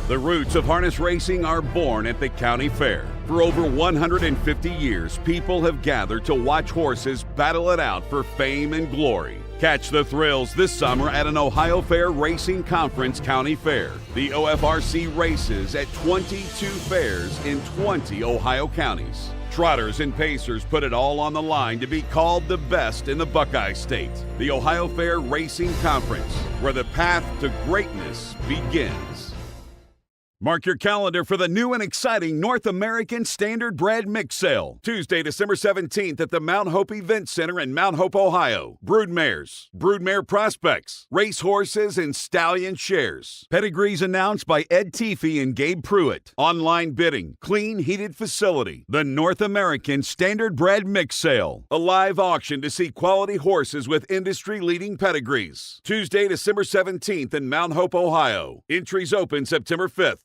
The roots of harness racing are born at the county fair. For over 150 years, people have gathered to watch horses battle it out for fame and glory. Catch the thrills this summer at an Ohio Fair Racing Conference County Fair. The OFRC races at 22 fairs in 20 Ohio counties. Trotters and pacers put it all on the line to be called the best in the Buckeye State. The Ohio Fair Racing Conference, where the path to greatness begins. Mark your calendar for the new and exciting North American Standard Bred Mix Sale. Tuesday, December 17th at the Mount Hope Event Center in Mount Hope, Ohio. Broodmares, broodmare prospects, racehorses, and stallion shares. Pedigrees announced by Ed Teefee and Gabe Pruitt. Online bidding, clean, heated facility. The North American Standard Bred Mix Sale. A live auction to see quality horses with industry-leading pedigrees. Tuesday, December 17th in Mount Hope, Ohio. Entries open September 5th.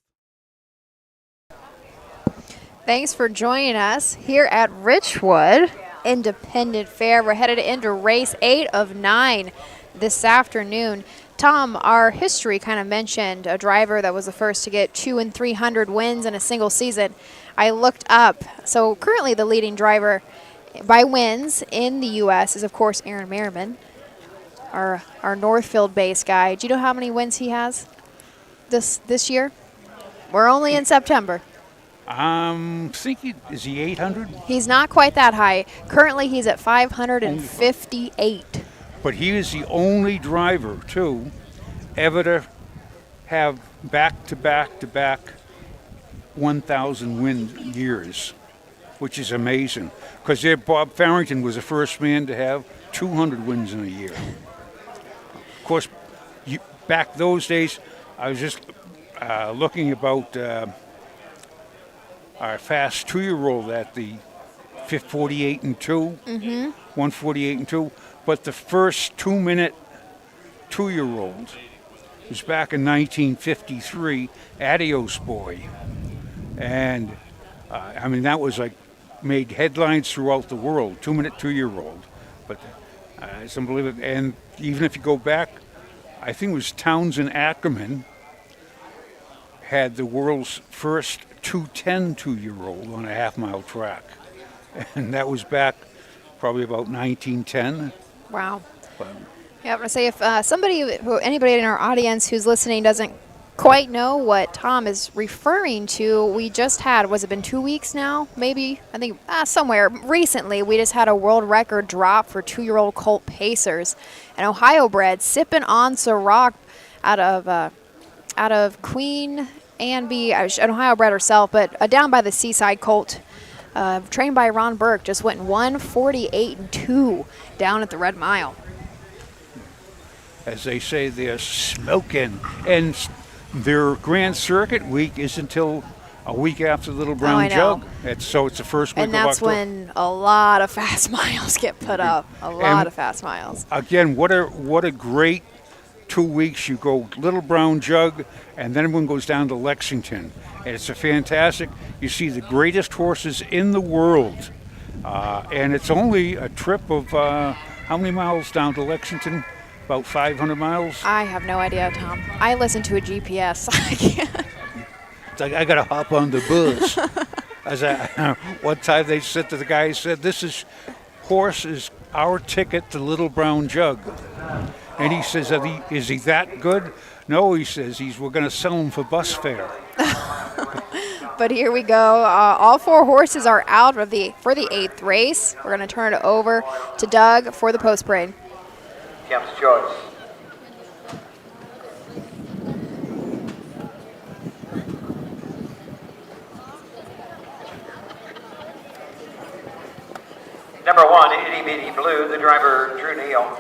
Thanks for joining us here at Richwood Independent Fair. We're headed into race 8 of 9 this afternoon. Tom, our history kind of mentioned a driver that was the first to get 200 and 300 wins in a single season. I looked up. So currently the leading driver by wins in the U.S. is, of course, Aaron Merriman, our Northfield-based guy. Do you know how many wins he has this year? We're only in September. Is he 800? He's not quite that high. Currently, he's at 558. But he is the only driver, too, ever to have back-to-back 1,000 win years, which is amazing. Because Bob Farrington was the first man to have 200 wins in a year. Of course, back those days, I was just looking about our fast 2-year-old at the 48 and 2, 148 and 2. But the first 2-minute 2-year-old was back in 1953, Adios Boy. And that was like made headlines throughout the world, 2-minute 2-year-old. But it's unbelievable. And even if you go back, I think it was Townsend Ackerman had the world's first 210 2-year-old on a half-mile track. And that was back probably about 1910. Wow. Yeah, I'm going to say if anybody in our audience who's listening doesn't quite know what Tom is referring to, we just had, was it been 2 weeks now? Maybe, I think somewhere recently, we just had a world record drop for 2-year-old colt pacers. An Ohio bred sipping on Ciroc out of Queen Anne B, an Ohio bred herself, but down by the Seaside Colt trained by Ron Burke, just went 1:48.2 down at the Red Mile. As they say, they're smoking. And their Grand Circuit week is until a week after Little Brown I know. Jug. So it's the first week And of that's October. when a lot of fast miles get put up. A lot of fast miles. Again, what a great 2 weeks. You go Little Brown Jug, and then everyone goes down to Lexington. And it's a fantastic. You see the greatest horses in the world. And it's only a trip of how many miles down to Lexington? About 500 miles? I have no idea, Tom. I listen to a GPS. I can't. It's like, I got to hop on the bus. One time they said to the guy, he said, this horse is our ticket to Little Brown Jug. And he says, is he that good? No, he says, we're going to sell him for bus fare. But here we go. All 4 horses are out for the 8th race. We're going to turn it over to Doug for the post parade. Kemp's Choice. Number 1, Itty Bitty Blue, the driver Drew Neal.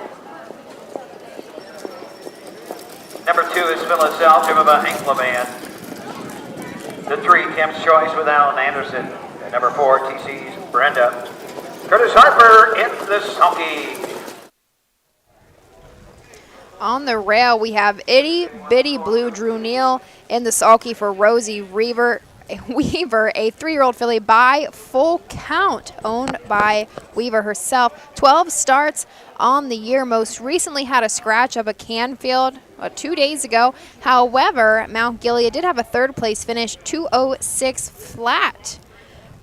Number 2 is Phyllis L, driven by Hank Levan. The 3, Kemp's Choice with Alan Anderson. And number 4, TC's Brenda. Curtis Harper in the sulky. On the rail, we have Itty Bitty Blue Drew Neal in the sulky for Rosie Weaver, a 3-year-old filly by Full Count, owned by Weaver herself. 12 starts on the year. Most recently had a scratch of a Canfield 2 days ago. However, Mount Gilead did have a 3rd place finish, 2:06 flat.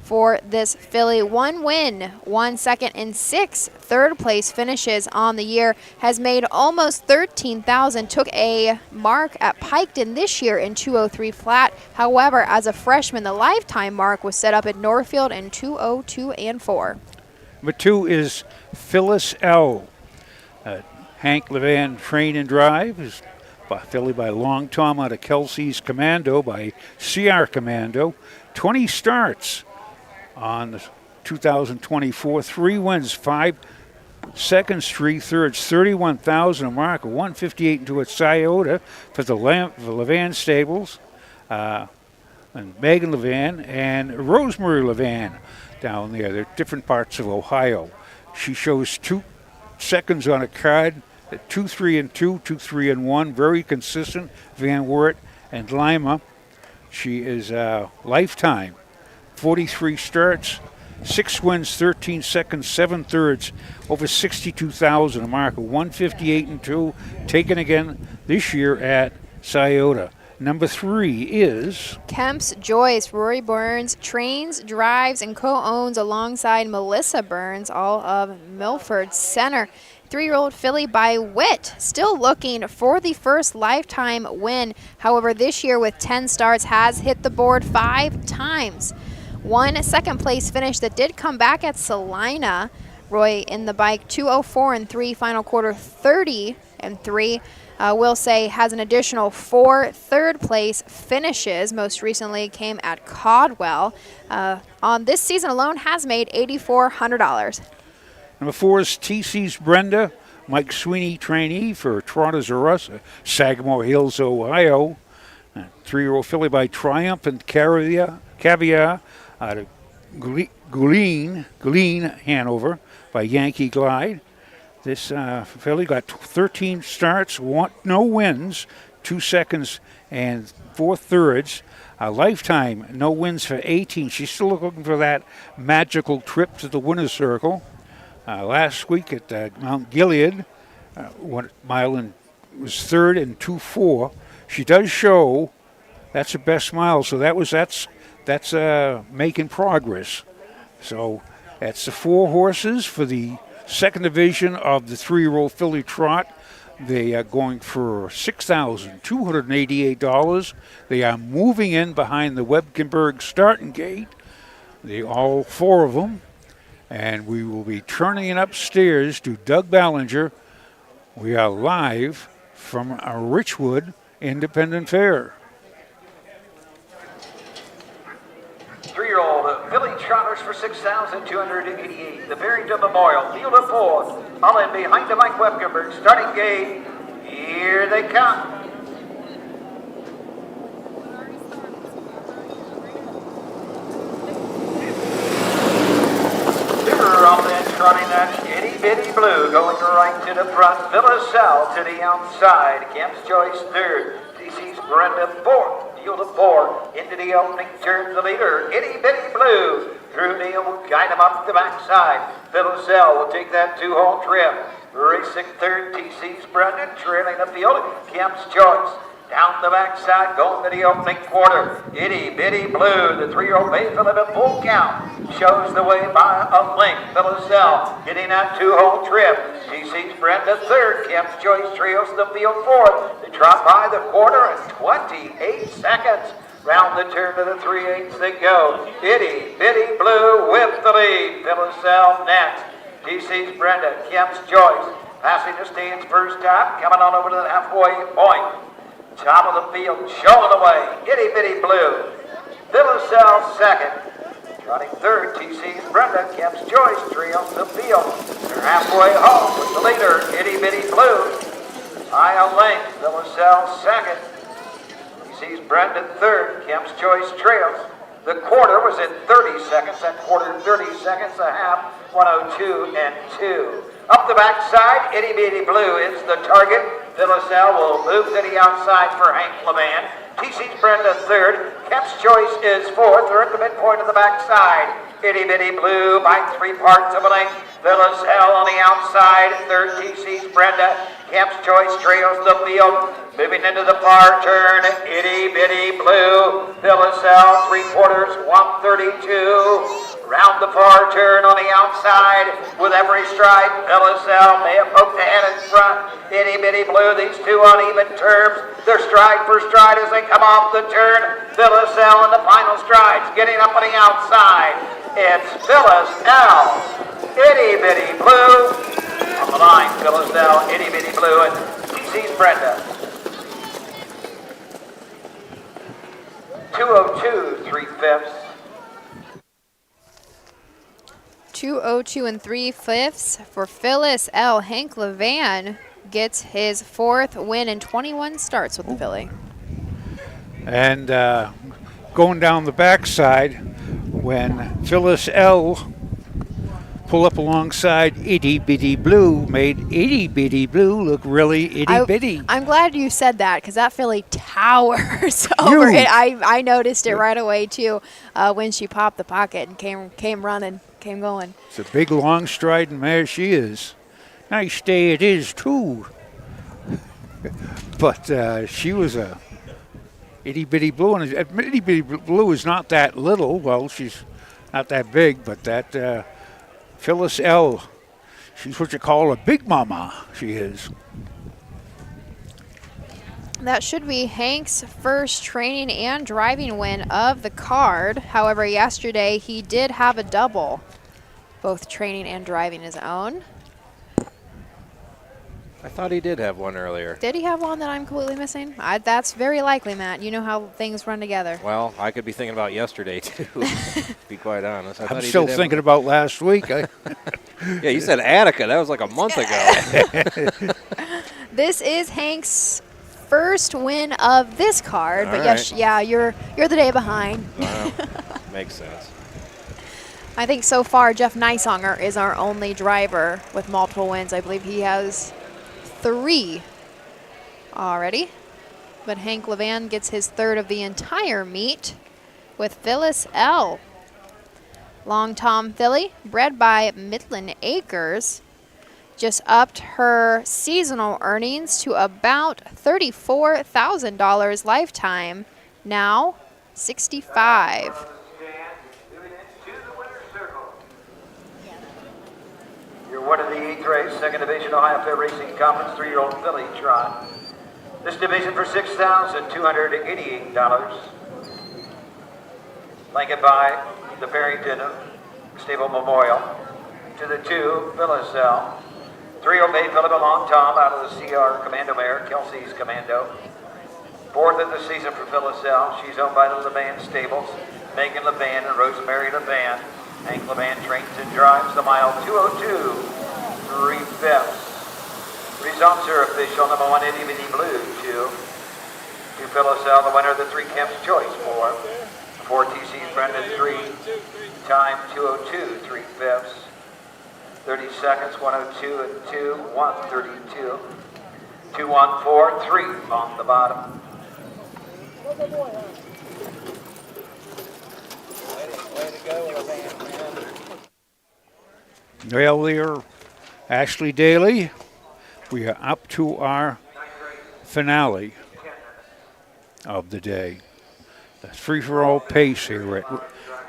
For this filly, 1 win, 1 second, and 6 third place finishes on the year. Has made almost 13,000. Took a mark at Piketon this year in 2:03 flat. However, as a freshman, the lifetime mark was set up at Northfield in 2:02 and 4. Number 2 is Phyllis L. Hank Levan Train and Drive is filly by Long Tom out of Kelsey's Commando by CR Commando. 20 starts on the 2024, 3 wins, 5 seconds, 3 thirds, 31,000, a mark of 158 into its Scioto for the Levan Stables, and Megan Levan and Rosemary Levan down there. They're different parts of Ohio. She shows 2 seconds on a card, 2-3-2, 2-3-1, very consistent. Van Wert and Lima. She is lifetime. 43 starts, 6 wins, 13 seconds, 7 thirds, over 62,000, a mark of 158-2, taken again this year at Scioto. Number 3 is Kemp's Joyce. Rory Burns trains, drives, and co-owns alongside Melissa Burns, all of Milford Center. 3-year-old filly by Witt, still looking for the first lifetime win. However, this year with 10 starts has hit the board 5 times. 1 second place finish that did come back at Salina. Roy in the bike, 2:04 and 3, final quarter 30 and 3. Will say has an additional 4 third place finishes. Most recently came at Caldwell. On this season alone has made $8,400. Number 4 is TC's Brenda, Mike Sweeney trainee for Trotters R Us, Sagamore Hills, Ohio. 3-year-old filly by Triumph and Caviar out of Gleen, Hanover by Yankee Glide. This filly got 13 starts, no wins, 2 seconds and 4 thirds. A lifetime, no wins for 18. She's still looking for that magical trip to the winner's circle. Last week at Mount Gilead, 1 mile and was 3rd and 2-4. She does show that's her best mile, so that's making progress. So that's the 4 horses for the second division of the 3-year-old filly trot. They are going for $6,288. They are moving in behind the Webkenberg starting gate. All 4 of them. And we will be turning it upstairs to Doug Ballinger. We are live from a Richwood Independent Fair. 3-year-old filly trotter for 6,288. The Barrington Memorial, field of 4. All in behind the Mike Webkenberg. Starting gate. Here they come. Running that itty bitty blue, going right to the front. Phyllis Sal to the outside. Kemp's Joyce third. TC's Brenda fourth. Field of 4 into the opening turn. The leader, itty bitty blue. Drew Neal will guide him up the backside. Phyllis Sal will take that 2-hole trip. Racing third, TC's Brenda trailing the field. Kemp's Joyce. Down the backside, going to the opening quarter. Itty bitty blue, the 3-year-old Bay Phillip at full count. Shows the way by a length. Phyllis Sal getting that 2-hole trip. TC's Brenda third. Kemp's Joyce trails the field fourth. They drop by the quarter in 28 seconds. Round the turn to the 3/8 they go. Itty bitty blue with the lead. Phyllis Sal next. TC's Brenda, Kemp's Joyce passing the stands first time, coming on over to the halfway point. Top of the field, showing away, itty bitty blue. Phyllis Sal second. Running third, TC's Brenda. Kemp's Joyce trails the field. They're halfway home with the leader, itty bitty blue. High a length, Phyllis Sal second. TC's Brenda third. Kemp's Joyce trails. The quarter was in 30 seconds. That quarter 30 seconds, a half, 102 and 2. Up the backside, itty bitty blue is the target. Phyllis Sal will move to the outside for Hank Levan. TC's Brenda third. Kemp's Joyce is fourth. They're at the midpoint of the backside. Itty bitty blue by 3 parts of a length. Phyllis Sal on the outside. Third, TC's Brenda. Kemp's Joyce trails the field. Moving into the far turn, itty bitty blue. Phyllis Sal 3/4, 132. Round the far turn on the outside with every stride. Phyllis Sal may have poked ahead in front. Itty bitty blue, these two on even terms. They're stride for stride as they come off the turn. Phyllis Sal in the final strides, getting up on the outside. It's Phyllis Sal, itty bitty blue. On the line, Phyllis Sal, itty bitty blue, and TC's Brenda. 2:02 3/5. 2:02 3/5 for Phyllis L. Hank Levan gets his 4th win in 21 starts with the filly. And going down the backside, when Phyllis L. pulled up alongside Itty Bitty Blue, made Itty Bitty Blue look really itty bitty. I'm glad you said that because that filly towers over it. I noticed it right away too when she popped the pocket and came running, came going. It's a big, long striding mare she is. Nice day it is too. But she was a Itty Bitty Blue, and Itty Bitty Blue is not that little. Well, she's not that big, but that Phyllis L., she's what you call a big mama, she is. That should be Hank's first training and driving win of the card. However, yesterday he did have a double, both training and driving his own. I thought he did have one earlier. Did he have one that I'm completely missing? That's very likely, Matt. You know how things run together. Well, I could be thinking about yesterday, too, to be quite honest. I'm still thinking about last week. Yeah, you said Attica. That was like a month ago. This is Hank's first win of this card. All but right. yes, yeah, you're the day behind. Well, makes sense. I think so far Jeff Neisonger is our only driver with multiple wins. I believe he has 3 already. But Hank Levan gets his 3rd of the entire meet with Phyllis L. Long Tom filly, bred by Midland Acres, just upped her seasonal earnings to about $34,000 lifetime, now $65,000. You're one of the 8th race, 2nd Division Ohio Fair Racing Conference 3-year-old filly trot. This division for $6,288. Blanket by the Barrington Stable Memorial. To the 2, Phyllis L. 3-year-old Bay Phillip Long Tom out of the CR Commando mare, Kelsey's Commando. 4th of the season for Phyllis L. She's owned by the Levan Stables, Megan Levan and Rosemary Levan. Hank Levan trains and drives the mile 202, 3/5. Results are official. Number 1, Itty Bitty Blue, 2. 2 Philosell, the winner of the 3 Kemp's Choice, 4. 4 TC's Brendan, 3. Time 202, 3/5. 30 seconds, 102 and 2, 132. 214, 3 on the bottom. Way to go, Well, there, Ashley Daly, we are up to our finale of the day. The free-for-all pace here at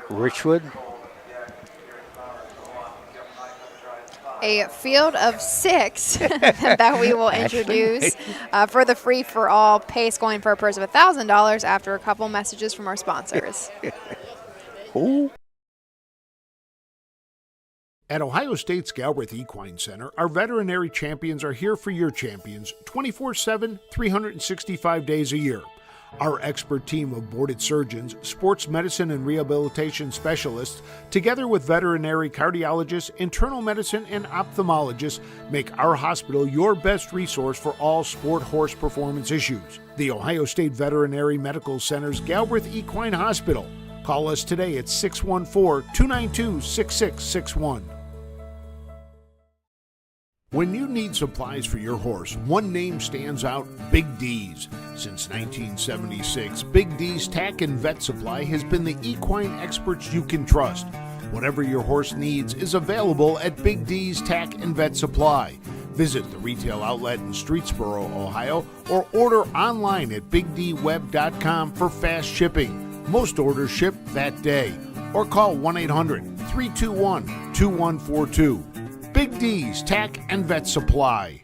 Richwood. A field of 6 that we will introduce for the free-for-all pace, going for a purse of $1,000 after a couple messages from our sponsors. Ooh. At Ohio State's Galbraith Equine Center, our veterinary champions are here for your champions 24/7, 365 days a year. Our expert team of boarded surgeons, sports medicine and rehabilitation specialists, together with veterinary cardiologists, internal medicine, and ophthalmologists, make our hospital your best resource for all sport horse performance issues. The Ohio State Veterinary Medical Center's Galbraith Equine Hospital. Call us today at 614-292-6661. When you need supplies for your horse, one name stands out: Big D's. Since 1976, Big D's Tack and Vet Supply has been the equine experts you can trust. Whatever your horse needs is available at Big D's Tack and Vet Supply. Visit the retail outlet in Streetsboro, Ohio, or order online at bigdweb.com for fast shipping. Most orders ship that day. Or call 1-800-321-2142. Big D's Tack and Vet Supply.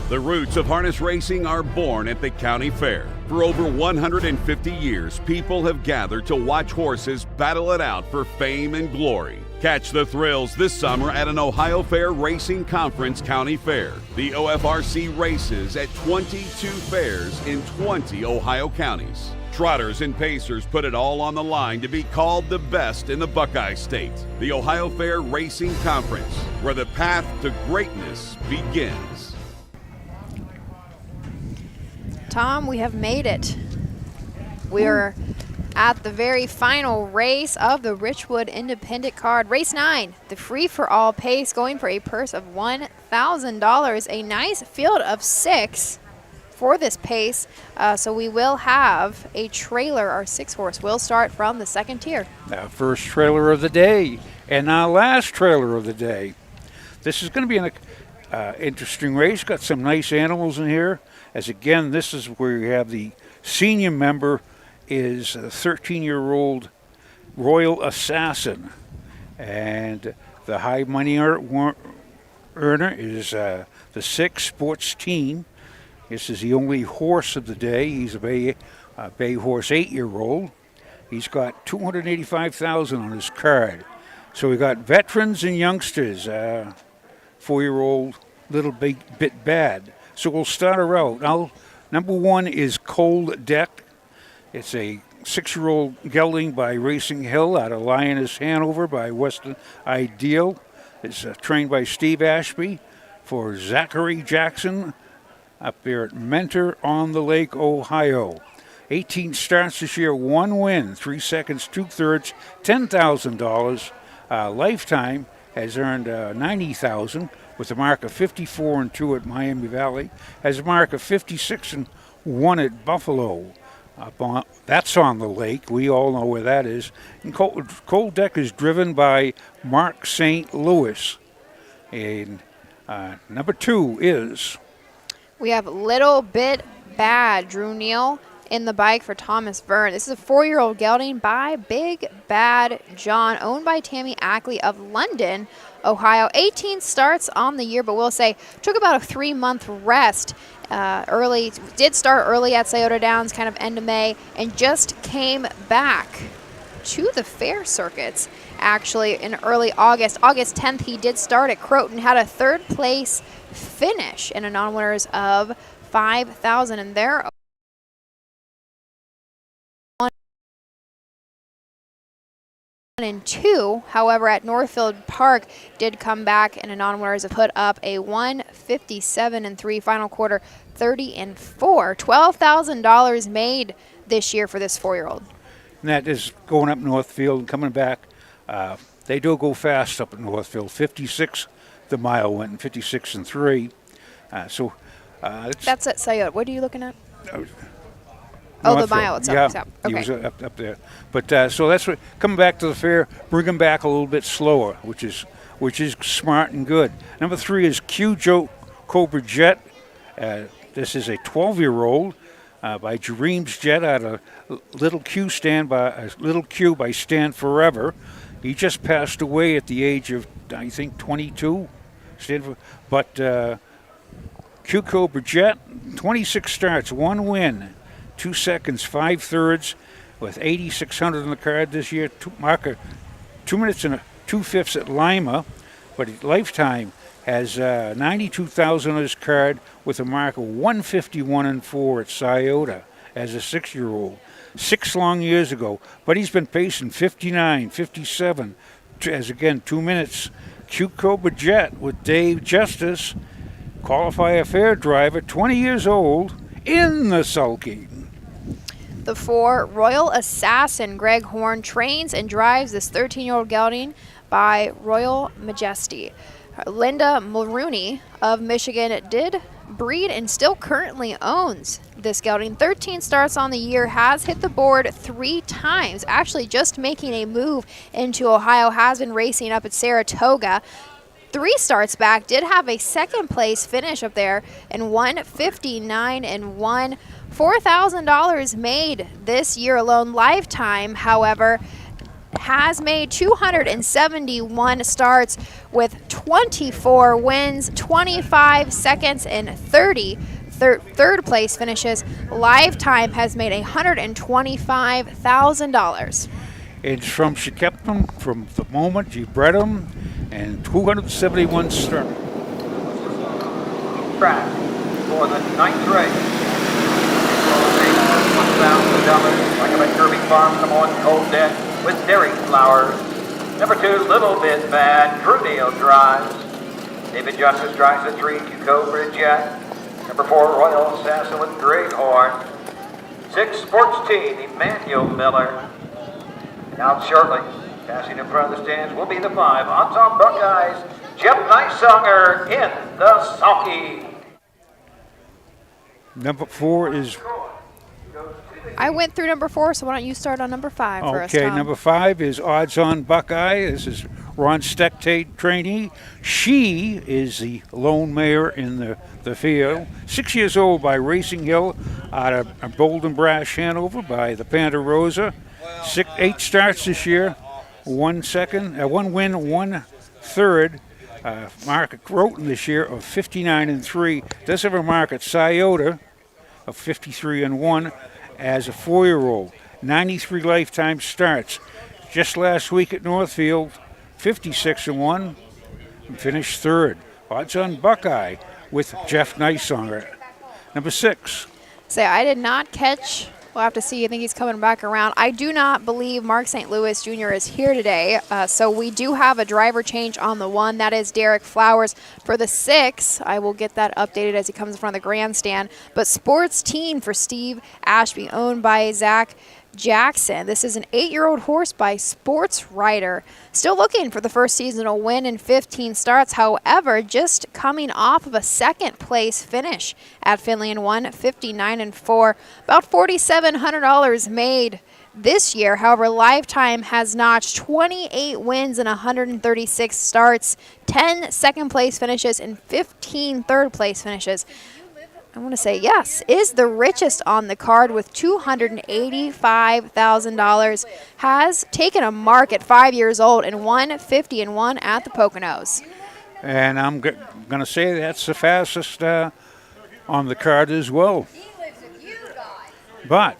The roots of harness racing are born at the county fair. For over 150 years, people have gathered to watch horses battle it out for fame and glory. Catch the thrills this summer at an Ohio Fair Racing Conference County Fair. The OFRC races at 22 fairs in 20 Ohio counties. Trotters and pacers put it all on the line to be called the best in the Buckeye State. The Ohio Fair Racing Conference, where the path to greatness begins. Tom, we have made it. We are at the very final race of the Richwood Independent Card. Race 9, the free-for-all pace, going for a purse of $1,000. A nice field of 6 for this pace. So we will have a trailer. Our 6-horse will start from the second tier. Our first trailer of the day and our last trailer of the day. This is going to be an interesting race. Got some nice animals in here. As again, this is where you have the senior member is a 13-year-old Royal Assassin. And the high money earner is the 6 Sports Team. This is the only horse of the day. He's a bay horse, 8-year-old. He's got $285,000 on his card. So we got veterans and youngsters. 4-year-old Little Bit Bad. So we'll start her out. Now, number 1 is Cold Deck. It's a 6-year-old gelding by Racing Hill out of Lioness Hanover by Western Ideal. It's trained by Steve Ashby for Zachary Jackson up there at Mentor on the Lake, Ohio. 18 starts this year, 1 win, 3 seconds, 2/3, $10,000. Lifetime has earned $90,000 with a mark of 54-2 at Miami Valley. Has a mark of 56-1 at Buffalo. That's on the lake. We all know where that is. And Cold Deck is driven by Mark St. Louis. And number 2 is... We have Little Bit Bad, Drew Neal in the bike for Thomas Verne. This is a 4-year-old gelding by Big Bad John, owned by Tammy Ackley of London, Ohio. 18 starts on the year, but we'll say took about a 3-month rest early. Did start early at Scioto Downs, kind of end of May, and just came back to the fair circuits actually in early August. August 10th, he did start at Croton, had a 3rd place finish in a non-winners of $5,000, and there and 2. However, at Northfield Park did come back in a non-winners have put up a 157-3 final quarter, 30-4. $12,000 made this year for this 4-year-old. And that is going up Northfield and coming back. They do go fast up at Northfield. 56 the mile went, and 56-3. That's at Sayot. What are you looking at? Northfield. The mile itself. Yeah, Okay. he was up there. But so that's what coming back to the fair, bring him back a little bit slower, which is smart and good. Number 3 is Q Joe Cobra Jet. This is a 12-year-old by Dreams Jet out of Little Q by Stand Forever. He just passed away at the age of, I think, 22. But Q Cobra Jet, 26 starts, 1 win, 2 seconds, 5 thirds, with 8,600 on the card this year. Marker 2 minutes and 2/5 at Lima, but his lifetime has 92,000 on his card with a mark of 151-4 at Scioto as a 6-year-old. 6 long years ago, but he's been pacing 59, 57, as again 2 minutes. Q Cobra Jet with Dave Justice, qualifier fair driver, 20 years old, in the sulky. The 4, Royal Assassin. Greg Horn trains and drives this 13-year-old gelding by Royal Majesty. Linda Mulrooney of Michigan did breed and still currently owns this gelding. 13 starts on the year, has hit the board 3 times. Actually just making a move into Ohio, has been racing up at Saratoga. 3 starts back, did have a 2nd place finish up there and 159-1. $4,000 made this year alone. Lifetime, however, has made 271 starts with 24 wins, 25 seconds, and 30 third place finishes. Lifetime has made $125,000. It's from she kept him from the moment she bred him, and 271 starts. Track for the 9th race. $1,000 like a Kirby Farm, come on, Cold Dead with Dairy Flowers. Number 2, Little Bit Bad, Drew Neal drives. David Justice drives the 3, Q Cobra Jet. Number 4, Royal Assassin with Greg Horn. 6, Sports Team, Emmanuel Miller. And out shortly, passing in front of the stands, will be the 5, Odds on Buckeyes, Jeff Neisonger in the sulky. Number 4 is... I went through number 4, so why don't you start on number 5 for us, Tom? Okay, number 5 is Odds on Buckeye. This is Ron Stectate trainee. She is the lone mare in the field. 6 years old by Racing Hill out of Bolden Brash, Hanover by the Panda Rosa. 8 starts this year, 1 win, 1 third. Mark at Groton this year of 59-3. Does have a mark at Scioto of 53-1 as a 4-year-old. 93 lifetime starts. Just last week at Northfield, 56-1, and finished 3rd. Odds on Buckeye with Jeff Neisonger. Number 6. I did not catch. We'll have to see. I think he's coming back around. I do not believe Mark St. Louis Jr. is here today, so we do have a driver change on the 1. That is Derek Flowers. For the 6, I will get that updated as he comes in front of the grandstand. But Sports Team for Steve Ashby, owned by Zach Jackson. This is an 8-year-old horse by Sports Rider. Still looking for the first seasonal win in 15 starts. However, just coming off of a 2nd place finish at Finley in 159-4. About $4,700 made this year. However, Lifetime has notched 28 wins in 136 starts, 10 second place finishes, and 15 third place finishes. I want to say yes, is the richest on the card with $285,000. Has taken a mark at 5 years old and 150-1 at the Poconos. And I'm going to say that's the fastest on the card as well. But,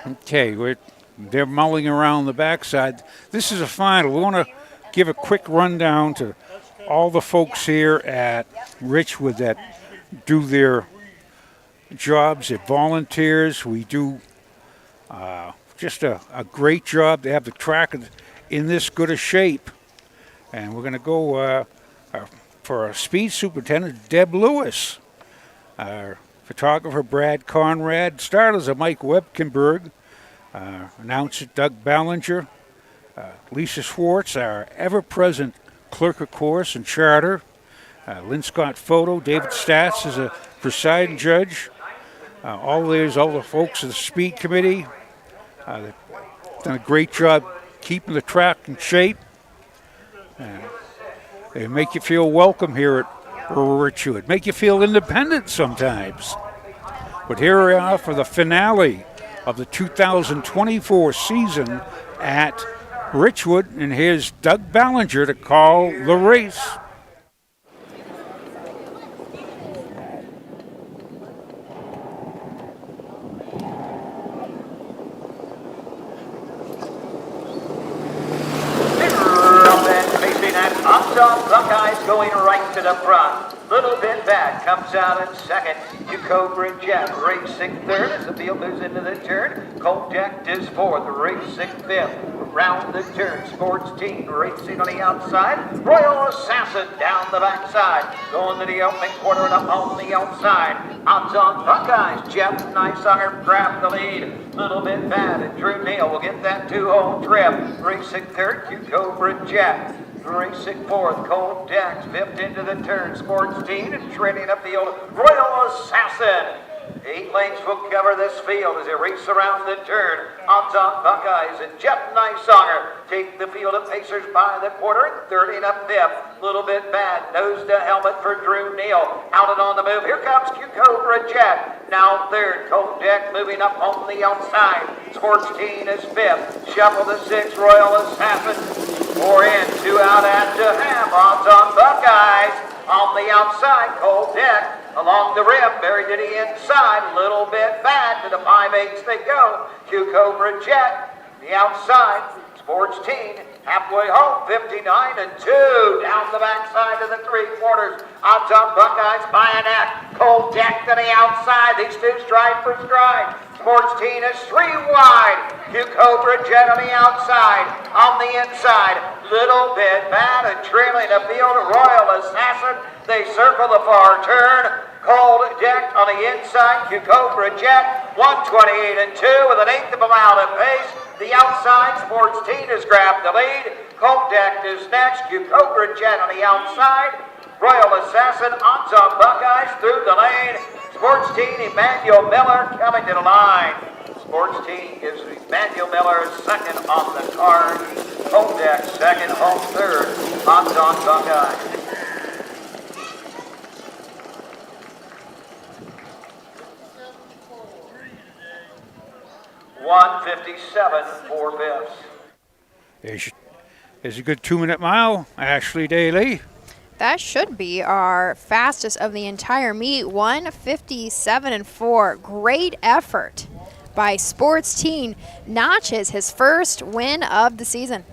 okay, they're mulling around the backside. This is a final. We want to give a quick rundown to all the folks here at Richwood that do their jobs at volunteers. We do just a great job to have the track in this good a shape. And we're going to go for our speed superintendent, Deb Lewis. Our photographer, Brad Conrad. Starters are Mike Webkenberg. Announcer, Doug Ballinger. Lisa Schwartz, our ever-present clerk of course and charter. Lynn Scott Photo. David Stats is a presiding judge. All the folks of the speed committee. They've done a great job keeping the track in shape. They make you feel welcome here at Richwood. Make you feel independent sometimes. But here we are for the finale of the 2024 season at Richwood, and here's Doug Ballinger to call the race. Buckeyes going right to the front. Little Bit Bad comes out in second. Cobra Jet racing third as the field moves into the turn. Colt Deck is fourth, racing fifth. Round the turn, Sports Team racing on the outside. Royal Assassin down the backside. Going to the opening quarter and up on the outside. Odds on Buckeyes. Jeff Nicer grab the lead. Little Bit Bad and Drew Neal will get that 2-hole trip. Racing third, Cobra Jet. Racing fourth, Colt Dex, fifth into the turn, Sports Team, and treading up field, Royal Assassin. 8 lanes will cover this field as they race around the turn. Odds on Buckeyes and Jeff Nicesonger take the field of Pacers by the quarter, and 30 up fifth. Little Bit Bad, nose to helmet for Drew Neal. Out and on the move, here comes Cobra Jet. Now third, Colt Deck moving up on the outside. Sports Team is fifth. Shuffle to sixth, Royal Assassin. 4 in, 2 out at the half. Odds on Buckeyes. On the outside, Colt Deck. Along the rim, buried to the inside. Little Bit Bad to the 5/8 they go. Cobra Jet. The outside. Sports Team. Halfway home, 59 and 2. Down the backside to the 3/4. Odds on Buckeyes by a neck. Colt Deck to the outside. These two stride for stride. Sports Team is 3 wide. Cobra Jet on the outside. On the inside, Little Bit Bad and trailing the field, Royal Assassin. They circle the far turn. Colt Deck on the inside. Cobra Jet 128 and 2 with an 1/8 of a mile at pace. The outside, Sports Team has grabbed the lead. Colt Deck is next. Cobra Jet on the outside. Royal Assassin, odds on Buckeyes through the lane. Sports Team, Emmanuel Miller coming to the line. Sports Team gives Emmanuel Miller second on the card. Colt Deck second, home third. Odds on Buckeyes. .157 4/5. There's a good 2-minute mile. Ashley Daly. That should be our fastest of the entire meet. 1:57 and 4. Great effort by Sports Team. Notches his first win of the season.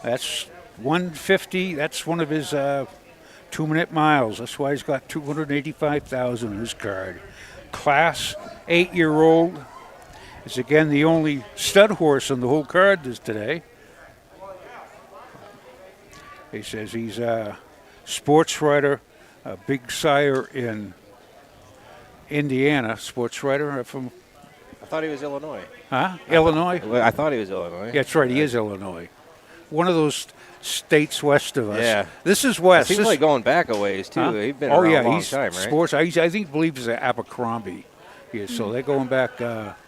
That's 150. That's one of his 2-minute miles. That's why he's got 285,000 in his card. Class 8-year-old is again the only stud horse on the whole card today. He says he's a sports writer, a big sire in Indiana. Sports writer from. I thought he was Illinois. Huh? Illinois? I thought he was Illinois. Yeah, that's right. He is Illinois. One of those states west of us. Yeah. This is west. It seems like going back a ways, too. Huh? He's been around a long time, right? Sports. I believe he's at Abercrombie. Yeah, so they're going back, in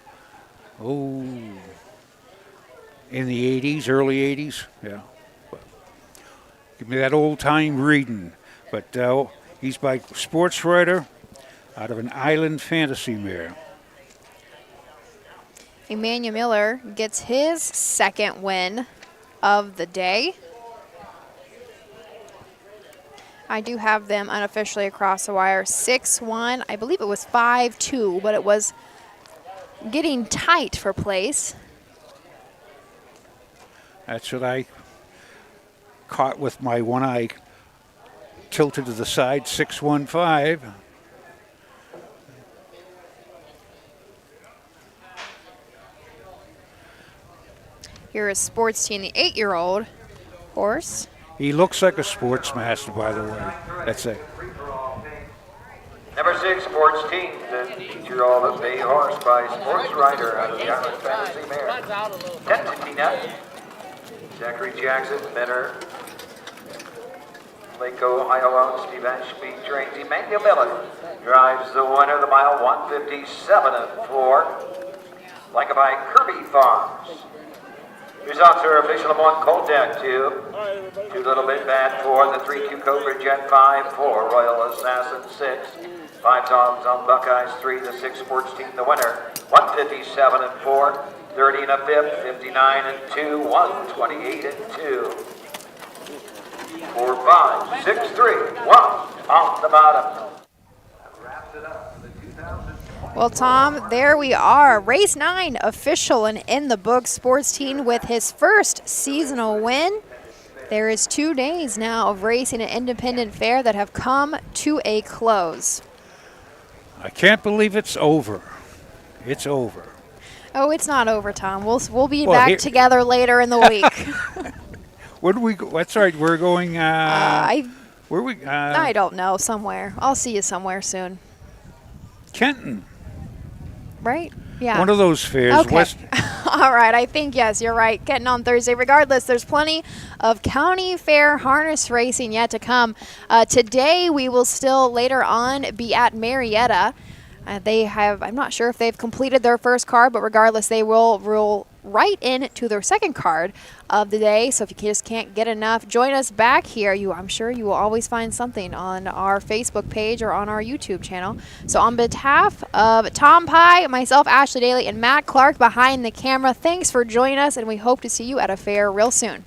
the 80s, early 80s. Yeah. Give me that old-time reading. But he's by sports writer out of an Island Fantasy mare. Emmanuel Miller gets his second win of the day. I do have them unofficially across the wire. 6-1. I believe it was 5-2, but it was getting tight for place. That's what I caught with my one eye tilted to the side. 6-1-5. Here is Sports Team, the 8-year-old horse. He looks like a sports master, by the way. That's it. Number 6, Sports Team, the 8-year-old bay horse by Sports Rider out of the Island Fantasy Mare. 10 to Tina. Zachary Jackson, Benner. Lake Ohio, Steve Ashby trains Emmanuel Miller. Drives the winner, the mile 157.4. Like by Kirby Farms. Results are official of 1, Cold Deck 2. 2 Little Bit Bad 4. The 3-2 Cobra Jet 5. 4 Royal Assassin 6. 5 Dogs on Buckeyes 3. The 6 Sports Team the winner. 157.4. 30 and a 5th. 59 and 2. 128 and 2. 4, 5, 6, 3, 1 off the bottom. Well, Tom, there we are. Race 9 official and in the book. Sports Team with his first seasonal win. There is 2 days now of racing an independent fair that have come to a close. I can't believe it's over. It's over. Oh, it's not over, Tom. We'll be back together later in the week. Where do we go? That's right. We're going. I I don't know. Somewhere. I'll see you somewhere soon. Kenton. Right? Yeah. One of those fairs. Okay. All right. I think, yes, you're right. Getting on Thursday. Regardless, there's plenty of county fair harness racing yet to come. Today, we will still later on be at Marietta. I'm not sure if they've completed their first card, but regardless, they will roll right into their second card of the day. So if you just can't get enough, join us back here. I'm sure you will always find something on our Facebook page or on our YouTube channel. So on behalf of Tom Pye, myself, Ashley Daly, and Matt Clark behind the camera, thanks for joining us, and we hope to see you at a fair real soon.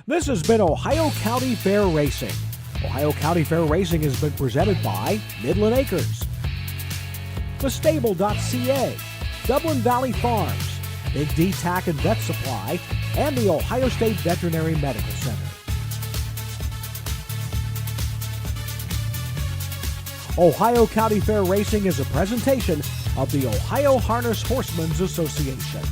This has been Ohio County Fair Racing. Ohio County Fair Racing has been presented by Midland Acres, thestable.ca, Dublin Valley Farms, Big D Tack and Vet Supply, and the Ohio State Veterinary Medical Center. Ohio County Fair Racing is a presentation of the Ohio Harness Horsemen's Association.